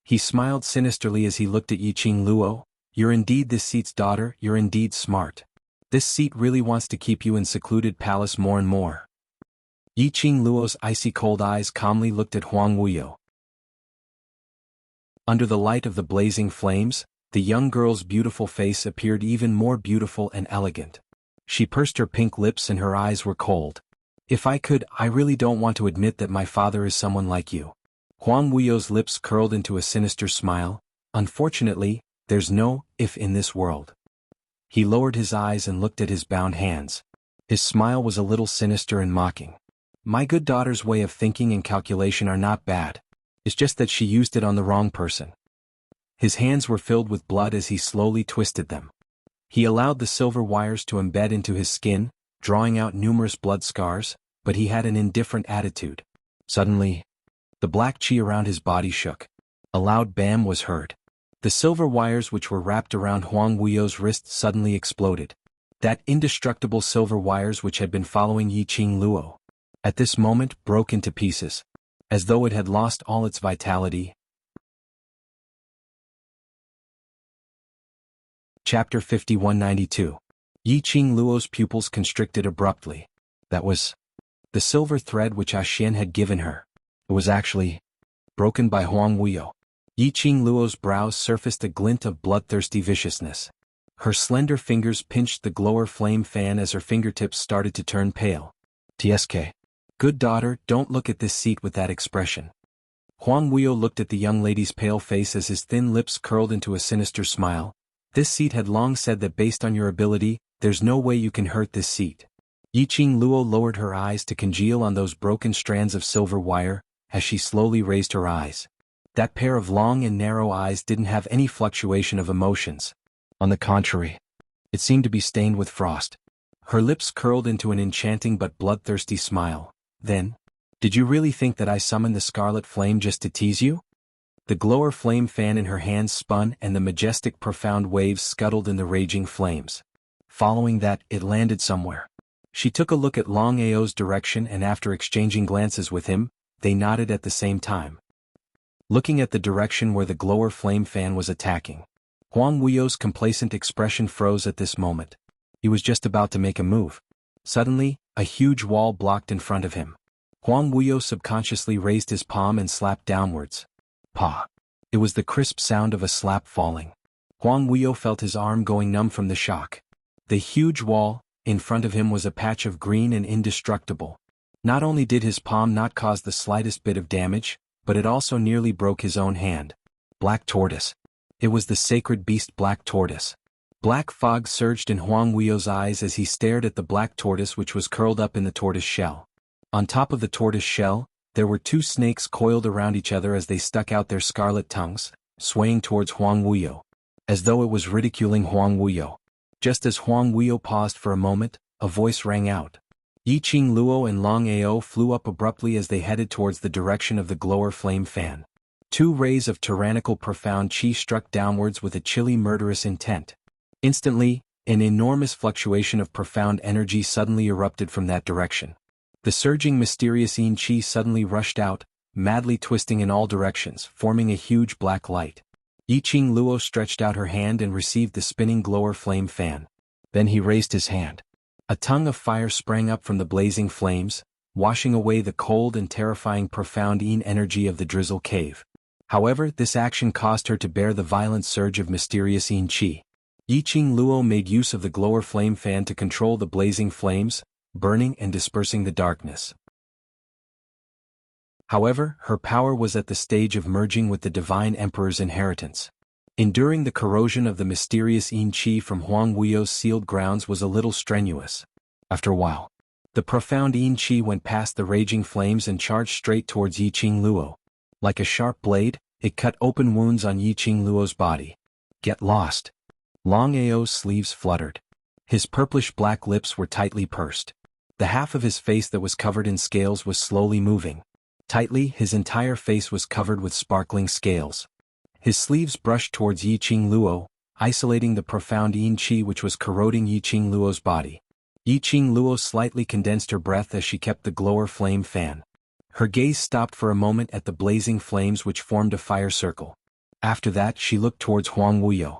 He smiled sinisterly as he looked at Yiqing Luo. "You're indeed this seat's daughter, you're indeed smart. This seat really wants to keep you in secluded palace more and more." Yiqing Luo's icy cold eyes calmly looked at Huang Wuyo. Under the light of the blazing flames, the young girl's beautiful face appeared even more beautiful and elegant. She pursed her pink lips and her eyes were cold. "If I could, I really don't want to admit that my father is someone like you." Huang Wuyo's lips curled into a sinister smile. "Unfortunately, there's no if in this world." He lowered his eyes and looked at his bound hands. His smile was a little sinister and mocking. "My good daughter's way of thinking and calculation are not bad. It's just that she used it on the wrong person." His hands were filled with blood as he slowly twisted them. He allowed the silver wires to embed into his skin, drawing out numerous blood scars, but he had an indifferent attitude. Suddenly, the black chi around his body shook. A loud bam was heard. The silver wires which were wrapped around Huang Wuyo's wrist suddenly exploded. That indestructible silver wires which had been following Yiqing Luo, at this moment broke into pieces, as though it had lost all its vitality. Chapter 5192. Yiqing Luo's pupils constricted abruptly. That was the silver thread which Xian had given her. It was actually broken by Huang Wuyo. Yiqing Luo's brows surfaced a glint of bloodthirsty viciousness. Her slender fingers pinched the glower flame fan as her fingertips started to turn pale. "TSK. Good daughter, don't look at this seat with that expression." Huang Wuyo looked at the young lady's pale face as his thin lips curled into a sinister smile. "This seat had long said that based on your ability, there's no way you can hurt this seat." Yiqing Luo lowered her eyes to congeal on those broken strands of silver wire, as she slowly raised her eyes. That pair of long and narrow eyes didn't have any fluctuation of emotions. On the contrary, it seemed to be stained with frost. Her lips curled into an enchanting but bloodthirsty smile. "Then, did you really think that I summoned the scarlet flame just to tease you?" The glower flame fan in her hands spun and the majestic profound waves scuttled in the raging flames. Following that, it landed somewhere. She took a look at Long Ao's direction and after exchanging glances with him, they nodded at the same time. Looking at the direction where the glower flame fan was attacking, Huang Wuyo's complacent expression froze at this moment. He was just about to make a move. Suddenly, a huge wall blocked in front of him. Huang Wuyo subconsciously raised his palm and slapped downwards. Pa! It was the crisp sound of a slap falling. Huang Wuyo felt his arm going numb from the shock. The huge wall in front of him was a patch of green and indestructible. Not only did his palm not cause the slightest bit of damage, but it also nearly broke his own hand. Black tortoise. It was the sacred beast black tortoise. Black fog surged in Huang Wuyo's eyes as he stared at the black tortoise which was curled up in the tortoise shell. On top of the tortoise shell, there were two snakes coiled around each other as they stuck out their scarlet tongues, swaying towards Huang Wuyo, as though it was ridiculing Huang Wuyo. Just as Huang Wuyo paused for a moment, a voice rang out. Yiqing Luo and Long Ao flew up abruptly as they headed towards the direction of the glower flame fan. Two rays of tyrannical profound chi struck downwards with a chilly murderous intent. Instantly, an enormous fluctuation of profound energy suddenly erupted from that direction. The surging mysterious yin chi suddenly rushed out, madly twisting in all directions, forming a huge black light. Yiqing Luo stretched out her hand and received the spinning glower flame fan. Then he raised his hand. A tongue of fire sprang up from the blazing flames, washing away the cold and terrifying profound yin energy of the drizzle cave. However, this action caused her to bear the violent surge of mysterious yin chi. Yiqing Luo made use of the glower flame fan to control the blazing flames, burning and dispersing the darkness. However, her power was at the stage of merging with the Divine Emperor's inheritance. Enduring the corrosion of the mysterious yin chi from Huang Wuyo's sealed grounds was a little strenuous. After a while, the profound yin chi went past the raging flames and charged straight towards Yiqing Luo. Like a sharp blade, it cut open wounds on Yiqing Luo's body. Get lost. Long Ao's sleeves fluttered. His purplish-black lips were tightly pursed. The half of his face that was covered in scales was slowly moving. Tightly, his entire face was covered with sparkling scales. His sleeves brushed towards Yiqing Luo, isolating the profound yin chi which was corroding Yiqing Luo's body. Yiqing Luo slightly condensed her breath as she kept the glower flame fan. Her gaze stopped for a moment at the blazing flames which formed a fire circle. After that she looked towards Huang Wuyo.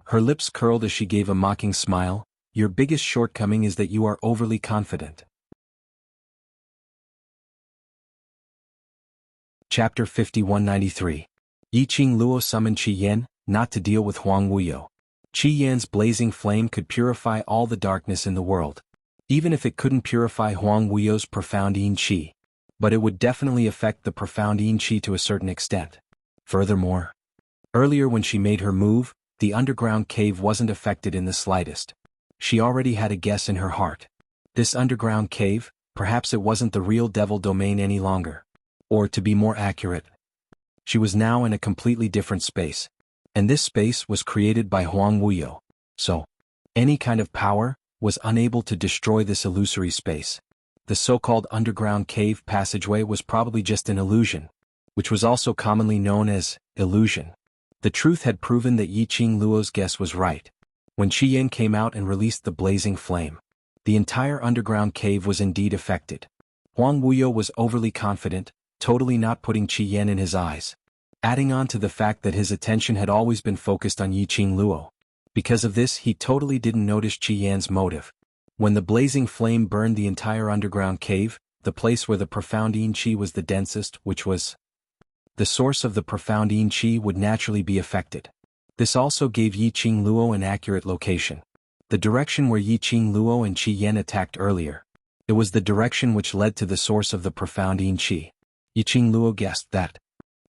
Her lips curled as she gave a mocking smile. Your biggest shortcoming is that you are overly confident. Chapter 5193. Yiqing Luo summoned Qi Yan, not to deal with Huang Wuyo. Qi Yan's blazing flame could purify all the darkness in the world. Even if it couldn't purify Huang Wuyo's profound yin chi. But it would definitely affect the profound yin chi to a certain extent. Furthermore, earlier when she made her move, the underground cave wasn't affected in the slightest. She already had a guess in her heart. This underground cave, perhaps it wasn't the real devil domain any longer. Or to be more accurate, she was now in a completely different space. And this space was created by Huang Wuyo. So, any kind of power was unable to destroy this illusory space. The so-called underground cave passageway was probably just an illusion, which was also commonly known as illusion. The truth had proven that Yiqing Luo's guess was right. When Qi Yan came out and released the blazing flame, the entire underground cave was indeed affected. Huang Wuyo was overly confident, totally not putting Qi Yan in his eyes. Adding on to the fact that his attention had always been focused on Yiqing Luo. Because of this he totally didn't notice Qi Yan's motive. When the blazing flame burned the entire underground cave, the place where the profound yin chi was the densest, which was the source of the profound yin chi, would naturally be affected. This also gave Yiqing Luo an accurate location. The direction where Yiqing Luo and Qi Yan attacked earlier. It was the direction which led to the source of the profound yin chi. Yiqing Luo guessed that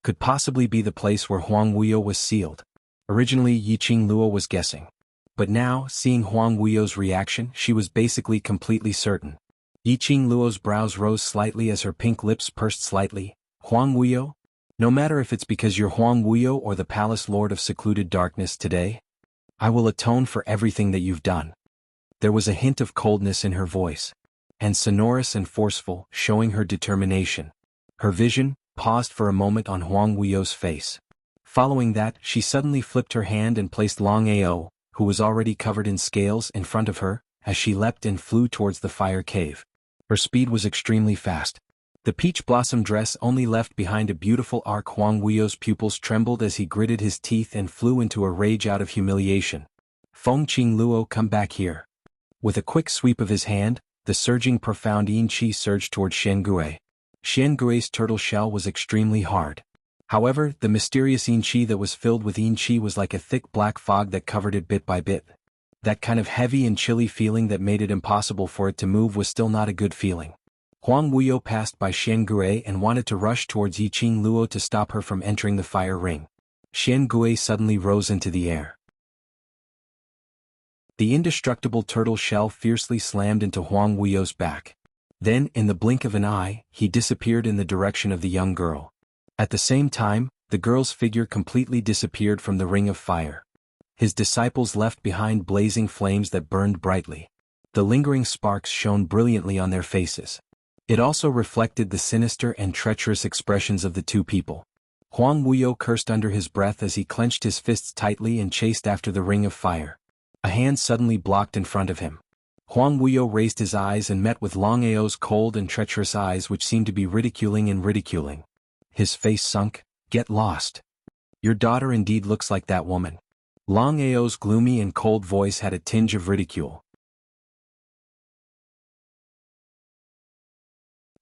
could possibly be the place where Huang Wuyo was sealed. Originally Yiqing Luo was guessing. But now, seeing Huang Wuyo's reaction, she was basically completely certain. Yiqing Luo's brows rose slightly as her pink lips pursed slightly. Huang Wuyo? No matter if it's because you're Huang Wuyo or the Palace Lord of Secluded Darkness today, I will atone for everything that you've done. There was a hint of coldness in her voice, and sonorous and forceful, showing her determination. Her vision paused for a moment on Huang Wuyo's face. Following that, she suddenly flipped her hand and placed Long Ao, who was already covered in scales, in front of her, as she leapt and flew towards the fire cave. Her speed was extremely fast. The peach blossom dress only left behind a beautiful arc. Huang Wuyo's pupils trembled as he gritted his teeth and flew into a rage out of humiliation. Fengqing Luo, come back here. With a quick sweep of his hand, the surging profound yin chi surged toward Shen Gue. Xiangui's turtle shell was extremely hard. However, the mysterious yin qi that was filled with yin qi was like a thick black fog that covered it bit by bit. That kind of heavy and chilly feeling that made it impossible for it to move was still not a good feeling. Huang Wuyo passed by Xiangui and wanted to rush towards Yiqing Luo to stop her from entering the fire ring. Xiangui suddenly rose into the air. The indestructible turtle shell fiercely slammed into Huang Wuyo's back. Then, in the blink of an eye, he disappeared in the direction of the young girl. At the same time, the girl's figure completely disappeared from the ring of fire. His disciples left behind blazing flames that burned brightly. The lingering sparks shone brilliantly on their faces. It also reflected the sinister and treacherous expressions of the two people. Huang Wuyo cursed under his breath as he clenched his fists tightly and chased after the ring of fire. A hand suddenly blocked in front of him. Huang Wuyo raised his eyes and met with Long Ao's cold and treacherous eyes which seemed to be ridiculing. His face sunk. "Get lost. Your daughter indeed looks like that woman." Long Ao's gloomy and cold voice had a tinge of ridicule.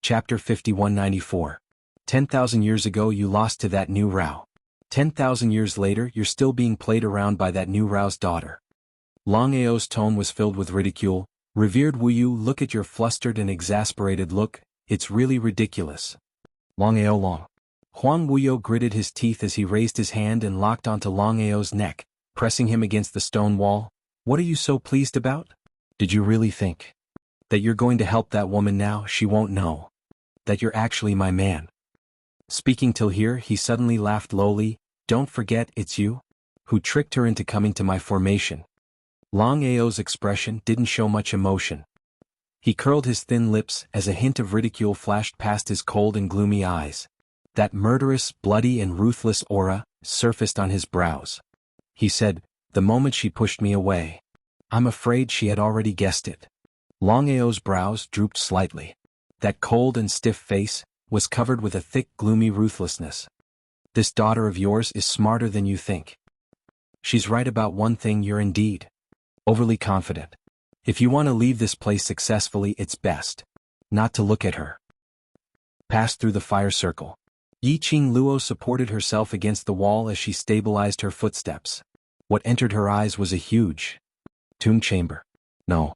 Chapter 5194. 10,000 years ago you lost to that new Rao. 10,000 years later you're still being played around by that new Rao's daughter. Long Ao's tone was filled with ridicule. "Revered Wuyu, look at your flustered and exasperated look, it's really ridiculous." Long Ao long. Huang Wuyo gritted his teeth as he raised his hand and locked onto Long Ao's neck, pressing him against the stone wall. "What are you so pleased about? Did you really think that you're going to help that woman now? She won't know that you're actually my man." Speaking till here, he suddenly laughed lowly. "Don't forget it's you who tricked her into coming to my formation." Long Ao's expression didn't show much emotion. He curled his thin lips as a hint of ridicule flashed past his cold and gloomy eyes. That murderous, bloody and ruthless aura surfaced on his brows. He said, "The moment she pushed me away, I'm afraid she had already guessed it." Long Ao's brows drooped slightly. That cold and stiff face was covered with a thick, gloomy ruthlessness. "This daughter of yours is smarter than you think. She's right about one thing: you're indeed overly confident. If you want to leave this place successfully, it's best not to look at her." Passed through the fire circle. Yiqing Luo supported herself against the wall as she stabilized her footsteps. What entered her eyes was a huge tomb chamber. No.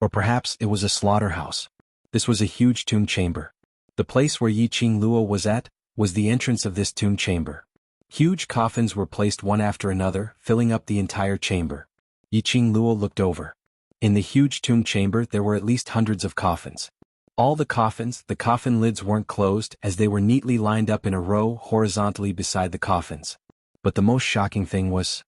Or perhaps it was a slaughterhouse. This was a huge tomb chamber. The place where Yiqing Luo was at was the entrance of this tomb chamber. Huge coffins were placed one after another, filling up the entire chamber. Yiqing Luo looked over. In the huge tomb chamber there were at least hundreds of coffins. All the coffin lids weren't closed as they were neatly lined up in a row horizontally beside the coffins. But the most shocking thing was,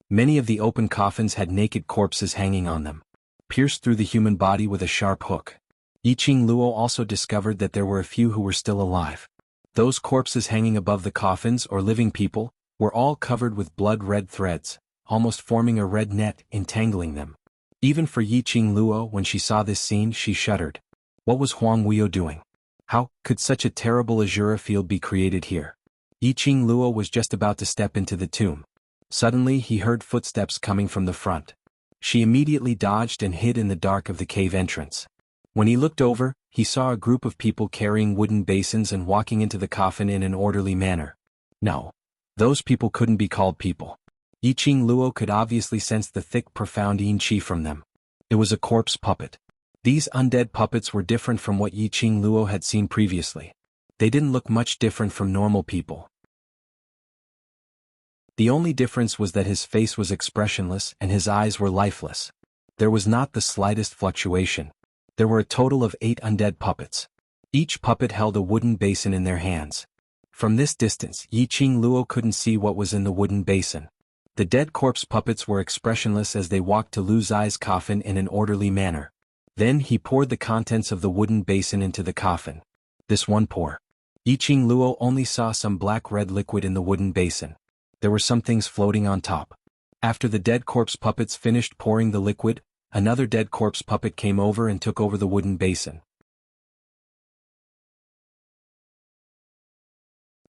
many of the open coffins had naked corpses hanging on them, pierced through the human body with a sharp hook. Yiqing Luo also discovered that there were a few who were still alive. Those corpses hanging above the coffins, or living people, were all covered with blood-red threads, almost forming a red net entangling them. Even for Yiqing Luo, when she saw this scene, she shuddered. What was Huang Wuyo doing? How could such a terrible azure field be created here? Yiqing Luo was just about to step into the tomb. Suddenly he heard footsteps coming from the front. She immediately dodged and hid in the dark of the cave entrance. When he looked over, he saw a group of people carrying wooden basins and walking into the coffin in an orderly manner. No. Those people couldn't be called people. Yiqing Luo could obviously sense the thick, profound yin qi from them. It was a corpse puppet. These undead puppets were different from what Yiqing Luo had seen previously. They didn't look much different from normal people. The only difference was that his face was expressionless and his eyes were lifeless. There was not the slightest fluctuation. There were a total of 8 undead puppets. Each puppet held a wooden basin in their hands. From this distance, Yiqing Luo couldn't see what was in the wooden basin. The dead corpse puppets were expressionless as they walked to Lu Zai's coffin in an orderly manner. Then he poured the contents of the wooden basin into the coffin. This one pour. Yiqing Luo only saw some black-red liquid in the wooden basin. There were some things floating on top. After the dead corpse puppets finished pouring the liquid, another dead corpse puppet came over and took over the wooden basin.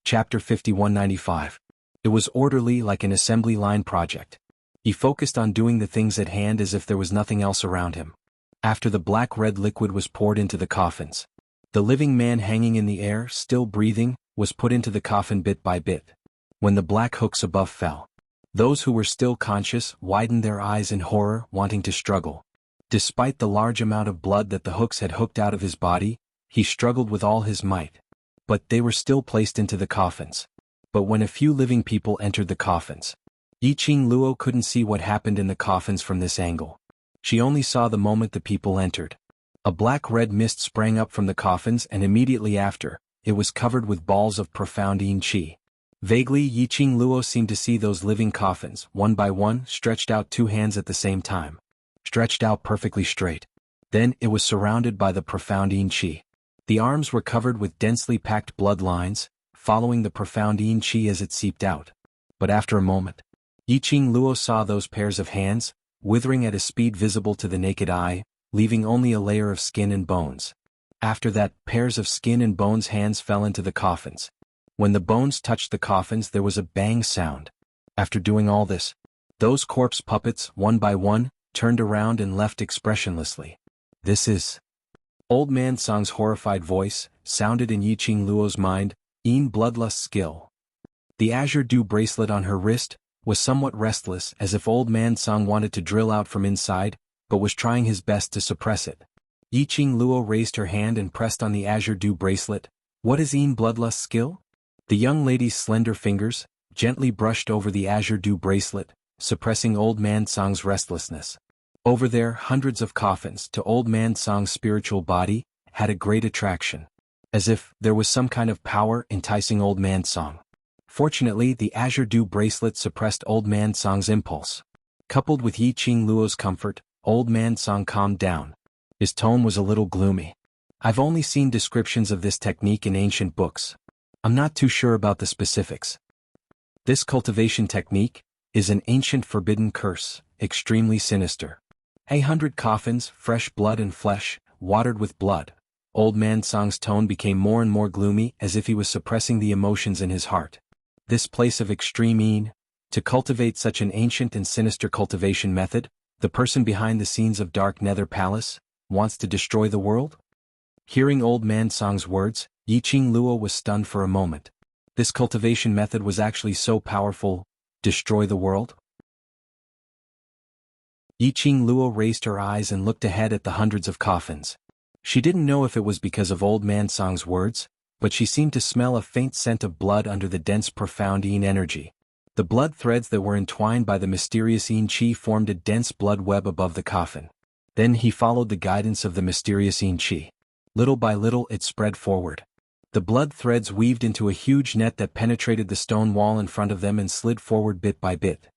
Chapter 5195. It was orderly, like an assembly line project. He focused on doing the things at hand as if there was nothing else around him. After the black-red liquid was poured into the coffins, The living man hanging in the air, still breathing, was put into the coffin bit by bit. When the black hooks above fell, those who were still conscious widened their eyes in horror, wanting to struggle. Despite the large amount of blood that the hooks had hooked out of his body, he struggled with all his might. But they were still placed into the coffins. But when a few living people entered the coffins, Yiqing Luo couldn't see what happened in the coffins from this angle. She only saw the moment the people entered. A black-red mist sprang up from the coffins, and immediately after, it was covered with balls of profound yin qi. Vaguely, Yiqing Luo seemed to see those living coffins, one by one, stretched out two hands at the same time. Stretched out perfectly straight. Then, it was surrounded by the profound yin qi. The arms were covered with densely packed blood lines, following the profound yin qi as it seeped out. But after a moment, Yiqing Luo saw those pairs of hands, withering at a speed visible to the naked eye, leaving only a layer of skin and bones. After that, pairs of skin and bones hands fell into the coffins. When the bones touched the coffins, there was a bang sound. After doing all this, those corpse puppets, one by one, turned around and left expressionlessly. This is... Old Man Song's horrified voice sounded in Yiqing Luo's mind, "Yin bloodlust skill." The azure dew bracelet on her wrist was somewhat restless, as if Old Man Song wanted to drill out from inside, but was trying his best to suppress it. Yiqing Luo raised her hand and pressed on the azure dew bracelet. "What is Yin bloodlust skill?" The young lady's slender fingers gently brushed over the azure dew bracelet, suppressing Old Man Song's restlessness. Over there, hundreds of coffins, to Old Man Song's spiritual body, had a great attraction. As if there was some kind of power enticing Old Man Song. Fortunately, the azure dew bracelet suppressed Old Man Song's impulse. Coupled with Yiqing Luo's comfort, Old Man Song calmed down. His tone was a little gloomy. "I've only seen descriptions of this technique in ancient books. I'm not too sure about the specifics. This cultivation technique is an ancient forbidden curse, extremely sinister. 100 coffins, fresh blood and flesh, watered with blood." Old Man Song's tone became more and more gloomy, as if he was suppressing the emotions in his heart. This place of extreme yin, to cultivate such an ancient and sinister cultivation method, the person behind the scenes of Dark Nether Palace, wants to destroy the world? Hearing Old Man Song's words, Yiqing Luo was stunned for a moment. This cultivation method was actually so powerful, destroy the world? Yiqing Luo raised her eyes and looked ahead at the hundreds of coffins. She didn't know if it was because of Old Man Song's words, but she seemed to smell a faint scent of blood under the dense profound yin energy. The blood threads that were entwined by the mysterious yin qi formed a dense blood web above the coffin. Then he followed the guidance of the mysterious yin qi. Little by little it spread forward. The blood threads weaved into a huge net that penetrated the stone wall in front of them and slid forward bit by bit.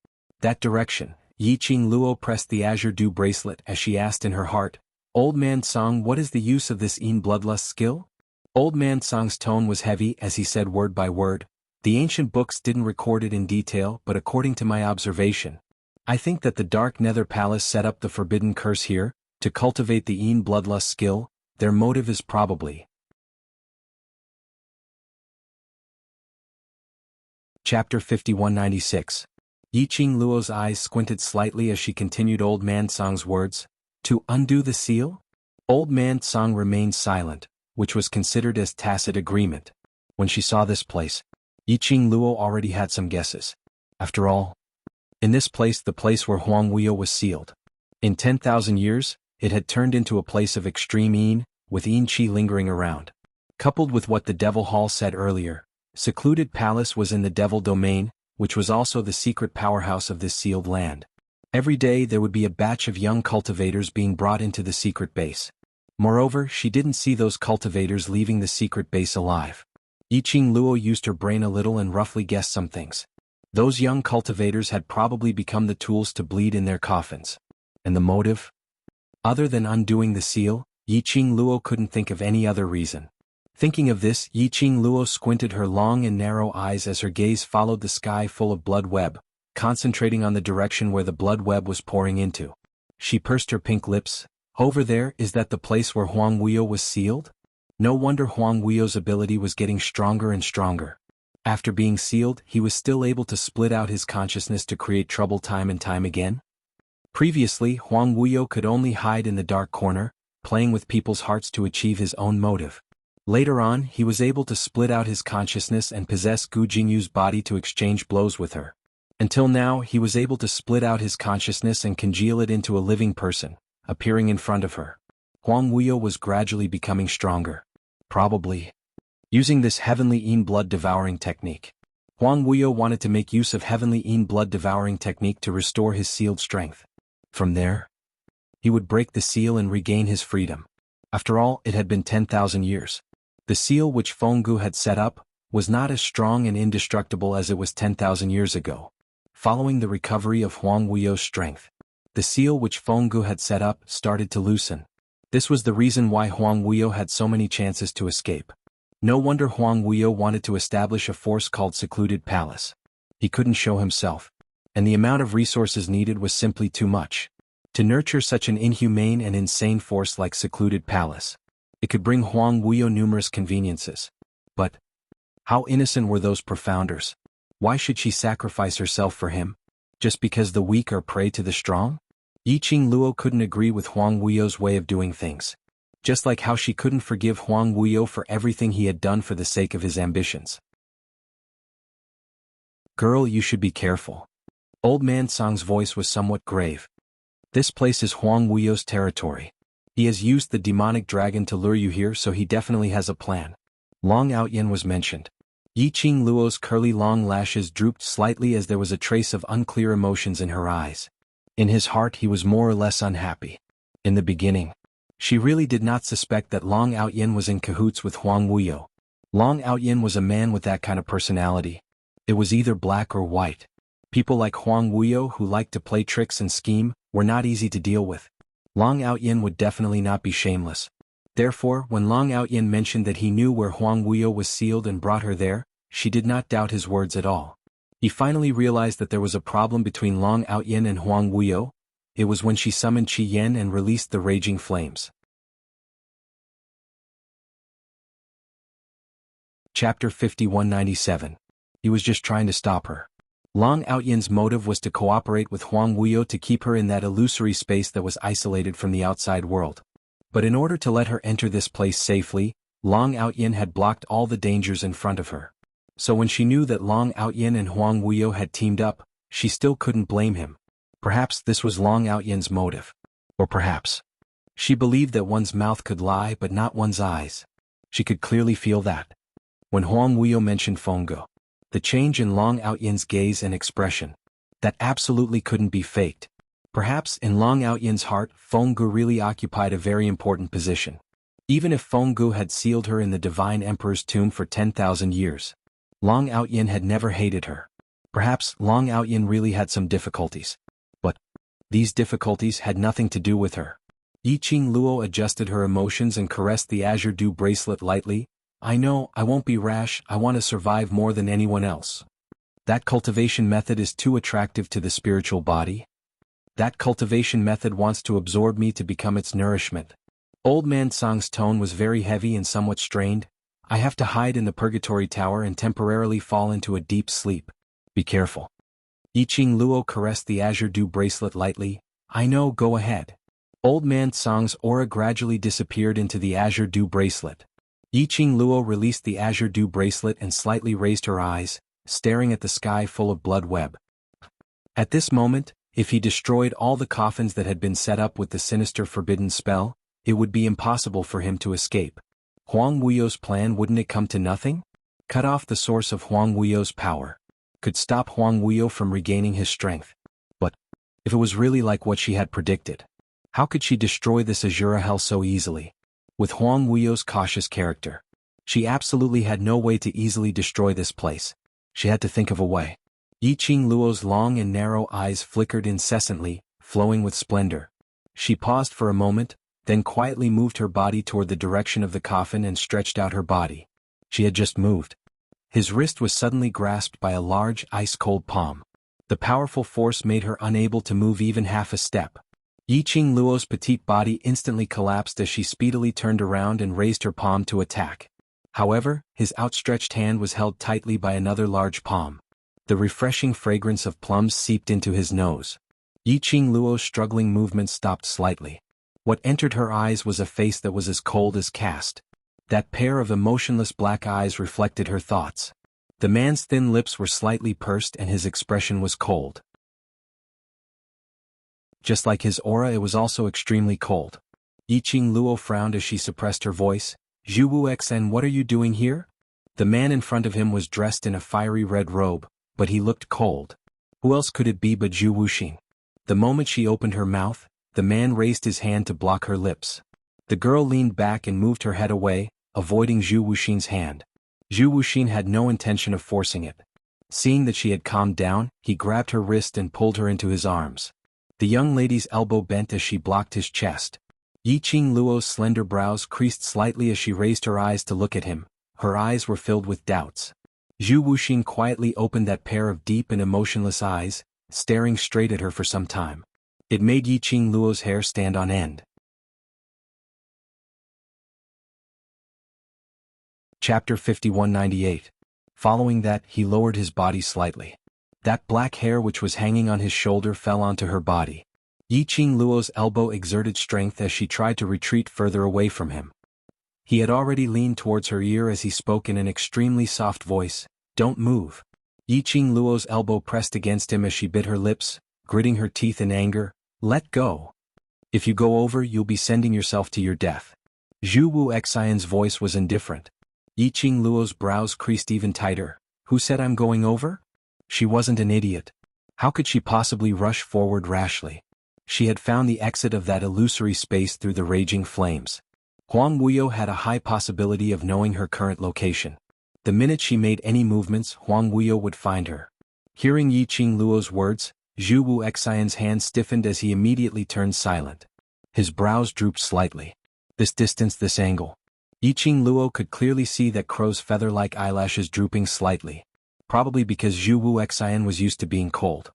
That direction. Yiqing Luo pressed the azure dew bracelet as she asked in her heart, "Old Man Song, what is the use of this Yin bloodlust skill?" Old Man Song's tone was heavy as he said word by word, "The ancient books didn't record it in detail, but according to my observation, I think that the Dark Nether Palace set up the forbidden curse here, to cultivate the Yin bloodlust skill. Their motive is probably..." Chapter 5196. Yiqing Luo's eyes squinted slightly as she continued Old Man Song's words. "To undo the seal?" Old Man Song remained silent, which was considered as tacit agreement. When she saw this place, Yiqing Luo already had some guesses. After all, in this place, the place where Huang Wuyo was sealed. In 10,000 years, it had turned into a place of extreme yin, with yin qi lingering around. Coupled with what the Devil Hall said earlier, secluded palace was in the Devil Domain, which was also the secret powerhouse of this sealed land. Every day there would be a batch of young cultivators being brought into the secret base. Moreover, she didn't see those cultivators leaving the secret base alive. Yiqing Luo used her brain a little and roughly guessed some things. Those young cultivators had probably become the tools to bleed in their coffins. And the motive? Other than undoing the seal, Yiqing Luo couldn't think of any other reason. Thinking of this, Yiqing Luo squinted her long and narrow eyes as her gaze followed the sky full of blood web, concentrating on the direction where the blood web was pouring into. She pursed her pink lips. "Over there, is that the place where Huang Wuyo was sealed?" No wonder Huang Wuyo's ability was getting stronger and stronger. After being sealed, he was still able to split out his consciousness to create trouble time and time again. Previously, Huang Wuyo could only hide in the dark corner, playing with people's hearts to achieve his own motive. Later on, he was able to split out his consciousness and possess Gu Jingyu's body to exchange blows with her. Until now, he was able to split out his consciousness and congeal it into a living person, appearing in front of her. Huang Wuyo was gradually becoming stronger. Probably using this heavenly Yin blood-devouring technique. Huang Wuyo wanted to make use of heavenly Yin blood-devouring technique to restore his sealed strength. From there, he would break the seal and regain his freedom. After all, it had been 10,000 years. The seal which Fenggu had set up was not as strong and indestructible as it was 10,000 years ago. Following the recovery of Huang Wuyo's strength, the seal which Fenggu had set up started to loosen. This was the reason why Huang Wuyo had so many chances to escape. No wonder Huang Wuyo wanted to establish a force called Secluded Palace. He couldn't show himself, and the amount of resources needed was simply too much. To nurture such an inhumane and insane force like Secluded Palace, it could bring Huang Wuyo numerous conveniences. But how innocent were those profounders? Why should she sacrifice herself for him? Just because the weak are prey to the strong? Yiqing Luo couldn't agree with Huang Wuyo's way of doing things. Just like how she couldn't forgive Huang Wuyo for everything he had done for the sake of his ambitions. Girl, you should be careful. Old man Song's voice was somewhat grave. This place is Huang Wuyo's territory. He has used the demonic dragon to lure you here, so he definitely has a plan. Long Outyen was mentioned. Yiqing Luo's curly long lashes drooped slightly as there was a trace of unclear emotions in her eyes. In his heart he was more or less unhappy. In the beginning, she really did not suspect that Long Outyen was in cahoots with Huang Wuyo. Long Outyen was a man with that kind of personality. It was either black or white. People like Huang Wuyo who liked to play tricks and scheme were not easy to deal with. Long Outyen would definitely not be shameless. Therefore, when Long Outyen mentioned that he knew where Huang Wuyo was sealed and brought her there, she did not doubt his words at all. He finally realized that there was a problem between Long Outyen and Huang Wuyo. It was when she summoned Qi Yan and released the raging flames. Chapter 5197. He was just trying to stop her. Long Outyen's motive was to cooperate with Huang Wuyo to keep her in that illusory space that was isolated from the outside world. But in order to let her enter this place safely, Long Outyen had blocked all the dangers in front of her. So when she knew that Long Outyen and Huang Wuyo had teamed up, she still couldn't blame him. Perhaps this was Long Outyen's motive. Or perhaps she believed that one's mouth could lie but not one's eyes. She could clearly feel that. When Huang Wuyo mentioned Fenggu, the change in Long Outyen's gaze and expression, that absolutely couldn't be faked. Perhaps in Long Outyen's heart, Fenggu really occupied a very important position. Even if Fenggu had sealed her in the Divine Emperor's tomb for 10,000 years, Long Outyen had never hated her. Perhaps Long Outyen really had some difficulties. But these difficulties had nothing to do with her. Yiqing Luo adjusted her emotions and caressed the azure dew bracelet lightly. I know, I won't be rash, I want to survive more than anyone else. That cultivation method is too attractive to the spiritual body. That cultivation method wants to absorb me to become its nourishment. Old man Song's tone was very heavy and somewhat strained. I have to hide in the purgatory tower and temporarily fall into a deep sleep. Be careful. Yiqing Luo caressed the azure dew bracelet lightly. I know, go ahead. Old man Song's aura gradually disappeared into the azure dew bracelet. Yiqing Luo released the azure dew bracelet and slightly raised her eyes, staring at the sky full of blood web. At this moment, if he destroyed all the coffins that had been set up with the sinister forbidden spell, it would be impossible for him to escape. Huang Wuyo's plan, wouldn't it come to nothing? Cut off the source of Huang Wuyo's power. Could stop Huang Wuyo from regaining his strength. But if it was really like what she had predicted, how could she destroy this Azura hell so easily? With Huang Wuyo's cautious character, she absolutely had no way to easily destroy this place. She had to think of a way. Yiqing Luo's long and narrow eyes flickered incessantly, flowing with splendor. She paused for a moment, then quietly moved her body toward the direction of the coffin and stretched out her body. She had just moved. His wrist was suddenly grasped by a large, ice-cold palm. The powerful force made her unable to move even half a step. Yiqing Luo's petite body instantly collapsed as she speedily turned around and raised her palm to attack. However, his outstretched hand was held tightly by another large palm. The refreshing fragrance of plums seeped into his nose. Yiqing Luo's struggling movement stopped slightly. What entered her eyes was a face that was as cold as cast. That pair of emotionless black eyes reflected her thoughts. The man's thin lips were slightly pursed and his expression was cold. Just like his aura, it was also extremely cold. Yiqing Luo frowned as she suppressed her voice. Zhu Wuxen, what are you doing here? The man in front of him was dressed in a fiery red robe, but he looked cold. Who else could it be but Zhu Wuxin? The moment she opened her mouth, the man raised his hand to block her lips. The girl leaned back and moved her head away, avoiding Zhu Wuxin's hand. Zhu Wuxin had no intention of forcing it. Seeing that she had calmed down, he grabbed her wrist and pulled her into his arms. The young lady's elbow bent as she blocked his chest. Yiqing Luo's slender brows creased slightly as she raised her eyes to look at him. Her eyes were filled with doubts. Zhu Wuxin quietly opened that pair of deep and emotionless eyes, staring straight at her for some time. It made Yiqing Luo's hair stand on end. Chapter 5198. Following that, he lowered his body slightly. That black hair which was hanging on his shoulder fell onto her body. Yiqing Luo's elbow exerted strength as she tried to retreat further away from him. He had already leaned towards her ear as he spoke in an extremely soft voice, "Don't move." Yiqing Luo's elbow pressed against him as she bit her lips, gritting her teeth in anger. "Let go. If you go over, you'll be sending yourself to your death." Zhu Wuxian's voice was indifferent. Yiqing Luo's brows creased even tighter. "Who said I'm going over?" She wasn't an idiot. How could she possibly rush forward rashly? She had found the exit of that illusory space through the raging flames. Huang Wuyo had a high possibility of knowing her current location. The minute she made any movements, Huang Wuyo would find her. Hearing Yiqing Luo's words, Zhu Wuxian's hand stiffened as he immediately turned silent. His brows drooped slightly. This distance, this angle. Yiqing Luo could clearly see that crow's feather-like eyelashes drooping slightly. Probably because Zhu Wuxian was used to being cold.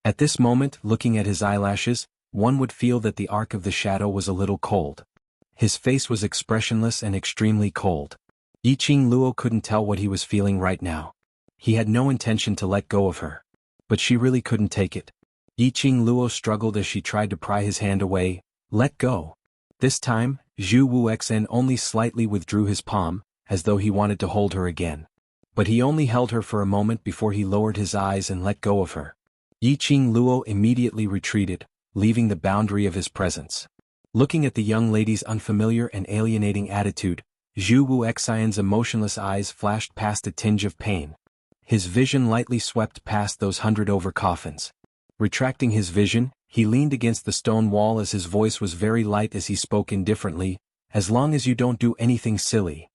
At this moment, looking at his eyelashes, one would feel that the arc of the shadow was a little cold. His face was expressionless and extremely cold. Yiqing Luo couldn't tell what he was feeling right now. He had no intention to let go of her. But she really couldn't take it. Yiqing Luo struggled as she tried to pry his hand away. "Let go." This time, Zhu Wuxian only slightly withdrew his palm, as though he wanted to hold her again. But he only held her for a moment before he lowered his eyes and let go of her. Yiqing Luo immediately retreated, leaving the boundary of his presence. Looking at the young lady's unfamiliar and alienating attitude, Zhu Wuxian's emotionless eyes flashed past a tinge of pain. His vision lightly swept past those 100 coffins. Retracting his vision, he leaned against the stone wall as his voice was very light as he spoke indifferently, "As long as you don't do anything silly.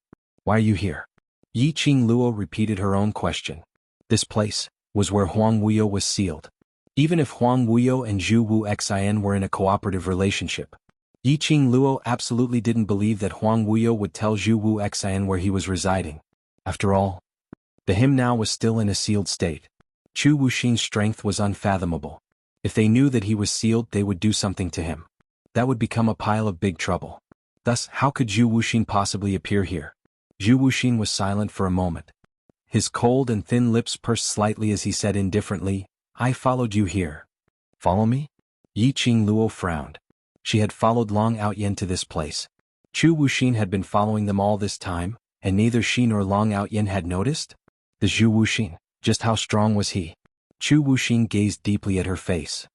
Why are you here?" Yiqing Luo repeated her own question. This place was where Huang Wuyo was sealed. Even if Huang Wuyo and Zhu Wuxian were in a cooperative relationship, Yiqing Luo absolutely didn't believe that Huang Wuyo would tell Zhu Wuxian where he was residing. After all, the him now was still in a sealed state. Zhu Wuxin's strength was unfathomable. If they knew that he was sealed, they would do something to him. That would become a pile of big trouble. Thus, how could Zhu Wuxin possibly appear here? Zhu Wuxin was silent for a moment. His cold and thin lips pursed slightly as he said indifferently, "I followed you here." "Follow me?" Yiqing Luo frowned. She had followed Long Outyen to this place. Zhu Wuxin had been following them all this time, and neither she nor Long Outyen had noticed? The Zhu Wuxin, just how strong was he? Zhu Wuxin gazed deeply at her face.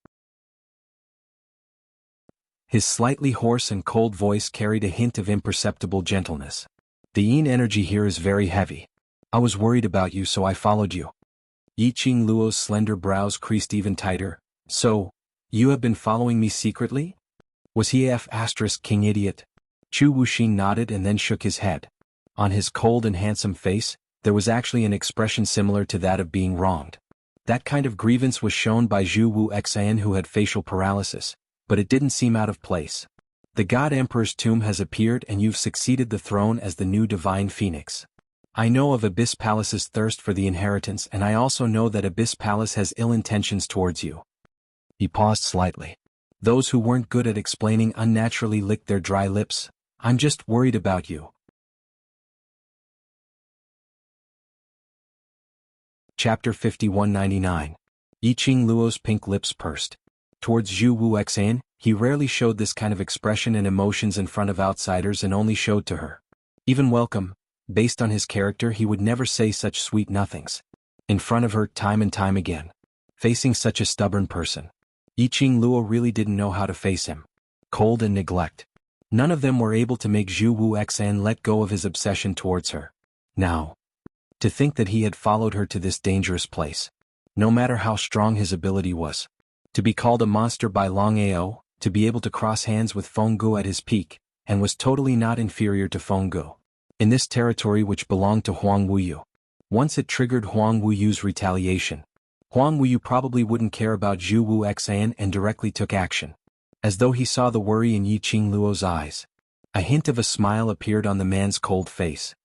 His slightly hoarse and cold voice carried a hint of imperceptible gentleness. "The yin energy here is very heavy. I was worried about you, so I followed you." Yiqing Luo's slender brows creased even tighter. "So, you have been following me secretly?" Was he King idiot? Zhu Wuxin nodded and then shook his head. On his cold and handsome face, there was actually an expression similar to that of being wronged. That kind of grievance was shown by Zhu Wuxian, who had facial paralysis, but it didn't seem out of place. "The God Emperor's tomb has appeared and you've succeeded the throne as the new divine phoenix. I know of Abyss Palace's thirst for the inheritance, and I also know that Abyss Palace has ill intentions towards you." He paused slightly. Those who weren't good at explaining unnaturally licked their dry lips. "I'm just worried about you." Chapter 5199. Yiqing Luo's pink lips pursed. Towards Zhu Wuxian, he rarely showed this kind of expression and emotions in front of outsiders and only showed to her. Even welcome, based on his character, he would never say such sweet nothings. In front of her, time and time again. Facing such a stubborn person. Yiqing Luo really didn't know how to face him. Cold and neglect. None of them were able to make Zhu Wuxian let go of his obsession towards her. Now, to think that he had followed her to this dangerous place. No matter how strong his ability was. To be called a monster by Long Ao, to be able to cross hands with Feng Gu at his peak, and was totally not inferior to Feng Gu. In this territory which belonged to Huang Wuyu. Once it triggered Huang Wuyu's retaliation. Huang Wuyu probably wouldn't care about Zhu Wuxian and directly took action. As though he saw the worry in Yiqing Luo's eyes. A hint of a smile appeared on the man's cold face.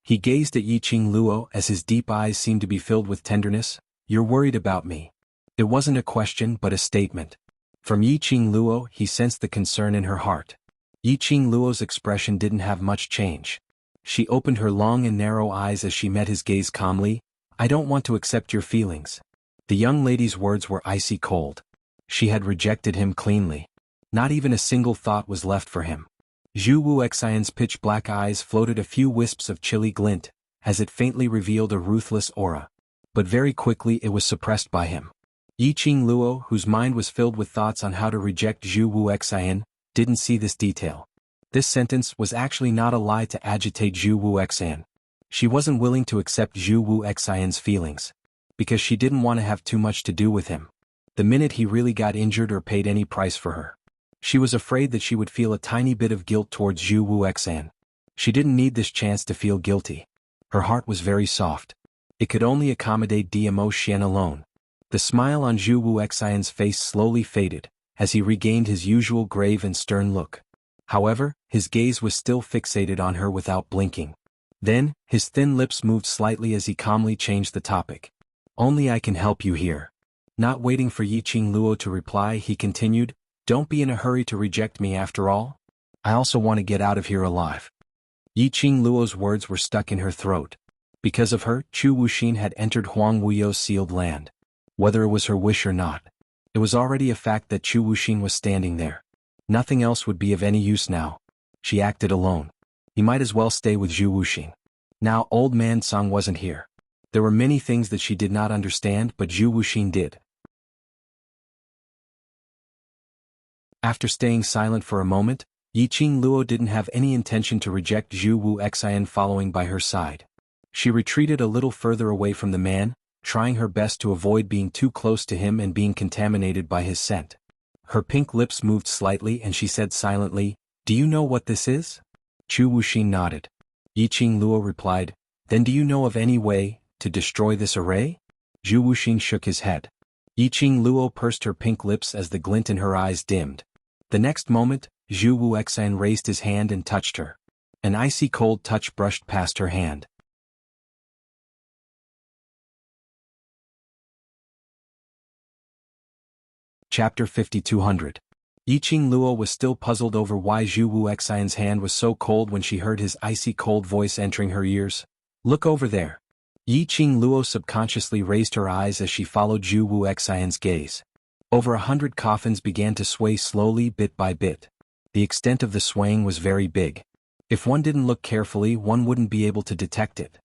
He gazed at Yiqing Luo as his deep eyes seemed to be filled with tenderness. "You're worried about me." It wasn't a question but a statement. From Yiqing Luo he sensed the concern in her heart. Yiqing Luo's expression didn't have much change. She opened her long and narrow eyes as she met his gaze calmly. "I don't want to accept your feelings." The young lady's words were icy cold. She had rejected him cleanly. Not even a single thought was left for him. Zhu Wuxian's pitch-black eyes floated a few wisps of chilly glint, as it faintly revealed a ruthless aura. But very quickly it was suppressed by him. Yiqing Luo, whose mind was filled with thoughts on how to reject Zhu Wuxian, didn't see this detail. This sentence was actually not a lie to agitate Zhu Wuxian. She wasn't willing to accept Zhu Wuxian's feelings. Because she didn't want to have too much to do with him. The minute he really got injured or paid any price for her. She was afraid that she would feel a tiny bit of guilt towards Zhu Wuxian. She didn't need this chance to feel guilty. Her heart was very soft. It could only accommodate Diamo Xian alone. The smile on Zhu Wuxian's face slowly faded, as he regained his usual grave and stern look. However, his gaze was still fixated on her without blinking. Then, his thin lips moved slightly as he calmly changed the topic. "Only I can help you here." Not waiting for Yiqing Luo to reply, he continued, "Don't be in a hurry to reject me after all. I also want to get out of here alive." Yiqing Luo's words were stuck in her throat. Because of her, Chu Wuxin had entered Huang Wuyu's sealed land. Whether it was her wish or not. It was already a fact that Chu Wuxin was standing there. Nothing else would be of any use now. She acted alone. He might as well stay with Zhu Wuxin. Now old man Song wasn't here. There were many things that she did not understand, but Zhu Wuxin did. After staying silent for a moment, Yiqing Luo didn't have any intention to reject Zhu Wuxian following by her side. She retreated a little further away from the man, trying her best to avoid being too close to him and being contaminated by his scent. Her pink lips moved slightly and she said silently, "Do you know what this is?" Chu Wuxin nodded. Yiqing Luo replied, "Then do you know of any way to destroy this array?" Zhu Wuxin shook his head. Yiqing Luo pursed her pink lips as the glint in her eyes dimmed. The next moment, Zhu Wuxian raised his hand and touched her. An icy cold touch brushed past her hand. Chapter 5200. Yiqing Luo was still puzzled over why Zhu Wuxian's hand was so cold when she heard his icy cold voice entering her ears. "Look over there." Yiqing Luo subconsciously raised her eyes as she followed Zhu Wuxian's gaze. Over 100 coffins began to sway slowly bit by bit. The extent of the swaying was very big. If one didn't look carefully, one wouldn't be able to detect it.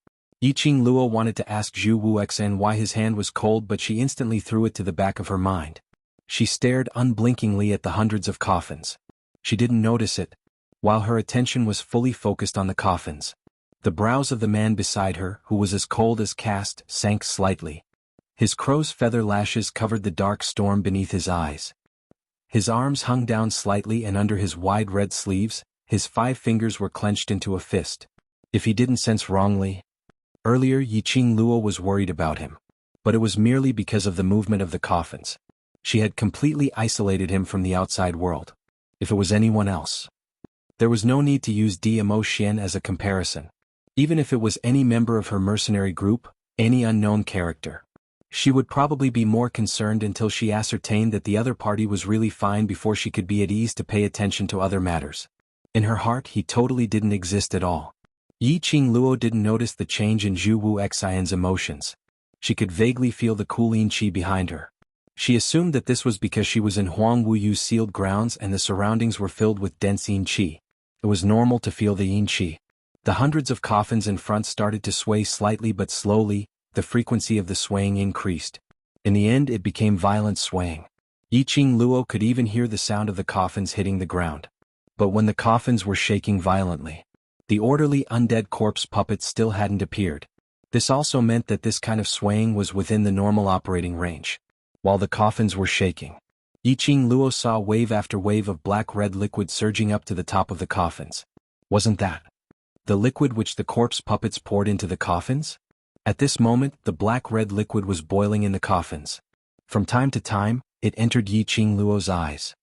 Yiqing Luo wanted to ask Zhu Wuxian why his hand was cold, but she instantly threw it to the back of her mind. She stared unblinkingly at the hundreds of coffins. She didn't notice it, while her attention was fully focused on the coffins. The brows of the man beside her, who was as cold as cast, sank slightly. His crow's feather lashes covered the dark storm beneath his eyes. His arms hung down slightly and under his wide red sleeves, his 5 fingers were clenched into a fist. If he didn't sense wrongly. Earlier Yiqing Luo was worried about him. But it was merely because of the movement of the coffins. She had completely isolated him from the outside world. If it was anyone else. There was no need to use Diamo Xian as a comparison. Even if it was any member of her mercenary group, any unknown character. She would probably be more concerned until she ascertained that the other party was really fine before she could be at ease to pay attention to other matters. In her heart he totally didn't exist at all. Yiqing Luo didn't notice the change in Zhu Wuxian's emotions. She could vaguely feel the cool yin qi behind her. She assumed that this was because she was in Huang Wuyu's sealed grounds and the surroundings were filled with dense yin qi. It was normal to feel the yin qi. The hundreds of coffins in front started to sway slightly but slowly, the frequency of the swaying increased. In the end it became violent swaying. Yiqing Luo could even hear the sound of the coffins hitting the ground. But when the coffins were shaking violently, the orderly undead corpse puppets still hadn't appeared. This also meant that this kind of swaying was within the normal operating range. While the coffins were shaking, Yiqing Luo saw wave after wave of black-red liquid surging up to the top of the coffins. Wasn't that the liquid which the corpse puppets poured into the coffins? At this moment, the black-red liquid was boiling in the coffins. From time to time, it entered Yiqing Luo's eyes.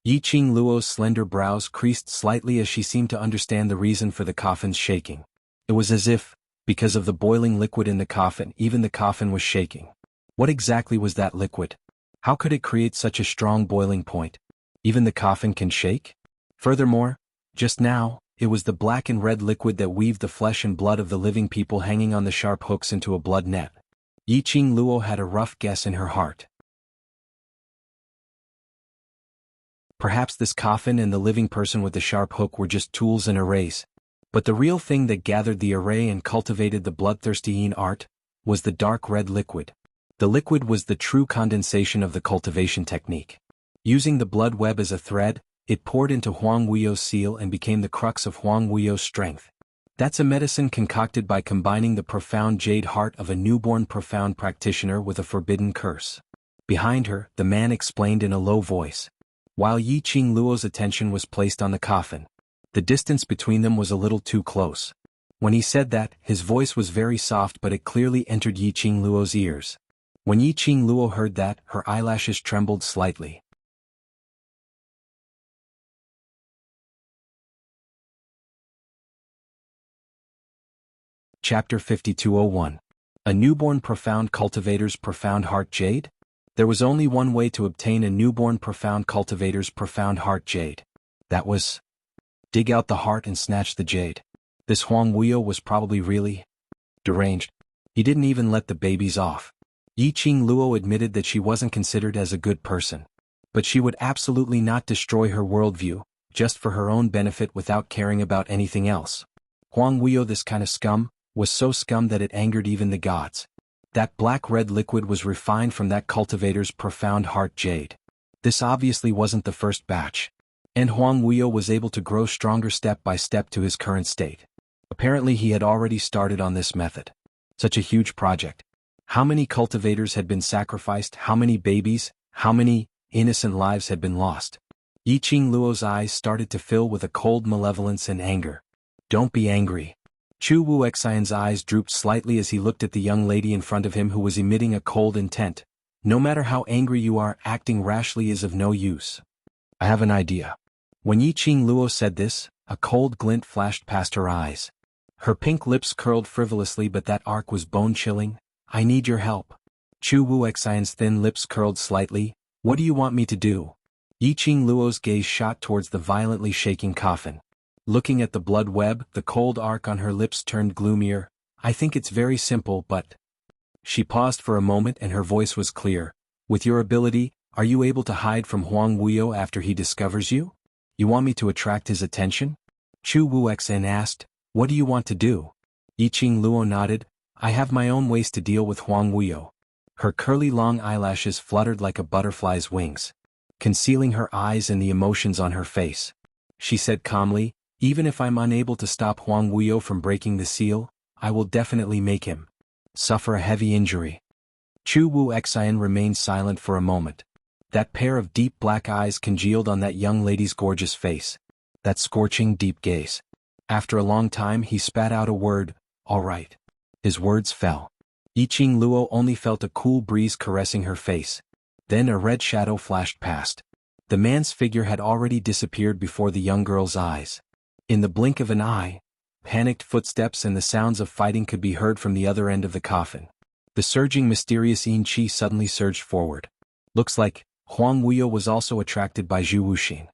Yiqing Luo's slender brows creased slightly as she seemed to understand the reason for the coffin's shaking. It was as if, because of the boiling liquid in the coffin, even the coffin was shaking. What exactly was that liquid? How could it create such a strong boiling point? Even the coffin can shake? Furthermore, just now, it was the black and red liquid that weaved the flesh and blood of the living people hanging on the sharp hooks into a blood net. Yiqing Luo had a rough guess in her heart. Perhaps this coffin and the living person with the sharp hook were just tools and arrays. But the real thing that gathered the array and cultivated the bloodthirsty yin art was the dark red liquid. The liquid was the true condensation of the cultivation technique. Using the blood web as a thread, it poured into Huang Wuyo's seal and became the crux of Huang Wuyo's strength. That's a medicine concocted by combining the profound jade heart of a newborn profound practitioner with a forbidden curse. Behind her, the man explained in a low voice. While Yiqing Luo's attention was placed on the coffin, the distance between them was a little too close. When he said that, his voice was very soft, but it clearly entered Yiqing Luo's ears. When Yiqing Luo heard that, her eyelashes trembled slightly. Chapter 5201. A newborn profound cultivator's profound heart jade? There was only one way to obtain a newborn profound cultivator's profound heart jade. That was dig out the heart and snatch the jade. This Huang Wuyo was probably really deranged. He didn't even let the babies off. Yiqing Luo admitted that she wasn't considered as a good person. But she would absolutely not destroy her worldview, just for her own benefit without caring about anything else. Huang Wuyo, this kind of scum, was so scum that it angered even the gods. That black-red liquid was refined from that cultivator's profound heart jade. This obviously wasn't the first batch. And Huang Wuyo was able to grow stronger step by step to his current state. Apparently he had already started on this method. Such a huge project. How many cultivators had been sacrificed? How many babies? How many innocent lives had been lost? Yiqing Luo's eyes started to fill with a cold malevolence and anger. Don't be angry. Chu Wuxian's eyes drooped slightly as he looked at the young lady in front of him who was emitting a cold intent. No matter how angry you are, acting rashly is of no use. I have an idea. When Yiqing Luo said this, a cold glint flashed past her eyes. Her pink lips curled frivolously, but that arc was bone-chilling. I need your help. Chu Wuxian's thin lips curled slightly. What do you want me to do? Yiqing Luo's gaze shot towards the violently shaking coffin. Looking at the blood web, the cold arc on her lips turned gloomier. I think it's very simple, but... She paused for a moment and her voice was clear. With your ability, are you able to hide from Huang Wuyo after he discovers you? You want me to attract his attention? Chu Wuxian asked. What do you want to do? Yiqing Luo nodded. I have my own ways to deal with Huang Wuyo. Her curly long eyelashes fluttered like a butterfly's wings, concealing her eyes and the emotions on her face. She said calmly, even if I'm unable to stop Huang Wuyo from breaking the seal, I will definitely make him suffer a heavy injury. Chu Wuxian remained silent for a moment. That pair of deep black eyes congealed on that young lady's gorgeous face. That scorching deep gaze. After a long time he spat out a word, all right. His words fell. Yiqing Luo only felt a cool breeze caressing her face. Then a red shadow flashed past. The man's figure had already disappeared before the young girl's eyes. In the blink of an eye, panicked footsteps and the sounds of fighting could be heard from the other end of the coffin. The surging mysterious yin qi suddenly surged forward. Looks like Huang Wuyo was also attracted by Zhu Wuxin.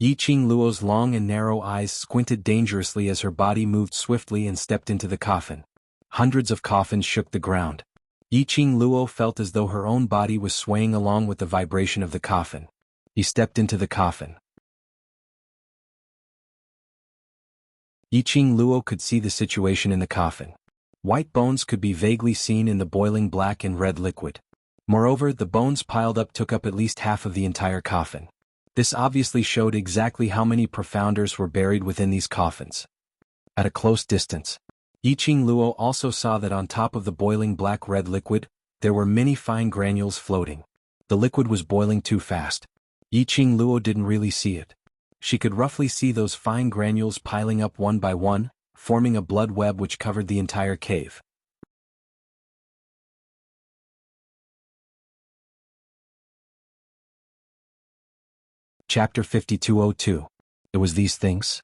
Yiqing Luo's long and narrow eyes squinted dangerously as her body moved swiftly and stepped into the coffin. Hundreds of coffins shook the ground. Yiqing Luo felt as though her own body was swaying along with the vibration of the coffin. He stepped into the coffin. Yiqing Luo could see the situation in the coffin. White bones could be vaguely seen in the boiling black and red liquid. Moreover, the bones piled up took up at least half of the entire coffin. This obviously showed exactly how many profounders were buried within these coffins. At a close distance, Yiqing Luo also saw that on top of the boiling black-red liquid, there were many fine granules floating. The liquid was boiling too fast. Yiqing Luo didn't really see it. She could roughly see those fine granules piling up one by one, forming a blood web which covered the entire cave. Chapter 5202. It was these things.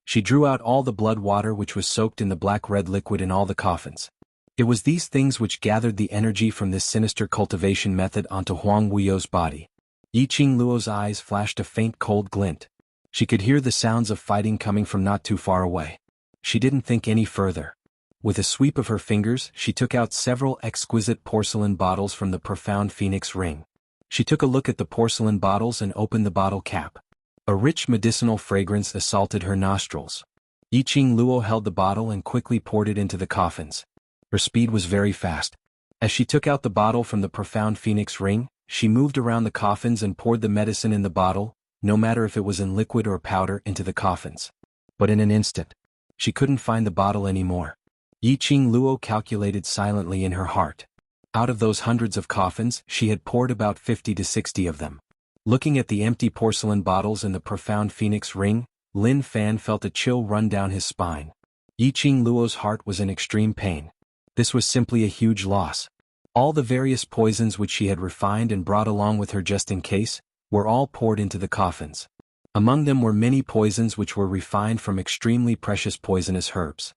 She drew out all the blood water which was soaked in the black-red liquid in all the coffins. It was these things which gathered the energy from this sinister cultivation method onto Huang Wuyo's body. Yiqing Luo's eyes flashed a faint cold glint. She could hear the sounds of fighting coming from not too far away. She didn't think any further. With a sweep of her fingers, she took out several exquisite porcelain bottles from the profound phoenix ring. She took a look at the porcelain bottles and opened the bottle cap. A rich medicinal fragrance assaulted her nostrils. Yiqing Luo held the bottle and quickly poured it into the coffins. Her speed was very fast. As she took out the bottle from the profound phoenix ring, she moved around the coffins and poured the medicine in the bottle, no matter if it was in liquid or powder, into the coffins. But in an instant, she couldn't find the bottle anymore. Yiqing Luo calculated silently in her heart. Out of those hundreds of coffins, she had poured about 50 to 60 of them. Looking at the empty porcelain bottles in the profound phoenix ring, Lin Fan felt a chill run down his spine. Yiqing Luo's heart was in extreme pain. This was simply a huge loss. All the various poisons which she had refined and brought along with her just in case, were all poured into the coffins. Among them were many poisons which were refined from extremely precious poisonous herbs.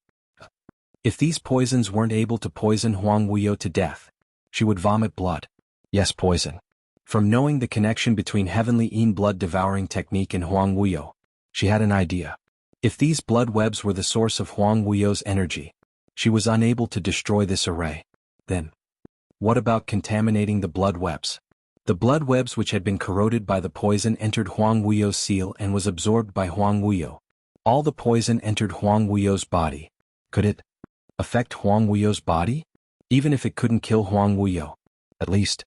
If these poisons weren't able to poison Huang Wuyo to death, she would vomit blood. Yes, poison. From knowing the connection between heavenly Yin blood-devouring technique and Huang Wuyo, she had an idea. If these blood webs were the source of Huang Wuyo's energy, she was unable to destroy this array. Then, what about contaminating the blood webs? The blood webs which had been corroded by the poison entered Huang Wuyo's seal and was absorbed by Huang Wuyo. All the poison entered Huang Wuyo's body. Could it affect Huang Wuyo's body? Even if it couldn't kill Huang Wuyo, at least,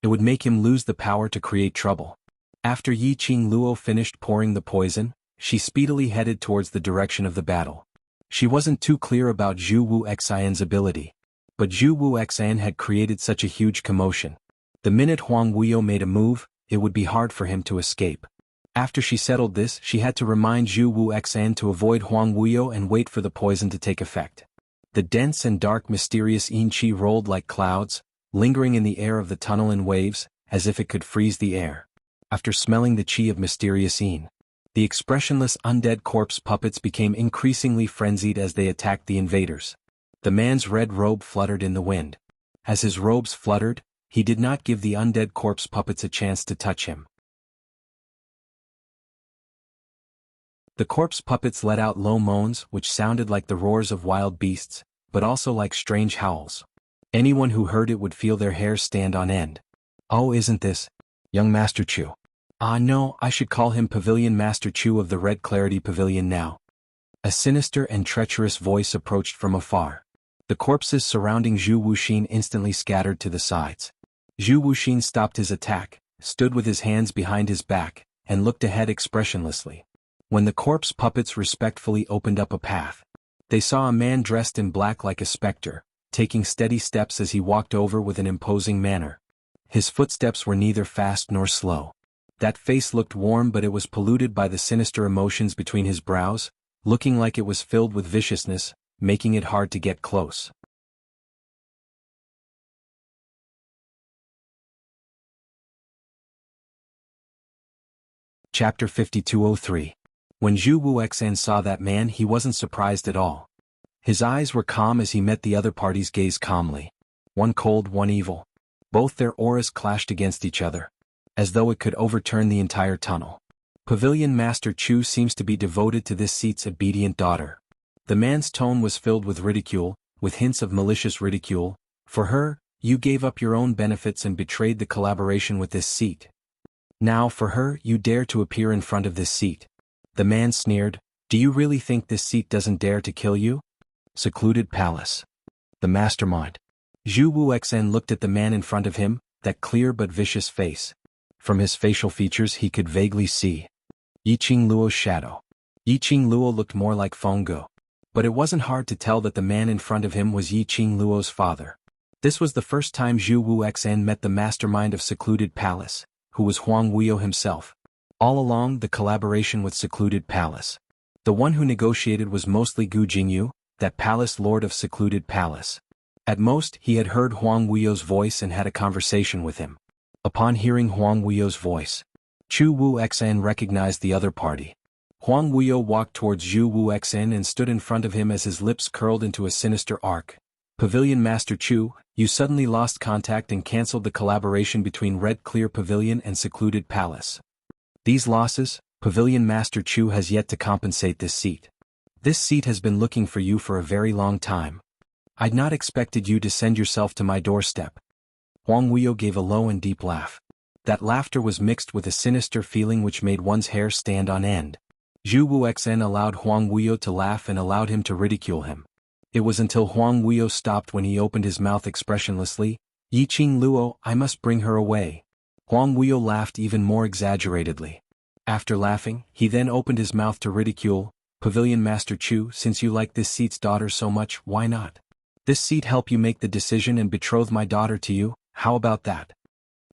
it would make him lose the power to create trouble. After Yiqing Luo finished pouring the poison, she speedily headed towards the direction of the battle. She wasn't too clear about Zhu Wu Xian's ability, but Zhu Wu Xian had created such a huge commotion. The minute Huang Wuyo made a move, it would be hard for him to escape. After she settled this, she had to remind Zhu Wu Xian to avoid Huang Wuyo and wait for the poison to take effect. The dense and dark mysterious Yin Qi rolled like clouds, lingering in the air of the tunnel in waves, as if it could freeze the air. After smelling the Qi of mysterious Yin, the expressionless undead corpse puppets became increasingly frenzied as they attacked the invaders. The man's red robe fluttered in the wind. As his robes fluttered, he did not give the undead corpse puppets a chance to touch him. The corpse puppets let out low moans which sounded like the roars of wild beasts, but also like strange howls. Anyone who heard it would feel their hair stand on end. Oh, isn't this young Master Chu? Ah no, I should call him Pavilion Master Chu of the Red Clarity Pavilion now. A sinister and treacherous voice approached from afar. The corpses surrounding Zhu Wuxin instantly scattered to the sides. Zhu Wuxin stopped his attack, stood with his hands behind his back, and looked ahead expressionlessly. When the corpse puppets respectfully opened up a path, they saw a man dressed in black like a specter, taking steady steps as he walked over with an imposing manner. His footsteps were neither fast nor slow. That face looked warm, but it was polluted by the sinister emotions between his brows, looking like it was filled with viciousness, making it hard to get close. Chapter 5203. When Zhu Wu Xian saw that man, he wasn't surprised at all. His eyes were calm as he met the other party's gaze calmly. One cold, one evil. Both their auras clashed against each other, as though it could overturn the entire tunnel. Pavilion Master Chu seems to be devoted to this seat's obedient daughter. The man's tone was filled with ridicule, with hints of malicious ridicule. For her, you gave up your own benefits and betrayed the collaboration with this seat. Now for her, you dare to appear in front of this seat. The man sneered, Do you really think this seat doesn't dare to kill you? Secluded Palace. The Mastermind. Zhu Wuxen looked at the man in front of him, that clear but vicious face. From his facial features he could vaguely see Yiqing Luo's shadow. Yiqing Luo looked more like Feng Gu. But it wasn't hard to tell that the man in front of him was Yiqing Luo's father. This was the first time Zhu Wuxen met the mastermind of Secluded Palace, who was Huang Wuyo himself. All along, the collaboration with Secluded Palace. The one who negotiated was mostly Gu Jingyu, that palace lord of Secluded Palace. At most, he had heard Huang Wuyo's voice and had a conversation with him. Upon hearing Huang Wuyo's voice, Zhu Wuxen recognized the other party. Huang Wuyo walked towards Zhu Wuxen and stood in front of him as his lips curled into a sinister arc. Pavilion Master Chu, you suddenly lost contact and cancelled the collaboration between Red Clear Pavilion and Secluded Palace. These losses, Pavilion Master Chu has yet to compensate this seat. This seat has been looking for you for a very long time. I'd not expected you to send yourself to my doorstep. Huang Wuyo gave a low and deep laugh. That laughter was mixed with a sinister feeling which made one's hair stand on end. Zhu Wuxen allowed Huang Wuyo to laugh and allowed him to ridicule him. It was until Huang Wuyo stopped when he opened his mouth expressionlessly. Yiqing Luo, I must bring her away. Huang Wuyo laughed even more exaggeratedly. After laughing, he then opened his mouth to ridicule. Pavilion Master Chu, since you like this seat's daughter so much, why not? This seat help you make the decision and betroth my daughter to you, how about that?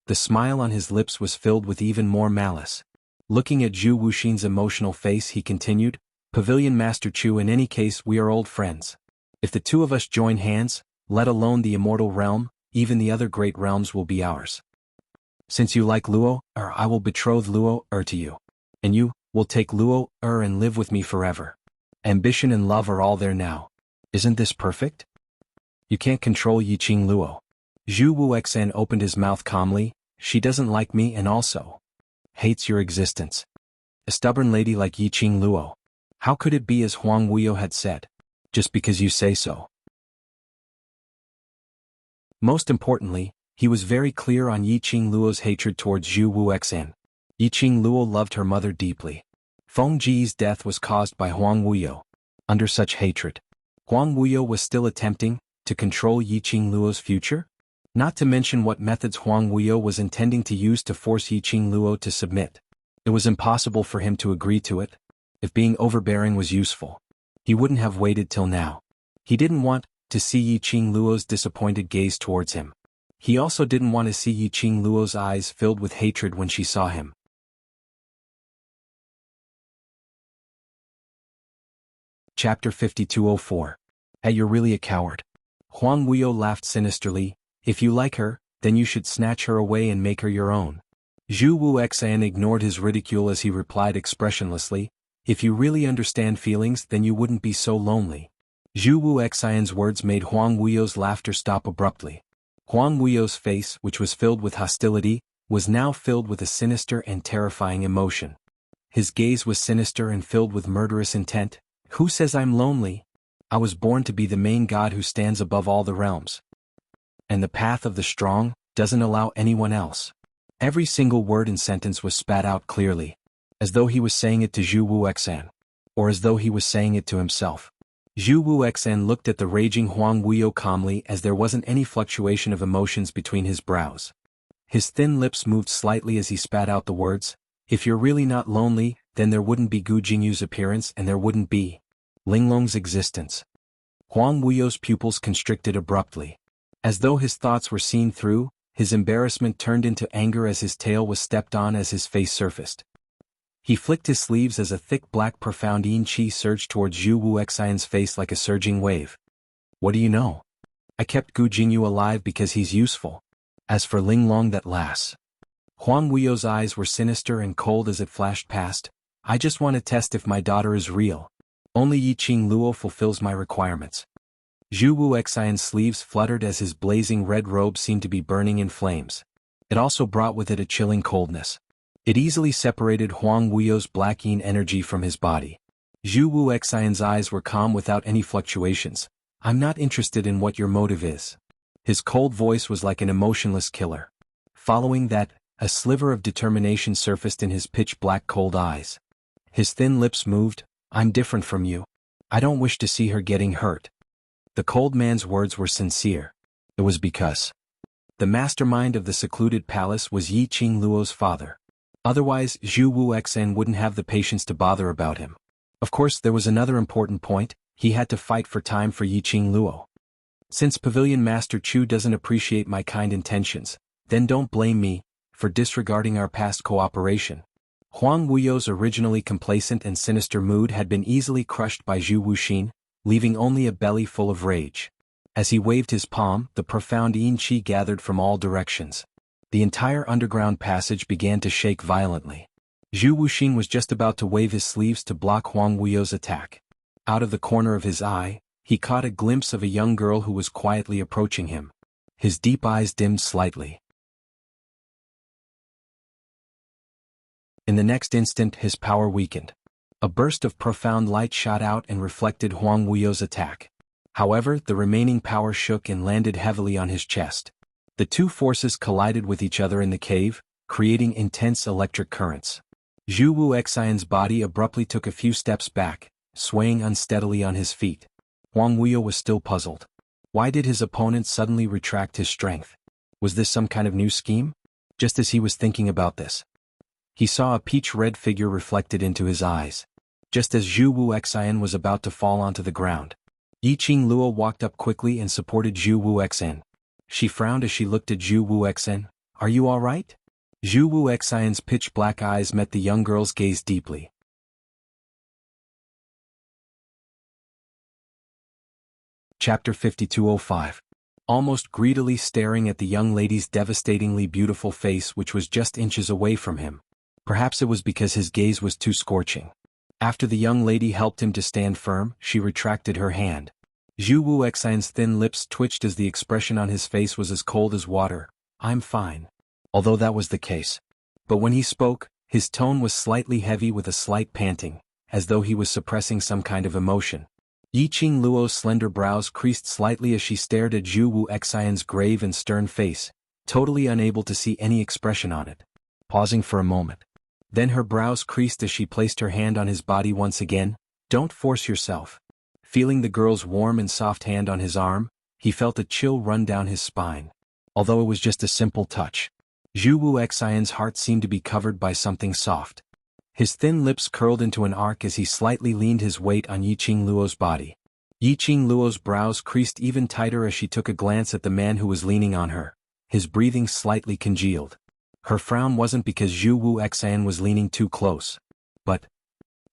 The smile on his lips was filled with even more malice. Looking at Zhu Wuxin's emotional face he continued, Pavilion Master Chu, in any case we are old friends. If the two of us join hands, let alone the immortal realm, even the other great realms will be ours. Since you like Luo, I will betroth Luo, to you. And you, will take Luo, and live with me forever. Ambition and love are all there now. Isn't this perfect? You can't control Yiqing Luo. Zhu Wuxen opened his mouth calmly, she doesn't like me and also hates your existence. A stubborn lady like Yiqing Luo. How could it be as Huang Wuyo had said? Just because you say so. Most importantly, he was very clear on Yiqing Luo's hatred towards Zhu Wuxen. Yiqing Luo loved her mother deeply. Feng Ji's death was caused by Huang Wuyo. Under such hatred, Huang Wuyo was still attempting to control Yiqing Luo's future? Not to mention what methods Huang Wuyo was intending to use to force Yiqing Luo to submit. It was impossible for him to agree to it. If being overbearing was useful, he wouldn't have waited till now. He didn't want to see Yiqing Luo's disappointed gaze towards him. He also didn't want to see Yiqing Luo's eyes filled with hatred when she saw him. Chapter 5204. Hey, you're really a coward. Huang Wuyo laughed sinisterly. If you like her, then you should snatch her away and make her your own. Zhu Wuxen ignored his ridicule as he replied expressionlessly, if you really understand feelings then you wouldn't be so lonely. Zhu Wuxen's words made Huang Wuyo's laughter stop abruptly. Huang Wuyo's face, which was filled with hostility, was now filled with a sinister and terrifying emotion. His gaze was sinister and filled with murderous intent. Who says I'm lonely? I was born to be the main god who stands above all the realms. And the path of the strong doesn't allow anyone else. Every single word and sentence was spat out clearly, as though he was saying it to Zhu Wuxen, or as though he was saying it to himself. Zhu Wuxen looked at the raging Huang Wuyo calmly as there wasn't any fluctuation of emotions between his brows. His thin lips moved slightly as he spat out the words, if you're really not lonely, then there wouldn't be Gu Jingyu's appearance and there wouldn't be Linglong's existence. Huang Wuyo's pupils constricted abruptly. As though his thoughts were seen through, his embarrassment turned into anger as his tail was stepped on as his face surfaced. He flicked his sleeves as a thick black profound yin qi surged towards Zhu Wuxen's face like a surging wave. What do you know? I kept Gu Jingyu alive because he's useful. As for Linglong that lass. Huang Wuyo's eyes were sinister and cold as it flashed past. I just want to test if my daughter is real. Only Yiqing Luo fulfills my requirements. Zhu Wuxen's sleeves fluttered as his blazing red robe seemed to be burning in flames. It also brought with it a chilling coldness. It easily separated Huang Wuyo's black yin energy from his body. Zhu Wuxen's eyes were calm without any fluctuations. I'm not interested in what your motive is. His cold voice was like an emotionless killer. Following that, a sliver of determination surfaced in his pitch-black cold eyes. His thin lips moved, I'm different from you. I don't wish to see her getting hurt. The cold man's words were sincere. It was because the mastermind of the secluded palace was Yi Qing Luo's father. Otherwise, Zhu Wuxia wouldn't have the patience to bother about him. Of course, there was another important point: he had to fight for time for Yi Qing Luo. Since Pavilion Master Chu doesn't appreciate my kind intentions, then don't blame me for disregarding our past cooperation. Huang Wuyo's originally complacent and sinister mood had been easily crushed by Zhu Wuxin, leaving only a belly full of rage. As he waved his palm, the profound yin qi gathered from all directions. The entire underground passage began to shake violently. Zhu Wuxin was just about to wave his sleeves to block Huang Wuyo's attack. Out of the corner of his eye, he caught a glimpse of a young girl who was quietly approaching him. His deep eyes dimmed slightly. In the next instant, his power weakened. A burst of profound light shot out and reflected Huang Wuyo's attack. However, the remaining power shook and landed heavily on his chest. The two forces collided with each other in the cave, creating intense electric currents. Zhu Wuxian's body abruptly took a few steps back, swaying unsteadily on his feet. Huang Wuyo was still puzzled. Why did his opponent suddenly retract his strength? Was this some kind of new scheme? Just as he was thinking about this, he saw a peach-red figure reflected into his eyes. Just as Zhu Wuxian was about to fall onto the ground, Yi Qing Luo walked up quickly and supported Zhu Wuxian. She frowned as she looked at Zhu Wuxian. Are you all right? Zhu Wuxian's pitch-black eyes met the young girl's gaze deeply. Chapter 5205. Almost greedily staring at the young lady's devastatingly beautiful face, which was just inches away from him. Perhaps it was because his gaze was too scorching. After the young lady helped him to stand firm, she retracted her hand. Zhu Wuxian's thin lips twitched as the expression on his face was as cold as water. I'm fine. Although that was the case. But when he spoke, his tone was slightly heavy with a slight panting, as though he was suppressing some kind of emotion. Yi Qing Luo's slender brows creased slightly as she stared at Zhu Wuxian's grave and stern face, totally unable to see any expression on it. Pausing for a moment. Then her brows creased as she placed her hand on his body once again. Don't force yourself. Feeling the girl's warm and soft hand on his arm, he felt a chill run down his spine. Although it was just a simple touch, Zhu Wuxian's heart seemed to be covered by something soft. His thin lips curled into an arc as he slightly leaned his weight on Yi Qing Luo's body. Yi Qing Luo's brows creased even tighter as she took a glance at the man who was leaning on her. His breathing slightly congealed. Her frown wasn't because Zhu Wuxian was leaning too close. But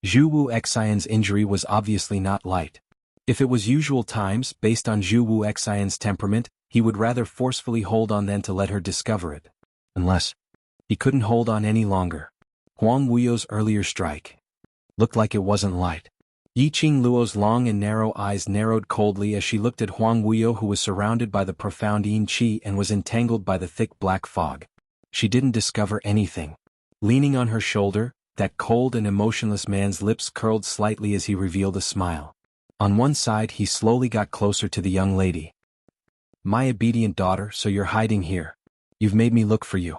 Zhu Wuxian's injury was obviously not light. If it was usual times, based on Zhu Wuxian's temperament, he would rather forcefully hold on than to let her discover it. Unless he couldn't hold on any longer. Huang Wuyo's earlier strike looked like it wasn't light. Yi Qing Luo's long and narrow eyes narrowed coldly as she looked at Huang Wuyo, who was surrounded by the profound yin qi and was entangled by the thick black fog. She didn't discover anything. Leaning on her shoulder, that cold and emotionless man's lips curled slightly as he revealed a smile. On one side, he slowly got closer to the young lady. My obedient daughter, so you're hiding here. You've made me look for you.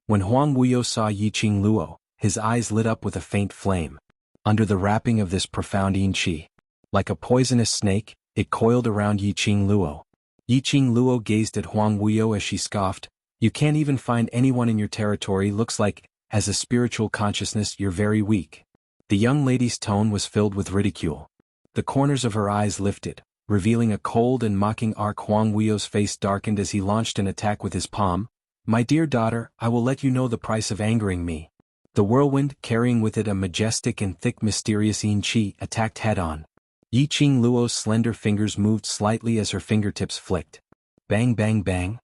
When Huang Wuyo saw Yi Qing Luo, his eyes lit up with a faint flame. Under the wrapping of this profound yin qi, like a poisonous snake, it coiled around Yi Qing Luo. Yi Qing Luo gazed at Huang Wuyo as she scoffed. You can't even find anyone in your territory. Looks like, as a spiritual consciousness, you're very weak. The young lady's tone was filled with ridicule. The corners of her eyes lifted, revealing a cold and mocking arc. Huang Wuyo's face darkened as he launched an attack with his palm. My dear daughter, I will let you know the price of angering me. The whirlwind, carrying with it a majestic and thick mysterious yin qi, attacked head-on. Yi Qing Luo's slender fingers moved slightly as her fingertips flicked. Bang bang bang.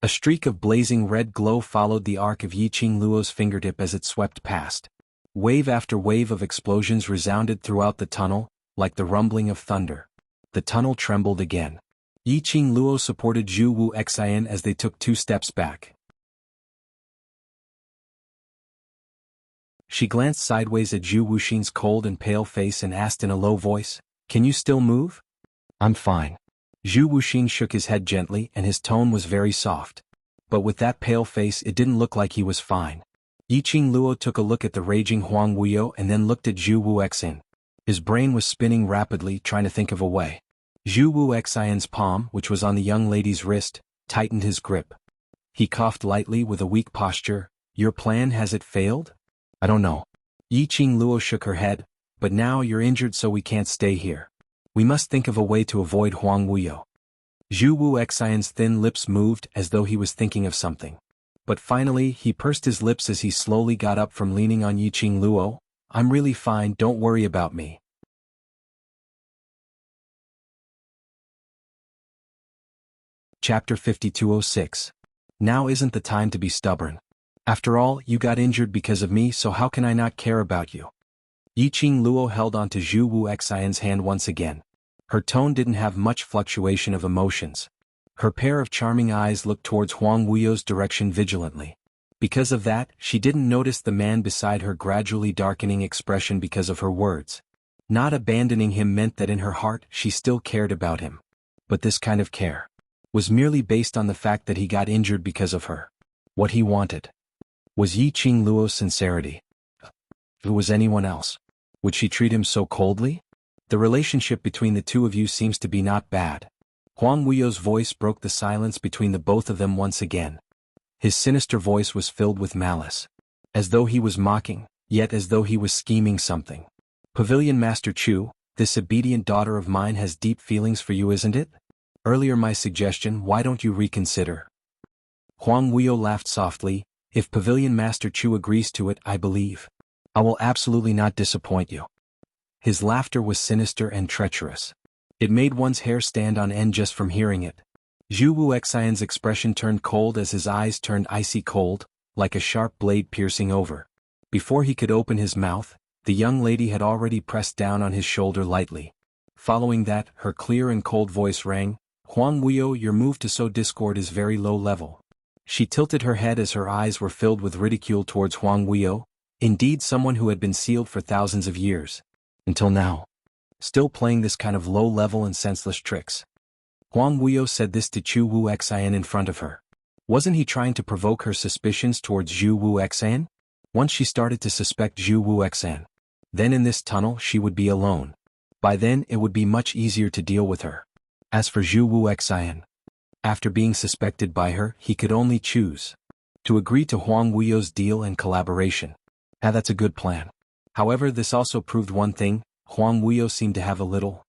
A streak of blazing red glow followed the arc of Yi Qing Luo's fingertip as it swept past. Wave after wave of explosions resounded throughout the tunnel, like the rumbling of thunder. The tunnel trembled again. Yi Qing Luo supported Zhu Wuxian as they took 2 steps back. She glanced sideways at Zhu Wuxin's cold and pale face and asked in a low voice, Can you still move? I'm fine. Zhu Wuxin shook his head gently and his tone was very soft. But with that pale face it didn't look like he was fine. Yi Qing Luo took a look at the raging Huang Wuyo and then looked at Zhu Wuxian. His brain was spinning rapidly, trying to think of a way. Zhu Wuxian's palm, which was on the young lady's wrist, tightened his grip. He coughed lightly with a weak posture. Your plan, has it failed? I don't know. Yiqing Luo shook her head, but now you're injured so we can't stay here. We must think of a way to avoid Huang Wuyo. Zhu Wuxian's thin lips moved as though he was thinking of something. But finally he pursed his lips as he slowly got up from leaning on Yiqing Luo. I'm really fine, don't worry about me. Chapter 5206. Now isn't the time to be stubborn. After all, you got injured because of me, so how can I not care about you? Yiqing Luo held onto Zhu Wuxian's hand once again. Her tone didn't have much fluctuation of emotions. Her pair of charming eyes looked towards Huang Wuyo's direction vigilantly. Because of that, she didn't notice the man beside her gradually darkening expression because of her words. Not abandoning him meant that in her heart she still cared about him. But this kind of care was merely based on the fact that he got injured because of her. What he wanted was Yiqing Luo's sincerity. If it was anyone else, would she treat him so coldly? The relationship between the two of you seems to be not bad. Huang Wuyo's voice broke the silence between the both of them once again. His sinister voice was filled with malice. As though he was mocking, yet as though he was scheming something. Pavilion Master Chu, this obedient daughter of mine has deep feelings for you, isn't it? Earlier my suggestion, why don't you reconsider? Huang Wuyo laughed softly. If Pavilion Master Chu agrees to it, I believe I will absolutely not disappoint you. His laughter was sinister and treacherous. It made one's hair stand on end just from hearing it. Zhu Wuxian's expression turned cold as his eyes turned icy cold, like a sharp blade piercing over. Before he could open his mouth, the young lady had already pressed down on his shoulder lightly. Following that, her clear and cold voice rang, Huang Wuyo, your move to sow discord is very low level. She tilted her head as her eyes were filled with ridicule towards Huang Wuyo, indeed someone who had been sealed for thousands of years. Until now. Still playing this kind of low-level and senseless tricks. Huang Wuyo said this to Zhu Wuxian in front of her. Wasn't he trying to provoke her suspicions towards Zhu Wuxian? Once she started to suspect Zhu Wuxian, then in this tunnel she would be alone. By then it would be much easier to deal with her. As for Zhu Wuxian, after being suspected by her, he could only choose to agree to Huang Wuyo's deal and collaboration. Now that's a good plan. However, this also proved one thing, Huang Wuyo seemed to have a little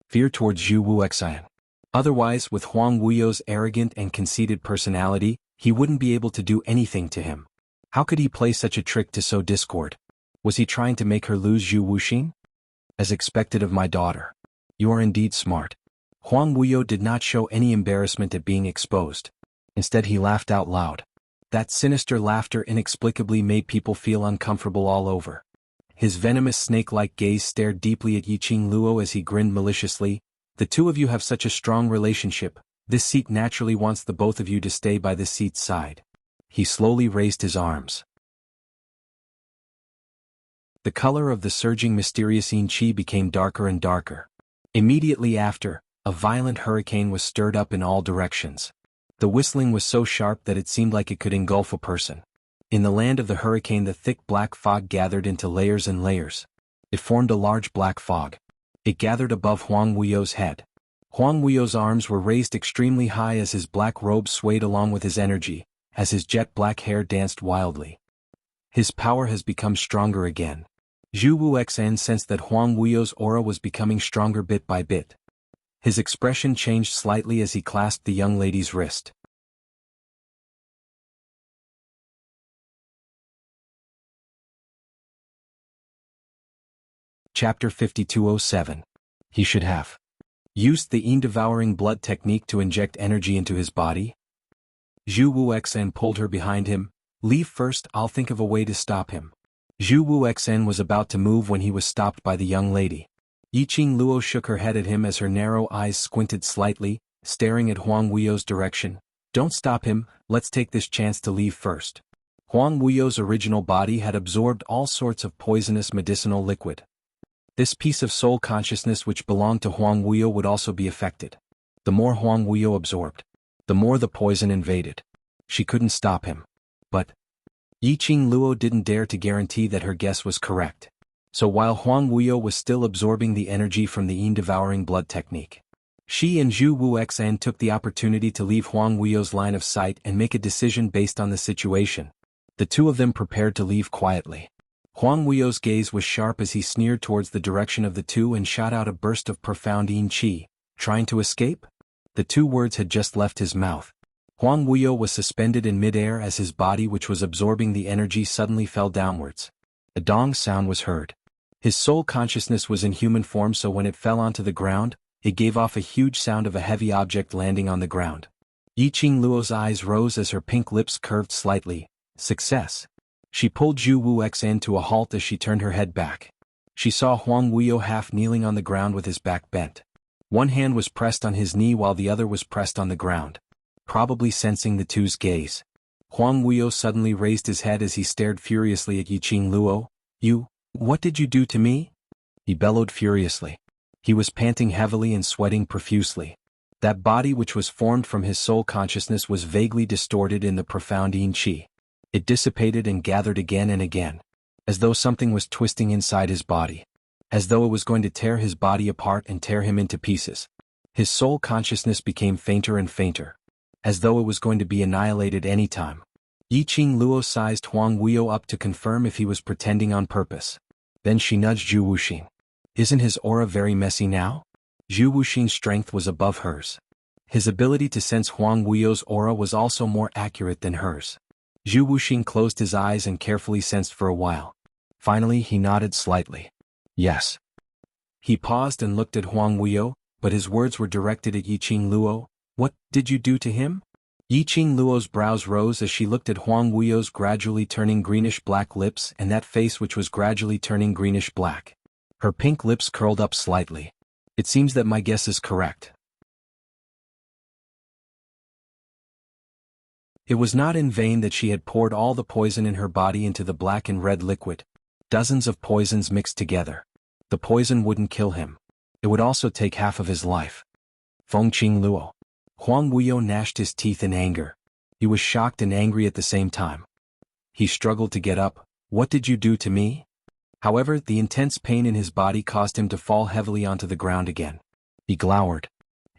fear towards Zhu Wuxian. Otherwise, with Huang Wuyo's arrogant and conceited personality, he wouldn't be able to do anything to him. How could he play such a trick to sow discord? Was he trying to make her lose Zhu Wuxin? As expected of my daughter. You are indeed smart. Huang Wuyo did not show any embarrassment at being exposed. Instead he laughed out loud. That sinister laughter inexplicably made people feel uncomfortable all over. His venomous snake-like gaze stared deeply at Yiqing Luo as he grinned maliciously. The two of you have such a strong relationship, this seat naturally wants the both of you to stay by this seat's side. He slowly raised his arms. The color of the surging mysterious yin qi became darker and darker. Immediately after, a violent hurricane was stirred up in all directions. The whistling was so sharp that it seemed like it could engulf a person. In the land of the hurricane the thick black fog gathered into layers and layers. It formed a large black fog. It gathered above Huang Wuyo's head. Huang Wuyo's arms were raised extremely high as his black robe swayed along with his energy, as his jet black hair danced wildly. His power has become stronger again. Zhu Wuxian sensed that Huang Wuyo's aura was becoming stronger bit by bit. His expression changed slightly as he clasped the young lady's wrist. Chapter 5207. He should have used the yin-devouring blood technique to inject energy into his body. Zhu Wuxian pulled her behind him. Leave first, I'll think of a way to stop him. Zhu Wuxian was about to move when he was stopped by the young lady. Yiqing Luo shook her head at him as her narrow eyes squinted slightly, staring at Huang Wuyo's direction. Don't stop him, let's take this chance to leave first. Huang Wuyo's original body had absorbed all sorts of poisonous medicinal liquid. This piece of soul consciousness which belonged to Huang Wuyo would also be affected. The more Huang Wuyo absorbed, the more the poison invaded. She couldn't stop him. But Yiqing Luo didn't dare to guarantee that her guess was correct. So while Huang Wuyo was still absorbing the energy from the Yin-devouring blood technique, she and Zhu Wuxian took the opportunity to leave Huang Wuyo's line of sight and make a decision based on the situation. The two of them prepared to leave quietly. Huang Wuyo's gaze was sharp as he sneered towards the direction of the two and shot out a burst of profound yin qi. Trying to escape? The two words had just left his mouth. Huang Wuyo was suspended in midair as his body, which was absorbing the energy, suddenly fell downwards. A dong sound was heard. His soul consciousness was in human form, so when it fell onto the ground, it gave off a huge sound of a heavy object landing on the ground. Yiqing Luo's eyes rose as her pink lips curved slightly. Success. She pulled Zhu Wuxian to a halt as she turned her head back. She saw Huang Wuyo half kneeling on the ground with his back bent. One hand was pressed on his knee while the other was pressed on the ground. Probably sensing the two's gaze, Huang Wuyo suddenly raised his head as he stared furiously at Yiqing Luo. What did you do to me? He bellowed furiously. He was panting heavily and sweating profusely. That body which was formed from his soul consciousness was vaguely distorted in the profound yin qi. It dissipated and gathered again and again, as though something was twisting inside his body, as though it was going to tear his body apart and tear him into pieces. His soul consciousness became fainter and fainter, as though it was going to be annihilated any time. Yiqing Luo sized Huang Wuyo up to confirm if he was pretending on purpose. Then she nudged Zhu Wuxin. Isn't his aura very messy now? Zhu Wuxin's strength was above hers. His ability to sense Huang Wuyo's aura was also more accurate than hers. Zhu Wuxin closed his eyes and carefully sensed for a while. Finally he nodded slightly. Yes. He paused and looked at Huang Wuyo, but his words were directed at Yiqing Luo. What did you do to him? Yiqing Luo's brows rose as she looked at Huang Wuyo's gradually turning greenish-black lips and that face which was gradually turning greenish-black. Her pink lips curled up slightly. It seems that my guess is correct. It was not in vain that she had poured all the poison in her body into the black and red liquid. Dozens of poisons mixed together. The poison wouldn't kill him. It would also take half of his life. Fengqing Luo. Huang Wuyo gnashed his teeth in anger. He was shocked and angry at the same time. He struggled to get up. What did you do to me? However, the intense pain in his body caused him to fall heavily onto the ground again. He glowered.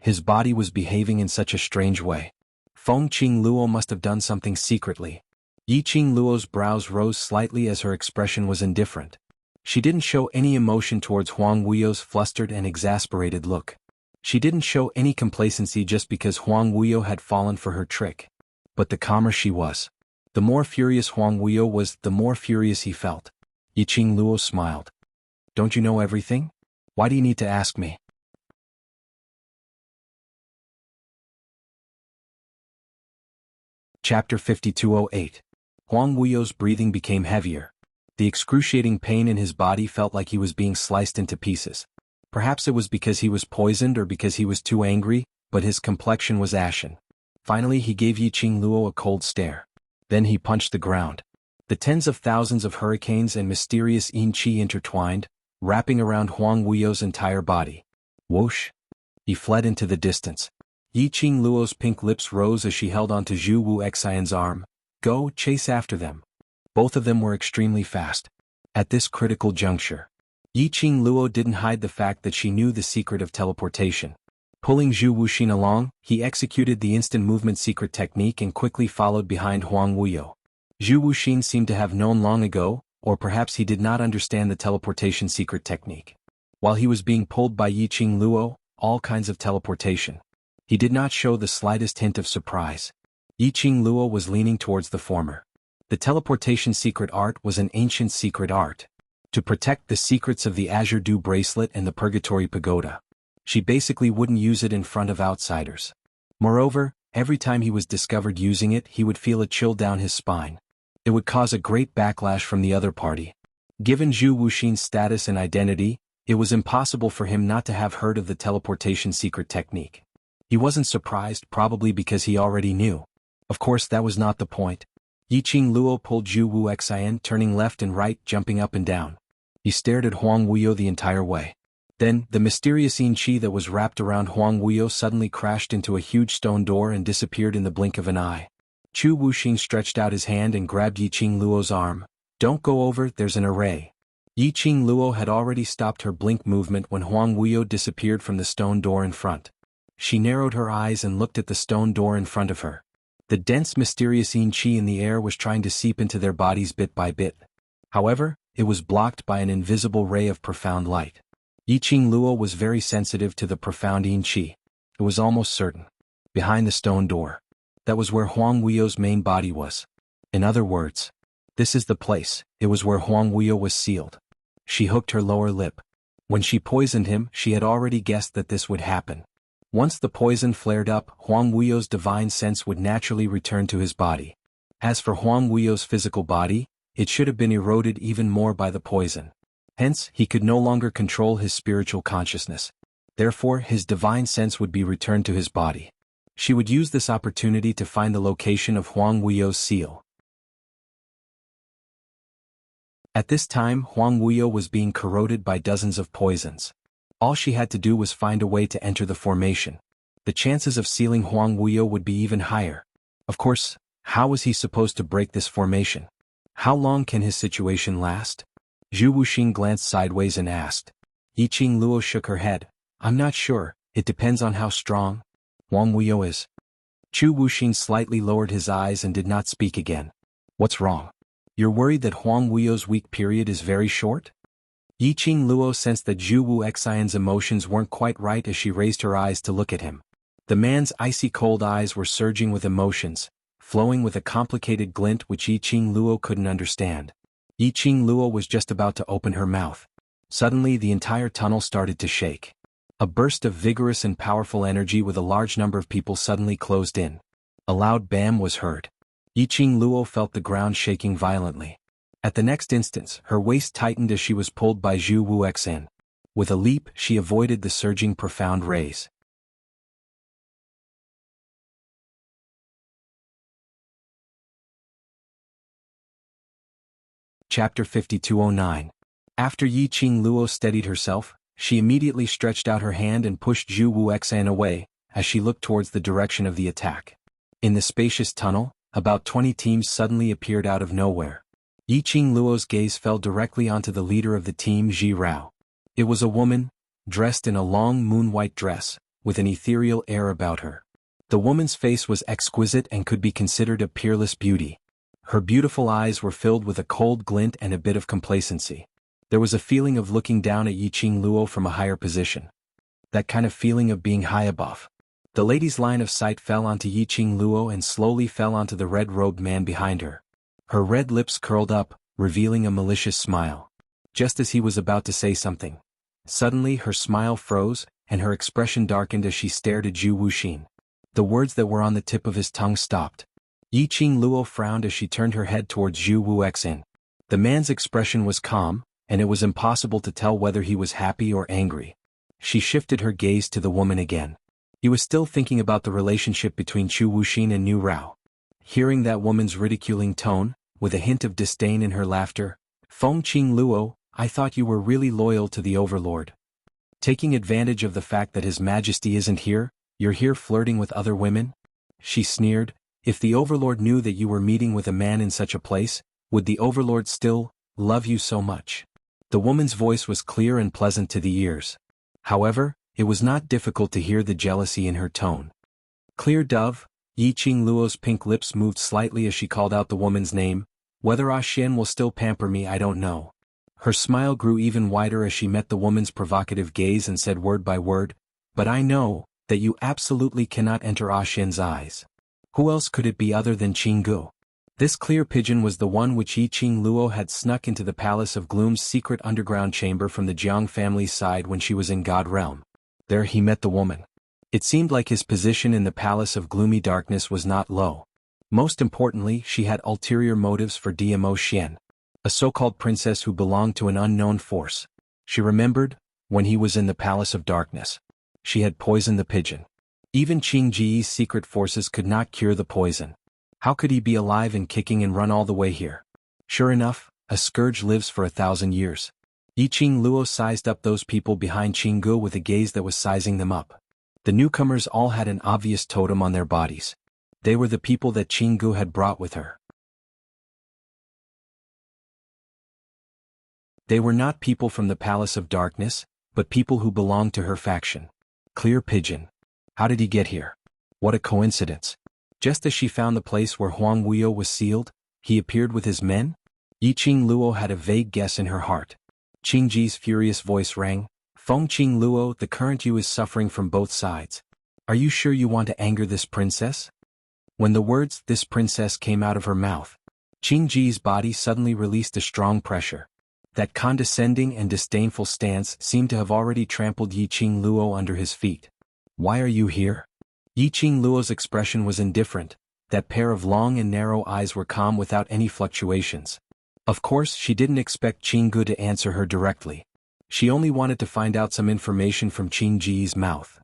His body was behaving in such a strange way. Fengqing Luo must have done something secretly. Yiqing Luo's brows rose slightly as her expression was indifferent. She didn't show any emotion towards Huang Wuyo's flustered and exasperated look. She didn't show any complacency just because Huang Wuyo had fallen for her trick. But the calmer she was, the more furious Huang Wuyo was, the more furious he felt. Yiqing Luo smiled. Don't you know everything? Why do you need to ask me? Chapter 5208. Huang Wuyo's breathing became heavier. The excruciating pain in his body felt like he was being sliced into pieces. Perhaps it was because he was poisoned or because he was too angry, but his complexion was ashen. Finally he gave Yiqing Luo a cold stare. Then he punched the ground. The tens of thousands of hurricanes and mysterious yin qi intertwined, wrapping around Huang Wuyo's entire body. Whoosh! He fled into the distance. Yiqing Luo's pink lips rose as she held onto Zhu Wuxian's arm. Go, chase after them. Both of them were extremely fast. At this critical juncture, Yiqing Luo didn't hide the fact that she knew the secret of teleportation. Pulling Zhu Wuxin along, he executed the instant movement secret technique and quickly followed behind Huang Wuyo. Zhu Wuxin seemed to have known long ago, or perhaps he did not understand the teleportation secret technique. While he was being pulled by Yiqing Luo, all kinds of teleportation, he did not show the slightest hint of surprise. Yiqing Luo was leaning towards the former. The teleportation secret art was an ancient secret art. To protect the secrets of the Azure Dew bracelet and the Purgatory Pagoda, she basically wouldn't use it in front of outsiders. Moreover, every time he was discovered using it, he would feel a chill down his spine. It would cause a great backlash from the other party. Given Zhu Wuxin's status and identity, it was impossible for him not to have heard of the teleportation secret technique. He wasn't surprised, probably because he already knew. Of course, that was not the point. Yiqing Luo pulled Zhu Wuxian, turning left and right, jumping up and down. He stared at Huang Wuyo the entire way. Then, the mysterious yin qi that was wrapped around Huang Wuyo suddenly crashed into a huge stone door and disappeared in the blink of an eye. Zhu Wuxin stretched out his hand and grabbed Yiqing Luo's arm. Don't go over, there's an array. Yiqing Luo had already stopped her blink movement when Huang Wuyo disappeared from the stone door in front. She narrowed her eyes and looked at the stone door in front of her. The dense mysterious yin qi in the air was trying to seep into their bodies bit by bit. However, it was blocked by an invisible ray of profound light. Yiqing Luo was very sensitive to the profound yin qi. It was almost certain. Behind the stone door. That was where Huang Wuyo's main body was. In other words, this is the place. It was where Huang Wuyo was sealed. She hooked her lower lip. When she poisoned him, she had already guessed that this would happen. Once the poison flared up, Huang Wuyo's divine sense would naturally return to his body. As for Huang Wuyo's physical body, it should have been eroded even more by the poison. Hence, he could no longer control his spiritual consciousness. Therefore, his divine sense would be returned to his body. She would use this opportunity to find the location of Huang Wuyo's seal. At this time, Huang Wuyo was being corroded by dozens of poisons. All she had to do was find a way to enter the formation. The chances of sealing Huang Wuyo would be even higher. Of course, how was he supposed to break this formation? How long can his situation last? Zhu Wuxing glanced sideways and asked. Yiqing Luo shook her head. I'm not sure, it depends on how strong Huang Wuyo is. Chu Wuxing slightly lowered his eyes and did not speak again. What's wrong? You're worried that Huang Wuyo's weak period is very short? Yiqing Luo sensed that Zhu Wuxian's emotions weren't quite right as she raised her eyes to look at him. The man's icy cold eyes were surging with emotions, flowing with a complicated glint which Yiqing Luo couldn't understand. Yiqing Luo was just about to open her mouth. Suddenly the entire tunnel started to shake. A burst of vigorous and powerful energy with a large number of people suddenly closed in. A loud bam was heard. Yiqing Luo felt the ground shaking violently. At the next instant, her waist tightened as she was pulled by Zhu Wuxian. With a leap, she avoided the surging profound rays. Chapter 5209. After Yiqing Luo steadied herself, she immediately stretched out her hand and pushed Zhu Wuxian away, as she looked towards the direction of the attack. In the spacious tunnel, about 20 teams suddenly appeared out of nowhere. Yiqing Luo's gaze fell directly onto the leader of the team, Ji Rao. It was a woman, dressed in a long moon-white dress, with an ethereal air about her. The woman's face was exquisite and could be considered a peerless beauty. Her beautiful eyes were filled with a cold glint and a bit of complacency. There was a feeling of looking down at Yiqing Luo from a higher position. That kind of feeling of being high above. The lady's line of sight fell onto Yiqing Luo and slowly fell onto the red-robed man behind her. Her red lips curled up, revealing a malicious smile. Just as he was about to say something, suddenly her smile froze, and her expression darkened as she stared at Zhu Wuxing. The words that were on the tip of his tongue stopped. Yiqing Luo frowned as she turned her head towards Zhu Wuxian. The man's expression was calm, and it was impossible to tell whether he was happy or angry. She shifted her gaze to the woman again. He was still thinking about the relationship between Chu Wuxing and Niu Rao. Hearing that woman's ridiculing tone, with a hint of disdain in her laughter, Fengqing Luo, I thought you were really loyal to the Overlord. Taking advantage of the fact that His Majesty isn't here, you're here flirting with other women? She sneered. If the Overlord knew that you were meeting with a man in such a place, would the Overlord still love you so much? The woman's voice was clear and pleasant to the ears. However, it was not difficult to hear the jealousy in her tone. Clear dove, Yiqing Luo's pink lips moved slightly as she called out the woman's name. Whether Xian will still pamper me, I don't know. Her smile grew even wider as she met the woman's provocative gaze and said word by word, but I know that you absolutely cannot enter Xian's eyes. Who else could it be other than Jianghu? This clear pigeon was the one which Yiqing Luo had snuck into the Palace of Gloom's secret underground chamber from the Jiang family's side when she was in God Realm. There he met the woman. It seemed like his position in the Palace of Gloomy Darkness was not low. Most importantly, she had ulterior motives for Dmo Xian, a so-called princess who belonged to an unknown force. She remembered, when he was in the Palace of Darkness, she had poisoned the pigeon. Even Qing Ji's secret forces could not cure the poison. How could he be alive and kicking and run all the way here? Sure enough, a scourge lives for 1,000 years. Yiqing Luo sized up those people behind Jianghu with a gaze that was sizing them up. The newcomers all had an obvious totem on their bodies. They were the people that Jianghu had brought with her. They were not people from the Palace of Darkness, but people who belonged to her faction. Clear Pigeon. How did he get here? What a coincidence. Just as she found the place where Huang Wuyo was sealed, he appeared with his men? Yiqing Luo had a vague guess in her heart. Qing Ji's furious voice rang. Feng Qing Luo, the current you is suffering from both sides. Are you sure you want to anger this princess? When the words, this princess, came out of her mouth, Qing Ji's body suddenly released a strong pressure. That condescending and disdainful stance seemed to have already trampled Yiqing Luo under his feet. Why are you here? Yiqing Luo's expression was indifferent. That pair of long and narrow eyes were calm without any fluctuations. Of course, she didn't expect Jianghu to answer her directly. She only wanted to find out some information from Qing Ji's mouth.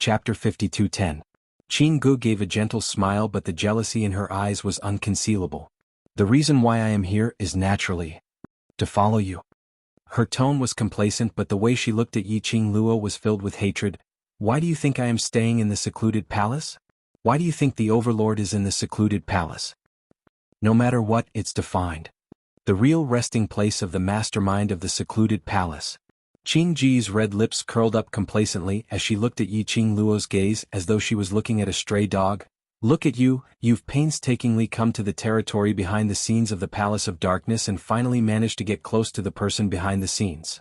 Chapter 52:10. Jianghu gave a gentle smile, but the jealousy in her eyes was unconcealable. The reason why I am here is naturally to follow you. Her tone was complacent, but the way she looked at Yiqing Luo was filled with hatred. Why do you think I am staying in the secluded palace? Why do you think the overlord is in the secluded palace? No matter what, it's to find the real resting place of the mastermind of the secluded palace. Qing Ji's red lips curled up complacently as she looked at Yiqing Luo's gaze as though she was looking at a stray dog. Look at you, you've painstakingly come to the territory behind the scenes of the Palace of Darkness and finally managed to get close to the person behind the scenes.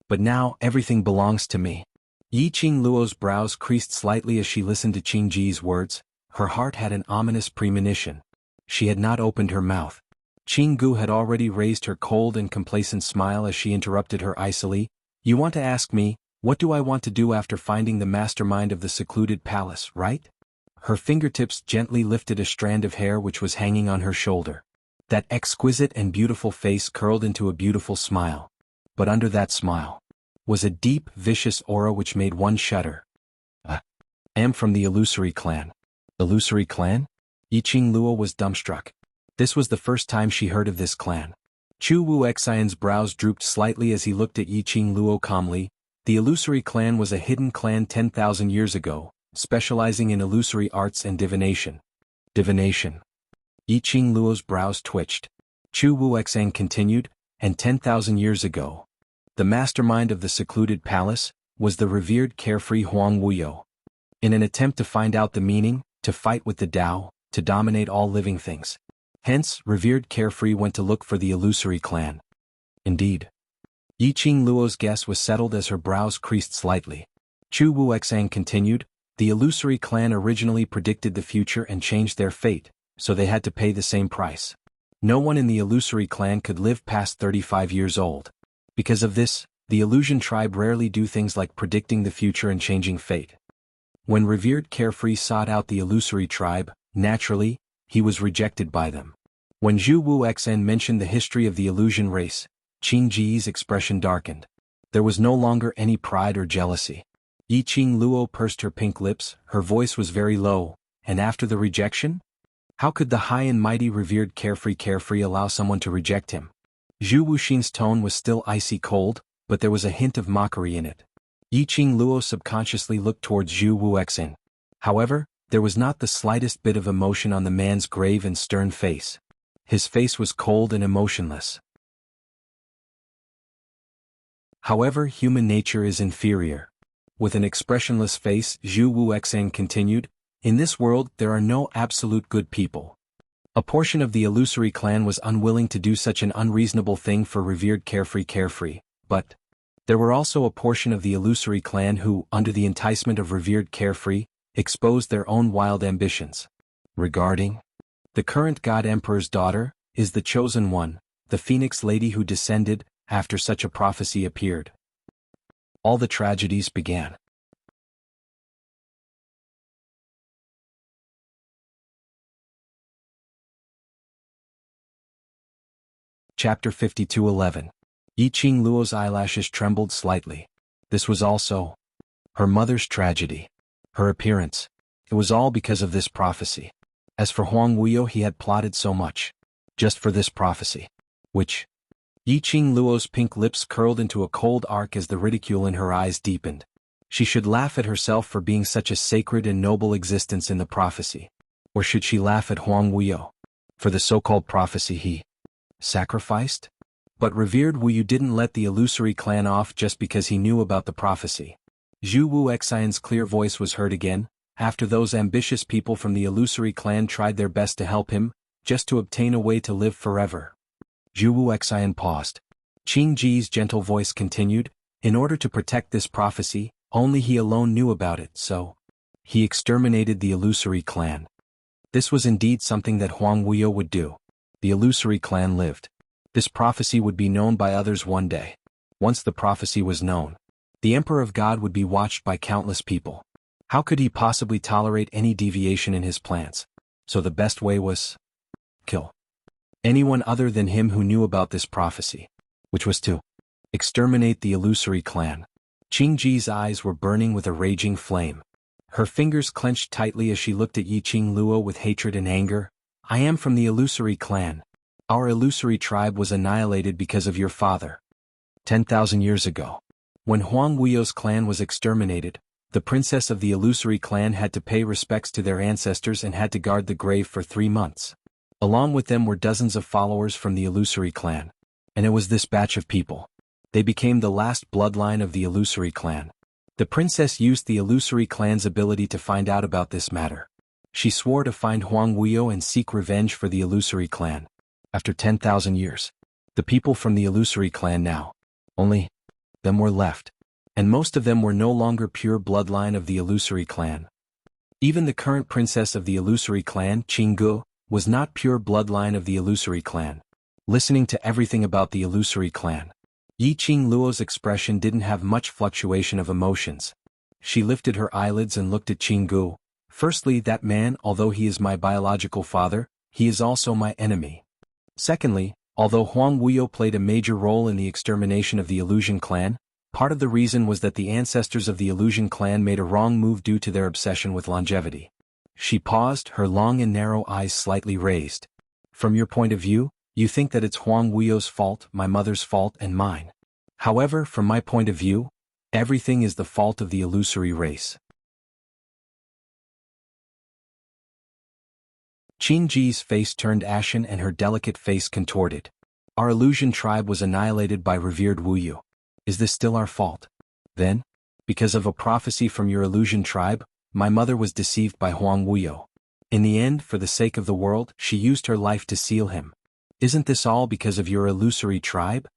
But now, everything belongs to me. Yiqing Luo's brows creased slightly as she listened to Qing Ji's words. Her heart had an ominous premonition. She had not opened her mouth. Jianghu had already raised her cold and complacent smile as she interrupted her icily. You want to ask me, what do I want to do after finding the mastermind of the secluded palace, right? Her fingertips gently lifted a strand of hair which was hanging on her shoulder. That exquisite and beautiful face curled into a beautiful smile. But under that smile was a deep, vicious aura which made one shudder. I am from the Illusory clan. Illusory clan? Yiqing Luo was dumbstruck. This was the first time she heard of this clan. Chu Wuxian's brows drooped slightly as he looked at Yiqing Luo calmly. The Illusory clan was a hidden clan 10,000 years ago, specializing in illusory arts and divination. Divination. Yiqing Luo's brows twitched. Chu Wuxian continued, and 10,000 years ago, the mastermind of the secluded palace was the revered carefree Huang Wuyo. In an attempt to find out the meaning, to fight with the Tao, to dominate all living things. Hence, revered carefree went to look for the Illusory clan. Indeed. Yiqing Luo's guess was settled as her brows creased slightly. Chu Wuxian continued, the Illusory clan originally predicted the future and changed their fate, so they had to pay the same price. No one in the Illusory clan could live past 35 years old. Because of this, the Illusion tribe rarely do things like predicting the future and changing fate. When revered carefree sought out the Illusory tribe, naturally, he was rejected by them. When Zhu Wuxian mentioned the history of the Illusion race, Qing Ji's expression darkened. There was no longer any pride or jealousy. Yiqing Luo pursed her pink lips, her voice was very low, and after the rejection? How could the high and mighty revered carefree allow someone to reject him? Zhu Wuxin's tone was still icy cold, but there was a hint of mockery in it. Yiqing Luo subconsciously looked towards Zhu Wuxian. However, there was not the slightest bit of emotion on the man's grave and stern face. His face was cold and emotionless. However, human nature is inferior. With an expressionless face, Zhu Wuxian continued, in this world there are no absolute good people. A portion of the Illusory clan was unwilling to do such an unreasonable thing for revered carefree, but there were also a portion of the Illusory clan who, under the enticement of revered carefree, exposed their own wild ambitions. Regarding the current God Emperor's daughter, is the chosen one, the Phoenix Lady who descended, after such a prophecy appeared. All the tragedies began. Chapter 52:11. Yiqing Luo's eyelashes trembled slightly. This was also her mother's tragedy. Her appearance. It was all because of this prophecy. As for Huang Wuyo, he had plotted so much. Just for this prophecy. Which? Yiqing Luo's pink lips curled into a cold arc as the ridicule in her eyes deepened. She should laugh at herself for being such a sacred and noble existence in the prophecy. Or should she laugh at Huang Wuyo for the so-called prophecy he sacrificed? But revered Wuyu didn't let the illusory clan off just because he knew about the prophecy. Zhu Wuxian's clear voice was heard again, after those ambitious people from the illusory clan tried their best to help him, just to obtain a way to live forever. Zhu Wuxian paused. Qing Ji's gentle voice continued, in order to protect this prophecy, only he alone knew about it, so he exterminated the illusory clan. This was indeed something that Huang Wuyo would do. The illusory clan lived. This prophecy would be known by others one day. Once the prophecy was known, the Emperor of God would be watched by countless people. How could he possibly tolerate any deviation in his plans? So the best way was kill anyone other than him who knew about this prophecy, which was to exterminate the illusory clan. Qing Ji's eyes were burning with a raging flame. Her fingers clenched tightly as she looked at Yiqing Luo with hatred and anger. I am from the illusory clan. Our illusory tribe was annihilated because of your father. 10,000 years ago, when Huang Wuyo's clan was exterminated, the princess of the illusory clan had to pay respects to their ancestors and had to guard the grave for 3 months. Along with them were dozens of followers from the illusory clan. And it was this batch of people. They became the last bloodline of the illusory clan. The princess used the illusory clan's ability to find out about this matter. She swore to find Huang Wuyo and seek revenge for the illusory clan. After 10,000 years, the people from the illusory clan now, only them were left. And most of them were no longer pure bloodline of the illusory clan. Even the current princess of the illusory clan, Jianghu, was not pure bloodline of the illusory clan. Listening to everything about the illusory clan, Yiqing Luo's expression didn't have much fluctuation of emotions. She lifted her eyelids and looked at Jianghu. Firstly, that man, although he is my biological father, he is also my enemy. Secondly, although Huang Wuyo played a major role in the extermination of the illusion clan, part of the reason was that the ancestors of the illusion clan made a wrong move due to their obsession with longevity. She paused, her long and narrow eyes slightly raised. From your point of view, you think that it's Huang Wuyo's fault, my mother's fault, and mine. However, from my point of view, everything is the fault of the illusory race. Qing Ji's face turned ashen and her delicate face contorted. Our illusion tribe was annihilated by revered Wuyu. Is this still our fault? Then, because of a prophecy from your illusion tribe, my mother was deceived by Huang Wuyo. In the end, for the sake of the world, she used her life to seal him. Isn't this all because of your illusory tribe?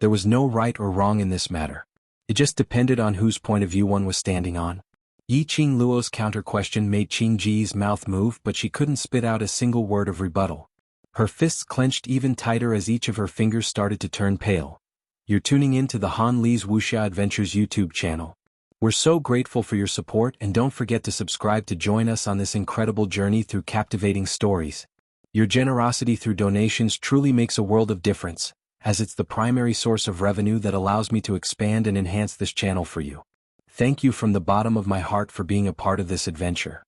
There was no right or wrong in this matter. It just depended on whose point of view one was standing on. Yiqing Luo's counter-question made Qing Ji's mouth move, but she couldn't spit out a single word of rebuttal. Her fists clenched even tighter as each of her fingers started to turn pale. You're tuning in to the Han Li's Wuxia Adventures YouTube channel. We're so grateful for your support, and don't forget to subscribe to join us on this incredible journey through captivating stories. Your generosity through donations truly makes a world of difference, as it's the primary source of revenue that allows me to expand and enhance this channel for you. Thank you from the bottom of my heart for being a part of this adventure.